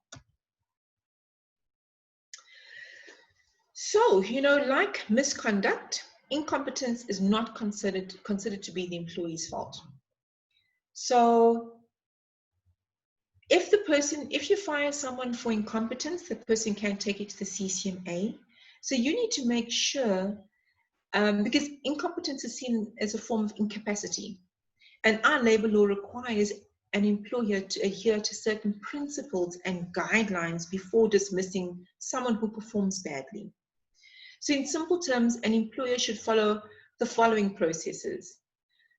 So, like misconduct, incompetence is not considered to be the employee's fault. So if you fire someone for incompetence, the person can take it to the CCMA. So you need to make sure, because incompetence is seen as a form of incapacity. And our labor law requires an employer to adhere to certain principles and guidelines before dismissing someone who performs badly. So in simple terms, an employer should follow the following processes.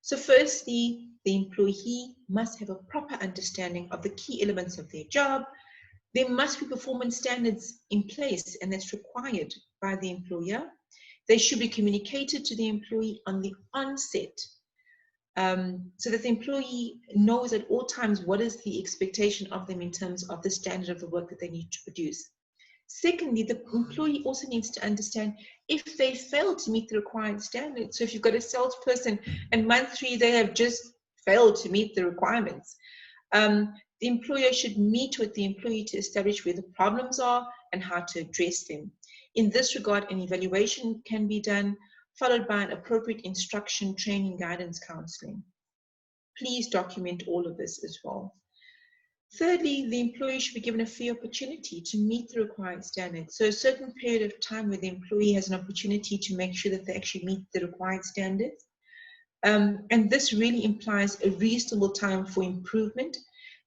So firstly, the employee must have a proper understanding of the key elements of their job. There must be performance standards in place, and that's required by the employer. They should be communicated to the employee on the onset, so that the employee knows at all times what is the expectation of them in terms of the standard of the work that they need to produce. Secondly, the employee also needs to understand if they fail to meet the required standards. So if you've got a salesperson and month 3 they have just failed to meet the requirements, the employer should meet with the employee to establish where the problems are and how to address them. In this regard, an evaluation can be done, followed by an appropriate instruction, training, guidance, counseling. Please document all of this as well. Thirdly, the employee should be given a fair opportunity to meet the required standards. So a certain period of time where the employee has an opportunity to make sure that they actually meet the required standards. And this really implies a reasonable time for improvement,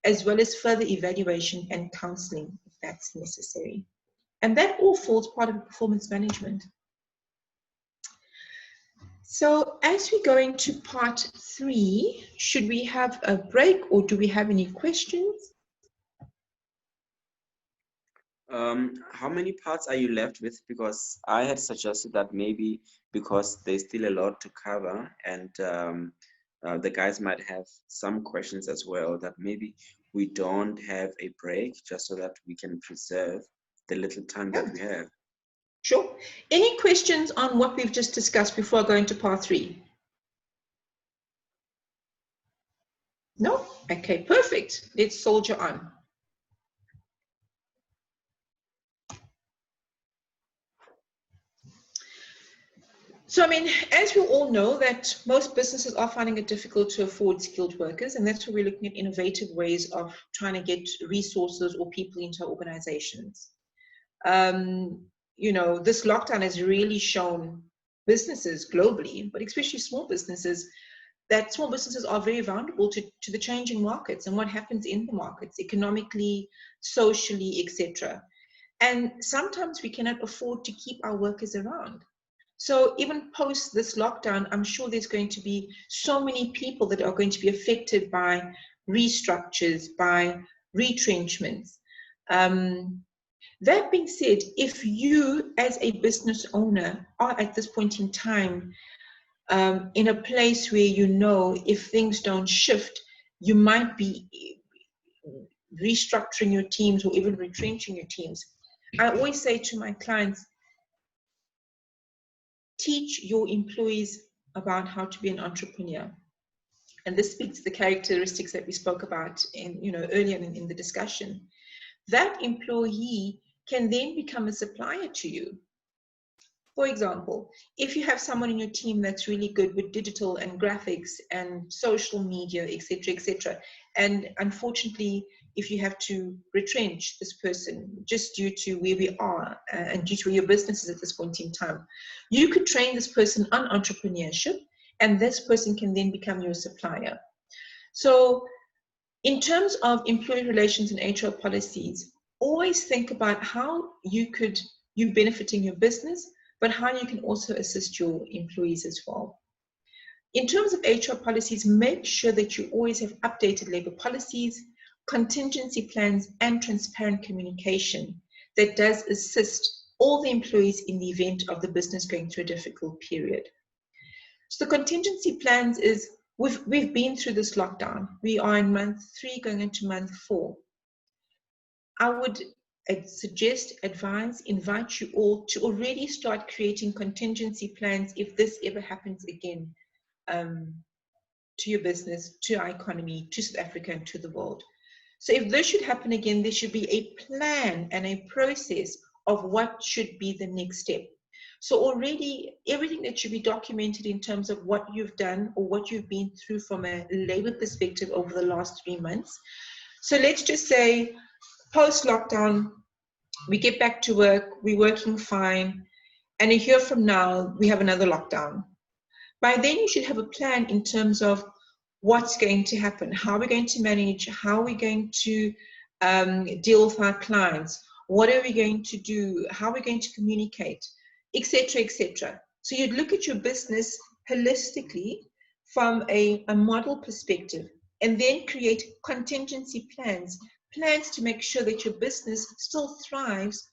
as well as further evaluation and counseling if that's necessary. And that all falls part of performance management. So as we go into part 3, should we have a break or do we have any questions? How many parts are you left with? Because I had suggested that maybe because there's still a lot to cover, and the guys might have some questions as well, that maybe we don't have a break just so that we can preserve the little time that we have. Sure. Any questions on what we've just discussed before I go into part 3? No? Okay, perfect. Let's soldier on. So, I mean, as we all know, that most businesses are finding it difficult to afford skilled workers, and that's why we're looking at innovative ways of trying to get resources or people into our organizations. You know, this lockdown has really shown businesses globally, but especially small businesses, that small businesses are very vulnerable to the changing markets and what happens in the markets, economically, socially, etc. And sometimes we cannot afford to keep our workers around. So even post this lockdown, I'm sure there's going to be so many people that are going to be affected by restructures, by retrenchments. That being said, if you as a business owner are at this point in time in a place where you know if things don't shift, you might be restructuring your teams or even retrenching your teams, I always say to my clients, teach your employees about how to be an entrepreneur. And this speaks to the characteristics that we spoke about in, earlier in the discussion. That employee can then become a supplier to you. For example, if you have someone in your team that's really good with digital and graphics and social media, etc., and unfortunately, if you have to retrench this person just due to where we are and due to where your business is at this point in time, you could train this person on entrepreneurship, and this person can then become your supplier. So in terms of employee relations and HR policies, always think about how you're benefiting your business, but how you can also assist your employees as well. In terms of HR policies, make sure that you always have updated labor policies, contingency plans, and transparent communication that does assist all the employees in the event of the business going through a difficult period. So the contingency plans is, we've been through this lockdown. We are in month 3 going into month 4. I would suggest, advise, invite you all to already start creating contingency plans if this ever happens again to your business, to our economy, to South Africa, and to the world. So if this should happen again, there should be a plan and a process of what should be the next step. So already everything that should be documented in terms of what you've done or what you've been through from a labor perspective over the last 3 months. So let's just say post-lockdown, we get back to work, we're working fine, and a year from now, we have another lockdown. By then, you should have a plan in terms of what's going to happen, how we're going to manage, how we're going to deal with our clients, what are we going to do, how we're going to communicate, etc., etc. So you'd look at your business holistically from a model perspective, and then create contingency plans plans to make sure that your business still thrives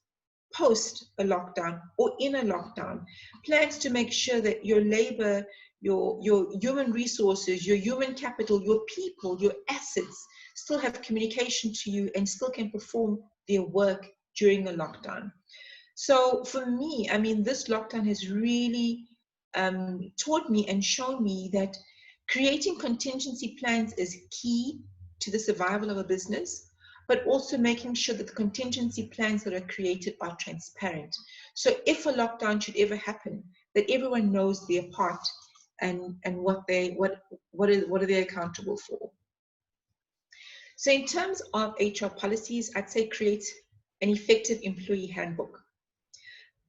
post a lockdown or in a lockdown, plans to make sure that your labor, your human resources, your human capital, your people, your assets still have communication to you and still can perform their work during a lockdown. So for me, I mean, this lockdown has really taught me and shown me that creating contingency plans is key to the survival of a business, but also making sure that the contingency plans that are created are transparent. So if a lockdown should ever happen, that everyone knows their part and what are they accountable for. So in terms of HR policies, I'd say create an effective employee handbook.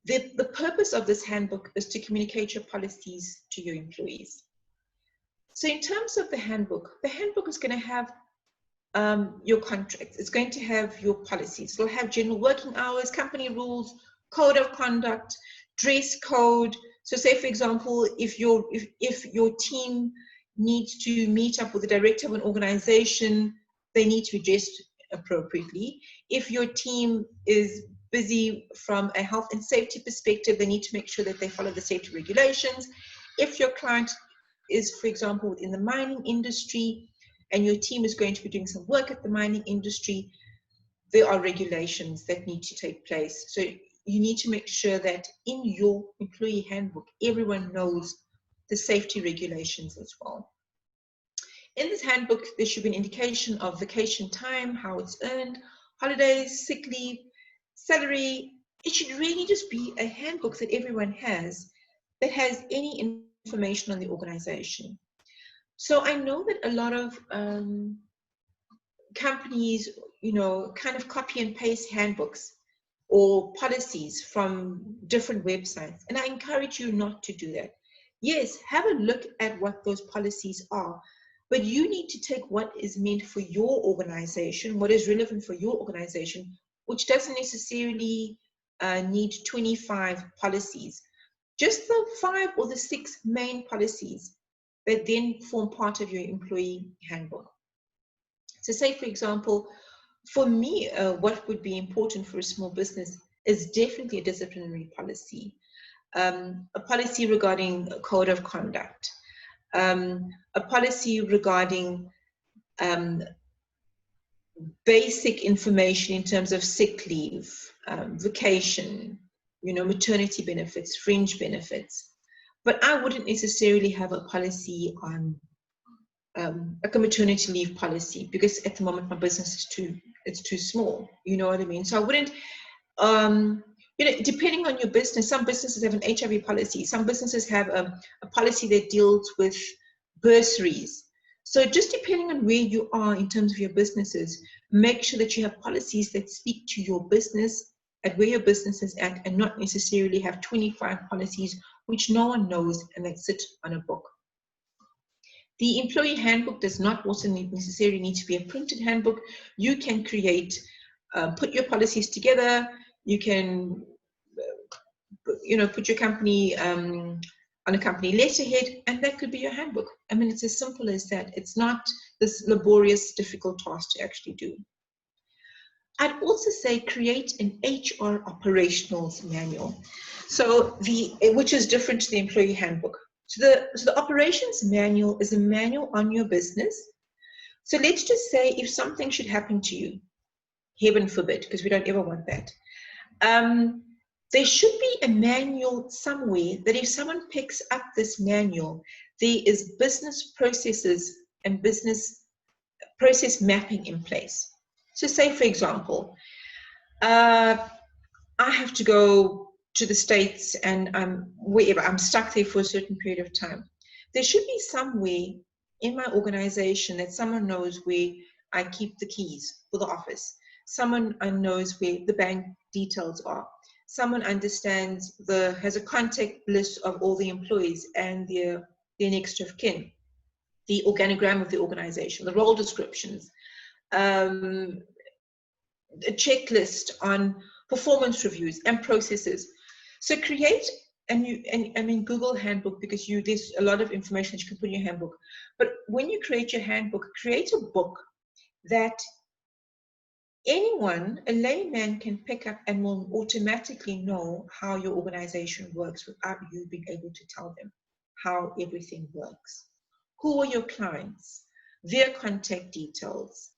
The purpose of this handbook is to communicate your policies to your employees. So in terms of the handbook is going to have your contracts. It's going to have your policies. It'll have general working hours, company rules, code of conduct, dress code. So say, for example, if your team needs to meet up with the director of an organization, they need to be dressed appropriately. If your team is busy from a health and safety perspective, they need to make sure that they follow the safety regulations. If your client is, for example, within the mining industry, and your team is going to be doing some work at the mining industry, there are regulations that need to take place. So you need to make sure that in your employee handbook, everyone knows the safety regulations as well. In this handbook, there should be an indication of vacation time, how it's earned, holidays, sick leave, salary. It should really just be a handbook that everyone has that has any information on the organization. So I know that a lot of companies, kind of copy and paste handbooks or policies from different websites. And I encourage you not to do that. Yes, have a look at what those policies are, but you need to take what is meant for your organization, what is relevant for your organization, which doesn't necessarily need 25 policies. Just the 5 or the 6 main policies that then form part of your employee handbook. So say, for example, for me, what would be important for a small business is definitely a disciplinary policy, a policy regarding a code of conduct, a policy regarding basic information in terms of sick leave, vacation, maternity benefits, fringe benefits. But I wouldn't necessarily have a policy on like a maternity leave policy, because at the moment my business is too small. You know what I mean? So I wouldn't, depending on your business, some businesses have an HIV policy. Some businesses have a policy that deals with bursaries. So just depending on where you are in terms of your businesses, make sure that you have policies that speak to your business, at where your business is at, and not necessarily have 25 policies which no one knows and that sit on a book. The employee handbook does not also necessarily need to be a printed handbook. You can create, put your policies together. You can, put your company on a company letterhead, and that could be your handbook. I mean, it's as simple as that. It's not this laborious, difficult task to actually do. I'd also say create an HR operationals manual, which is different to the employee handbook. So the operations manual is a manual on your business. So let's just say if something should happen to you, heaven forbid, because we don't ever want that. There should be a manual somewhere that if someone picks up this manual, there is business processes and business process mapping in place. So say, for example, I have to go to the States and wherever, I'm stuck there for a certain period of time. There should be somewhere in my organization that someone knows where I keep the keys for the office. Someone knows where the bank details are. Someone understands has a contact list of all the employees and their next of kin, the organogram of the organization, the role descriptions, a checklist on performance reviews and processes. So create Google handbook, because there's a lot of information that you can put in your handbook. But when you create your handbook, create a book that anyone, a layman, can pick up and will automatically know how your organization works without you being able to tell them how everything works. Who are your clients? Their contact details,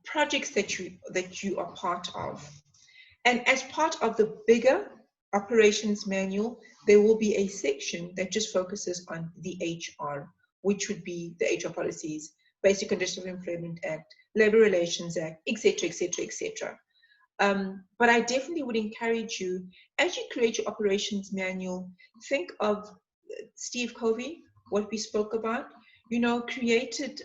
projects that you are part of. And as part of the bigger operations manual, there will be a section that just focuses on the HR, which would be the HR policies, Basic Conditions of Employment Act, Labor Relations Act, etc., etc., etc. But I definitely would encourage you, as you create your operations manual, think of Steve Covey, what we spoke about, create it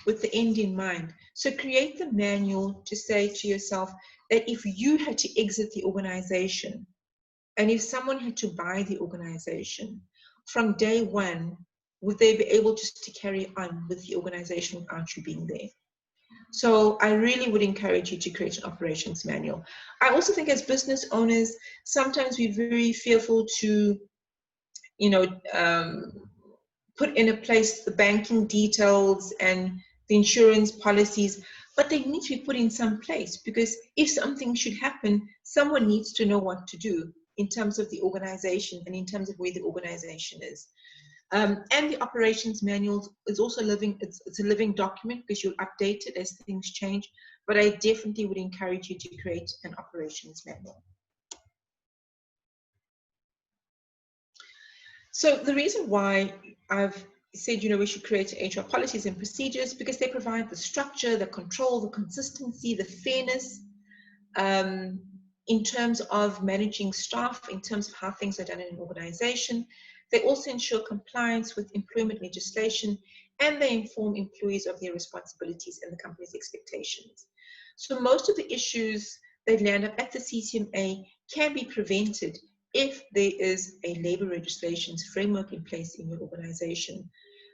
with the end in mind. So create the manual to say to yourself that if you had to exit the organization, and if someone had to buy the organization, from day one, would they be able just to carry on with the organization without you being there? So I really would encourage you to create an operations manual. I also think as business owners, sometimes we're very fearful to, put in a place the banking details and the insurance policies, but they need to be put in some place, because if something should happen, someone needs to know what to do in terms of the organization and in terms of where the organization is. And the operations manual is also living, it's a living document, because you'll update it as things change, but I definitely would encourage you to create an operations manual. So the reason why I've said, we should create HR policies and procedures, because they provide the structure, the control, the consistency, the fairness, in terms of managing staff, in terms of how things are done in an organization. They also ensure compliance with employment legislation, and they inform employees of their responsibilities and the company's expectations. So most of the issues that land up at the CCMA can be prevented if there is a labor legislations framework in place in your organization.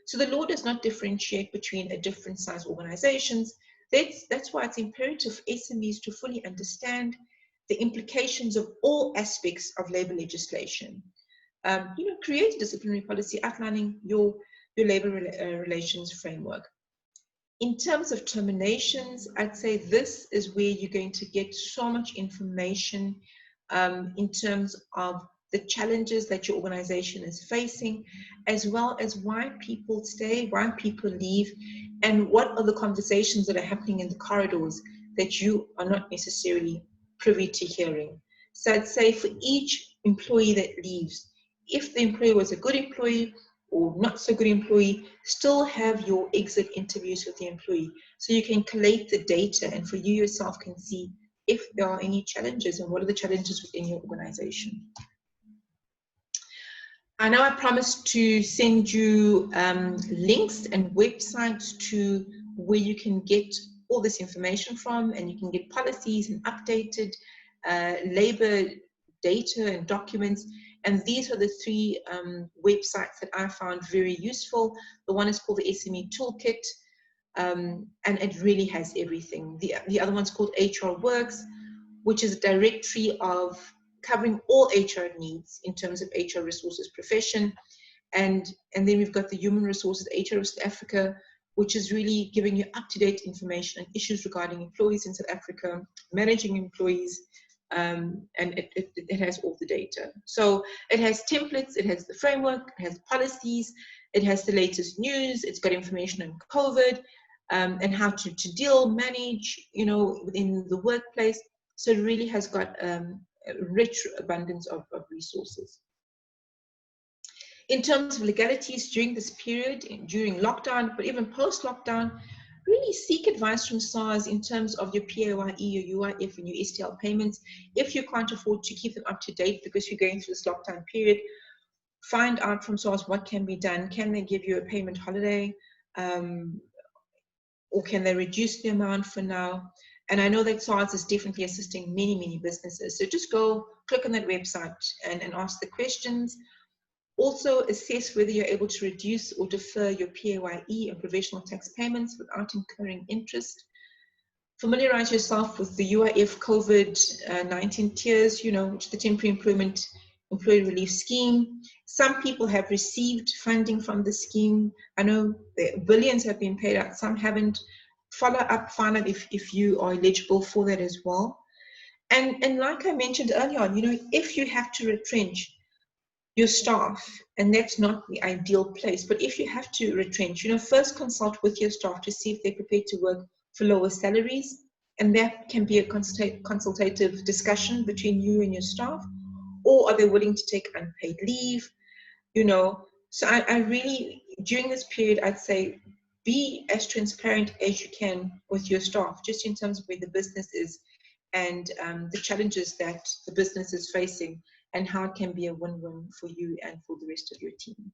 So the law does not differentiate between a different size organizations. That's why it's imperative for SMEs to fully understand the implications of all aspects of labor legislation. Create a disciplinary policy outlining your labor relations framework. In terms of terminations, I'd say this is where you're going to get so much information in terms of the challenges that your organization is facing, as well as why people stay, why people leave, and what are the conversations that are happening in the corridors that you are not necessarily privy to hearing. So I'd say for each employee that leaves, if the employee was a good employee or not so good employee, still have your exit interviews with the employee, so you can collate the data, and for you yourself can see if there are any challenges and what are the challenges within your organization. I know I promised to send you links and websites to where you can get all this information from, and you can get policies and updated labor data and documents. And these are the three websites that I found very useful. The one is called the SME Toolkit, and it really has everything. The other one's called HR Works, which is a directory of covering all HR needs in terms of HR resources profession. And then we've got the Human Resources HR of South Africa, which is really giving you up-to-date information on issues regarding employees in South Africa, managing employees, and it has all the data. So it has templates, it has the framework, it has policies, it has the latest news, it's got information on COVID, and how to deal, manage, within the workplace. So it really has got a rich abundance of resources. In terms of legalities during this period, during lockdown, but even post-lockdown, really seek advice from SARS in terms of your PAYE, your UIF, and your STL payments. If you can't afford to keep them up to date because you're going through this lockdown period, find out from SARS what can be done. Can they give you a payment holiday? Or can they reduce the amount for now? And I know that SARS is definitely assisting many, many businesses. So just go click on that website and ask the questions. Also assess whether you're able to reduce or defer your PAYE and provisional tax payments without incurring interest. Familiarize yourself with the UIF COVID-19 tiers, which is the Temporary Employee Relief Scheme. Some people have received funding from the scheme. I know billions have been paid out, some haven't. follow up, find out if you are eligible for that as well. And like I mentioned earlier on, if you have to retrench your staff, and that's not the ideal place, but if you have to retrench, first consult with your staff to see if they're prepared to work for lower salaries, and that can be a consultative discussion between you and your staff. Or are they willing to take unpaid leave? So I really, during this period, I'd say be as transparent as you can with your staff, just in terms of where the business is and the challenges that the business is facing, and how it can be a win-win for you and for the rest of your team.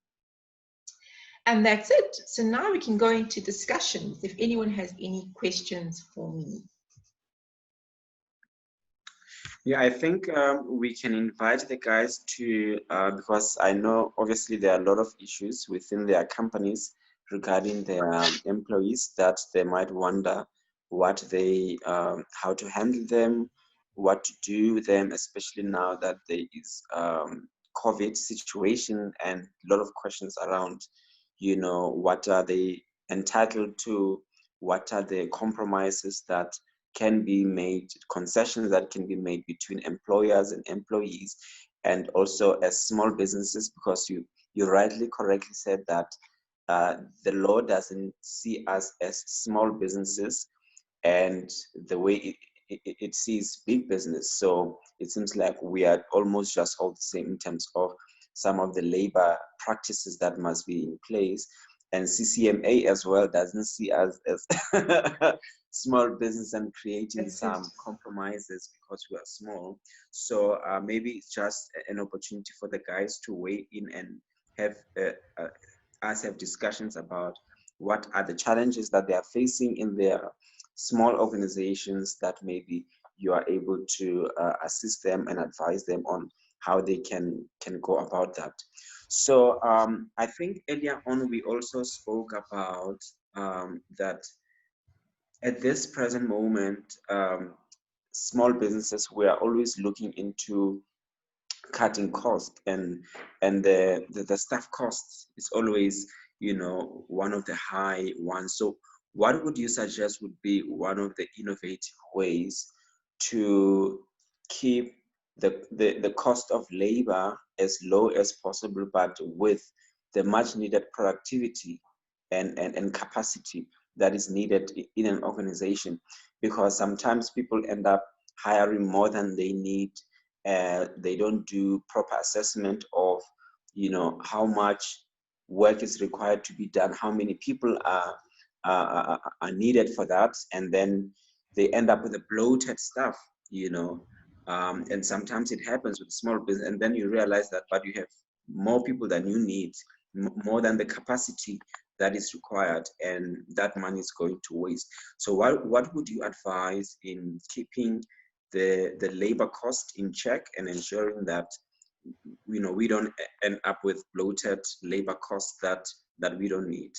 And that's it. So now we can go into discussions if anyone has any questions for me. Yeah, I think we can invite the guys to, because I know obviously there are a lot of issues within their companies regarding their employees that they might wonder what they, how to handle them, what to do with them, especially now that there is COVID situation and a lot of questions around, what are they entitled to, what are the compromises that can be made, concessions that can be made between employers and employees, and also as small businesses, because you rightly correctly said that the law doesn't see us as small businesses and the way it sees big business. So it seems like we are almost just all the same in terms of some of the labor practices that must be in place. And CCMA as well doesn't see us as small business and creating some compromises because we are small. So maybe it's just an opportunity for the guys to weigh in and have us have discussions about what are the challenges that they are facing in their small organizations, that maybe you are able to assist them and advise them on how they can go about that. So I think earlier on we also spoke about that at this present moment, small businesses, we are always looking into cutting costs, and the staff costs is always one of the high ones. So what would you suggest would be one of the innovative ways to keep the cost of labor as low as possible, but with the much needed productivity and capacity that is needed in an organization? Because sometimes people end up hiring more than they need. They don't do proper assessment of how much work is required to be done, how many people are needed for that, and then they end up with a bloated stuff, and sometimes it happens with small business, and then you realize that but you have more people than you need, more than the capacity that is required, and that money is going to waste. So what would you advise in keeping the labor cost in check and ensuring that we don't end up with bloated labor costs that we don't need?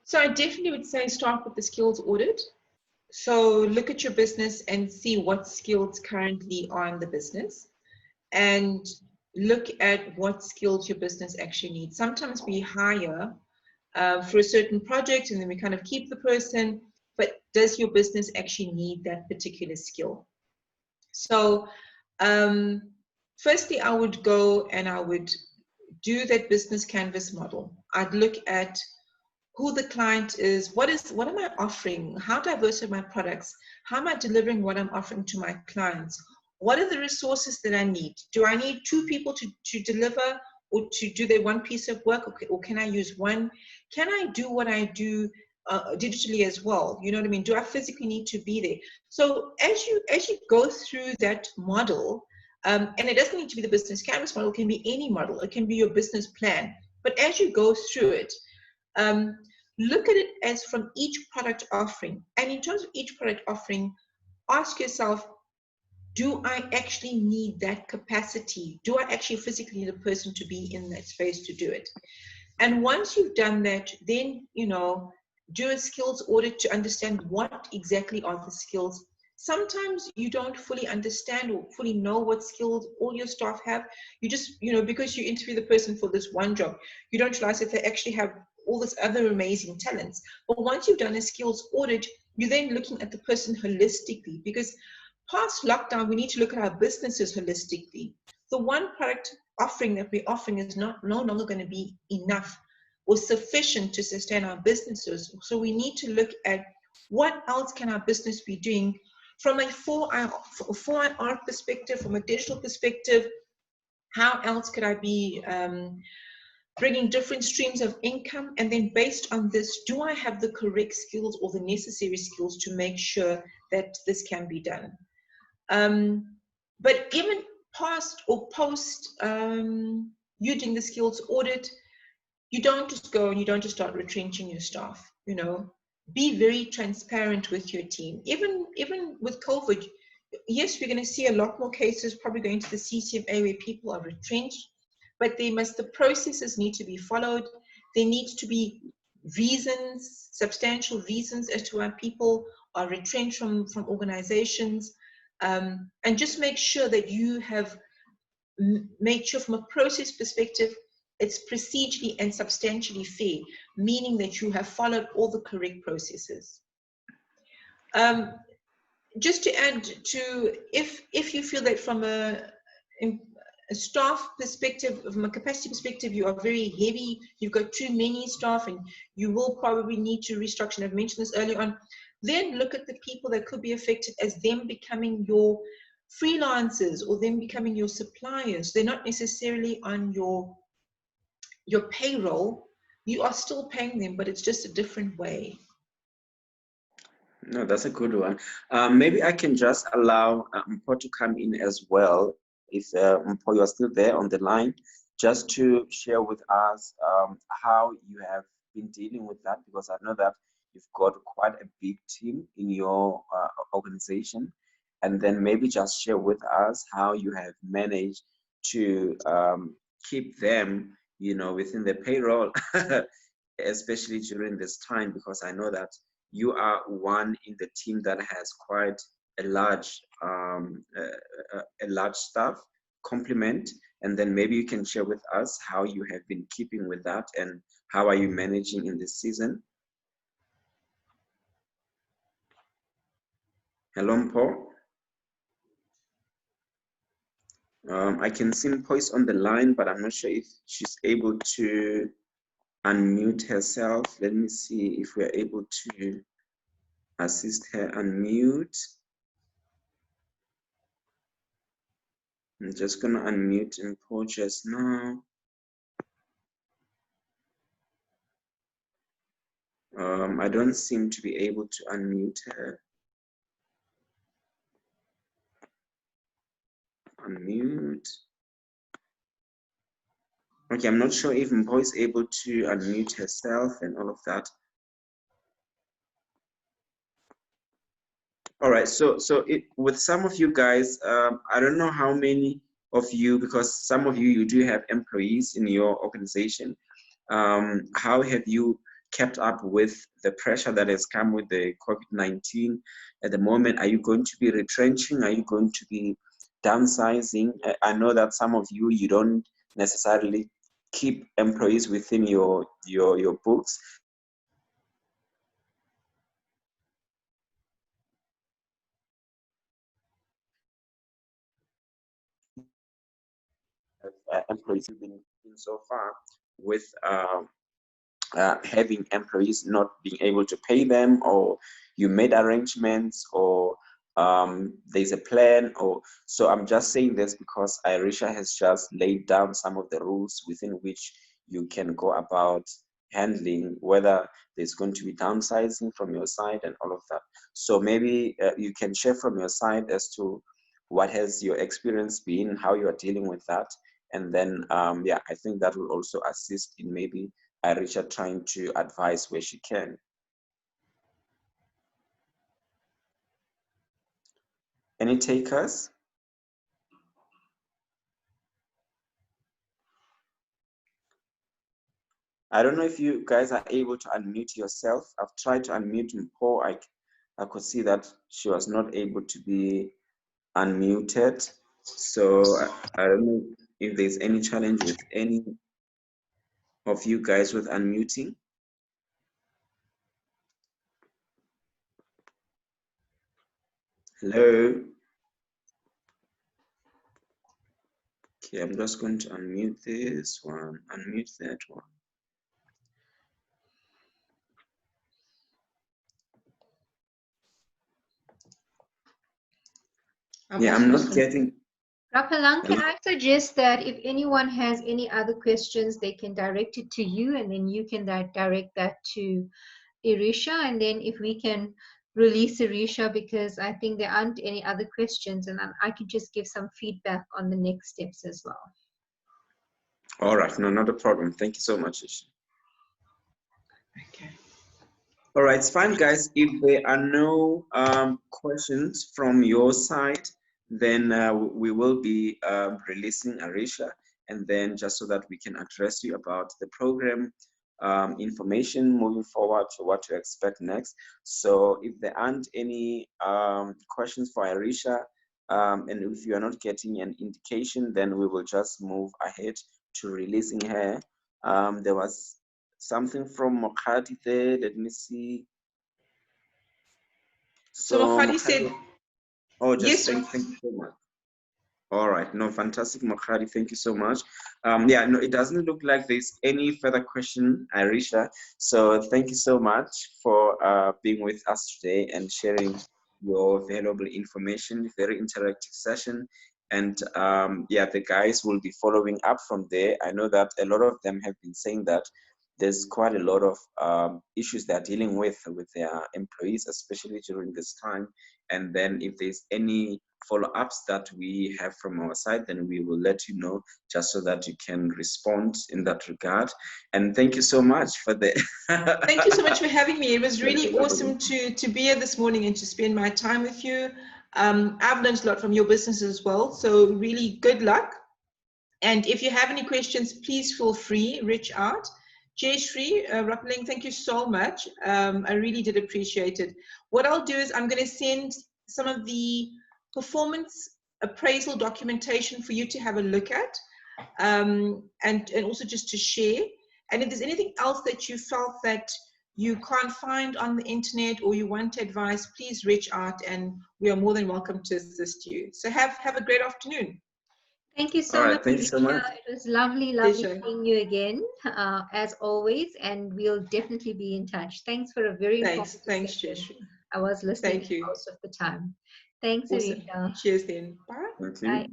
So I definitely would say start with the skills audit. So look at your business and see what skills currently are in the business, and look at what skills your business actually needs. Sometimes we hire for a certain project and then we kind of keep the person, but does your business actually need that particular skill? So firstly, I would go and I would do that business canvas model. I'd look at who the client is, what am I offering, how diverse are my products, how am I delivering what I'm offering to my clients, what are the resources that I need? Do I need 2 people to deliver, or to do their one piece of work, or can I use one? Can I do what I do digitally as well? You know what I mean? Do I physically need to be there? So as you go through that model, and it doesn't need to be the business canvas model, it can be any model, it can be your business plan. But as you go through it, look at it as from each product offering. And in terms of each product offering, ask yourself, do I actually need that capacity? Do I actually physically need a person to be in that space to do it? And once you've done that, then, do a skills audit to understand what exactly are the skills. sometimes you don't fully understand or fully know what skills all your staff have. You just, because you interview the person for this one job, you don't realize that they actually have all this other amazing talents. But once you've done a skills audit, you're then looking at the person holistically, because past lockdown, we need to look at our businesses holistically. The one product offering that we're offering is no longer going to be enough or sufficient to sustain our businesses. So we need to look at what else can our business be doing from a 4IR perspective, from a digital perspective. How else could I be bringing different streams of income? And then based on this, do I have the correct skills or the necessary skills to make sure that this can be done? But even past or post you doing the skills audit, you don't just go and you don't just start retrenching your staff. Be very transparent with your team. Even with COVID, yes, we're going to see a lot more cases probably going to the CCMA where people are retrenched, but the processes need to be followed. There needs to be reasons, substantial reasons as to why people are retrenched from organizations, and just make sure that you have made sure from a process perspective it's procedurally and substantially fair, meaning that you have followed all the correct processes. Just to add to, if you feel that from a staff perspective, from a capacity perspective, you are very heavy, you've got too many staff, and you will probably need to restructure, and I've mentioned this earlier on, then look at the people that could be affected as them becoming your freelancers or them becoming your suppliers. They're not necessarily on your payroll. You are still paying them, but it's just a different way. No, that's a good one. Maybe I can just allow Mpo to come in as well. If Mpo, you are still there on the line, just to share with us how you have been dealing with that, because I know that you've got quite a big team in your organization. And then maybe just share with us how you have managed to keep them, within the payroll, especially during this time, because I know that you are one in the team that has quite a large staff complement, and then maybe you can share with us how you have been keeping with that and how are you managing in this season. Hello, Mpo. I can see Mpo is on the line, but I'm not sure if she's able to unmute herself. Let me see if we're able to assist her unmute. I'm just gonna unmute Mpo just now. I don't seem to be able to unmute her. Unmute. Okay, I'm not sure if Mpo is able to unmute herself and all of that. All right, so with some of you guys, I don't know how many of you, because some of you do have employees in your organization. How have you kept up with the pressure that has come with the COVID-19 at the moment? Are you going to be retrenching? Are you going to be downsizing? I know that some of you don't necessarily keep employees within your books. Employees have been in so far with having employees not being able to pay them, or you made arrangements, or there's a plan, or so. I'm just saying this because Irisha has just laid down some of the rules within which you can go about handling whether there's going to be downsizing from your side and all of that. So maybe you can share from your side as to what has your experience been, how you are dealing with that, and then yeah, I think that will also assist in maybe Irisha trying to advise where she can. Any takers? I don't know if you guys are able to unmute yourself. I've tried to unmute Mpo. I could see that she was not able to be unmuted. So I don't know if there's any challenge with any of you guys with unmuting. Hello. Okay, I'm just going to unmute this one, unmute that one. I'm not getting. Rapalang, can I suggest that if anyone has any other questions, they can direct it to you, and then you can direct that to Irisha, and then if we can release Irisha, because I think there aren't any other questions, and I can just give some feedback on the next steps as well. All right, no, not a problem. Thank you so much, Ishi. Okay. All right, it's fine, guys. If there are no questions from your side, then we will be releasing Arisha, and then just so that we can address you about the program information moving forward to what to expect next. So if there aren't any questions for Arisha, and if you are not getting an indication, then we will just move ahead to releasing her. There was something from Mokhati there. Let me see. So Mokhati said, oh, just yes. thank you so much. All right, no, fantastic, Mokhati. Thank you so much. Yeah, no, it doesn't look like there's any further question, Arisha. So thank you so much for being with us today and sharing your valuable information. Very interactive session. And yeah, the guys will be following up from there. I know that a lot of them have been saying that there's quite a lot of issues they're dealing with their employees, especially during this time. And then if there's any follow-ups that we have from our side, then we will let you know, just so that you can respond in that regard. And thank you so much for the thank you so much for having me. It was really awesome to be here this morning and to spend my time with you. I've learned a lot from your business as well, so really good luck. And if you have any questions, please feel free, reach out. Jayashree, Rapaling, thank you so much. I really did appreciate it. What I'll do is I'm going to send some of the performance appraisal documentation for you to have a look at, and also just to share. And if there's anything else that you felt that you can't find on the internet or you want advice, please reach out and we are more than welcome to assist you. So have a great afternoon. Thank you so much. Thank you so much. It was lovely seeing you again, as always, and we'll definitely be in touch. Thanks for a very informative session. I was listening most of the time. Thanks, awesome. Arisha. Cheers then. Bye. Thank you. Bye.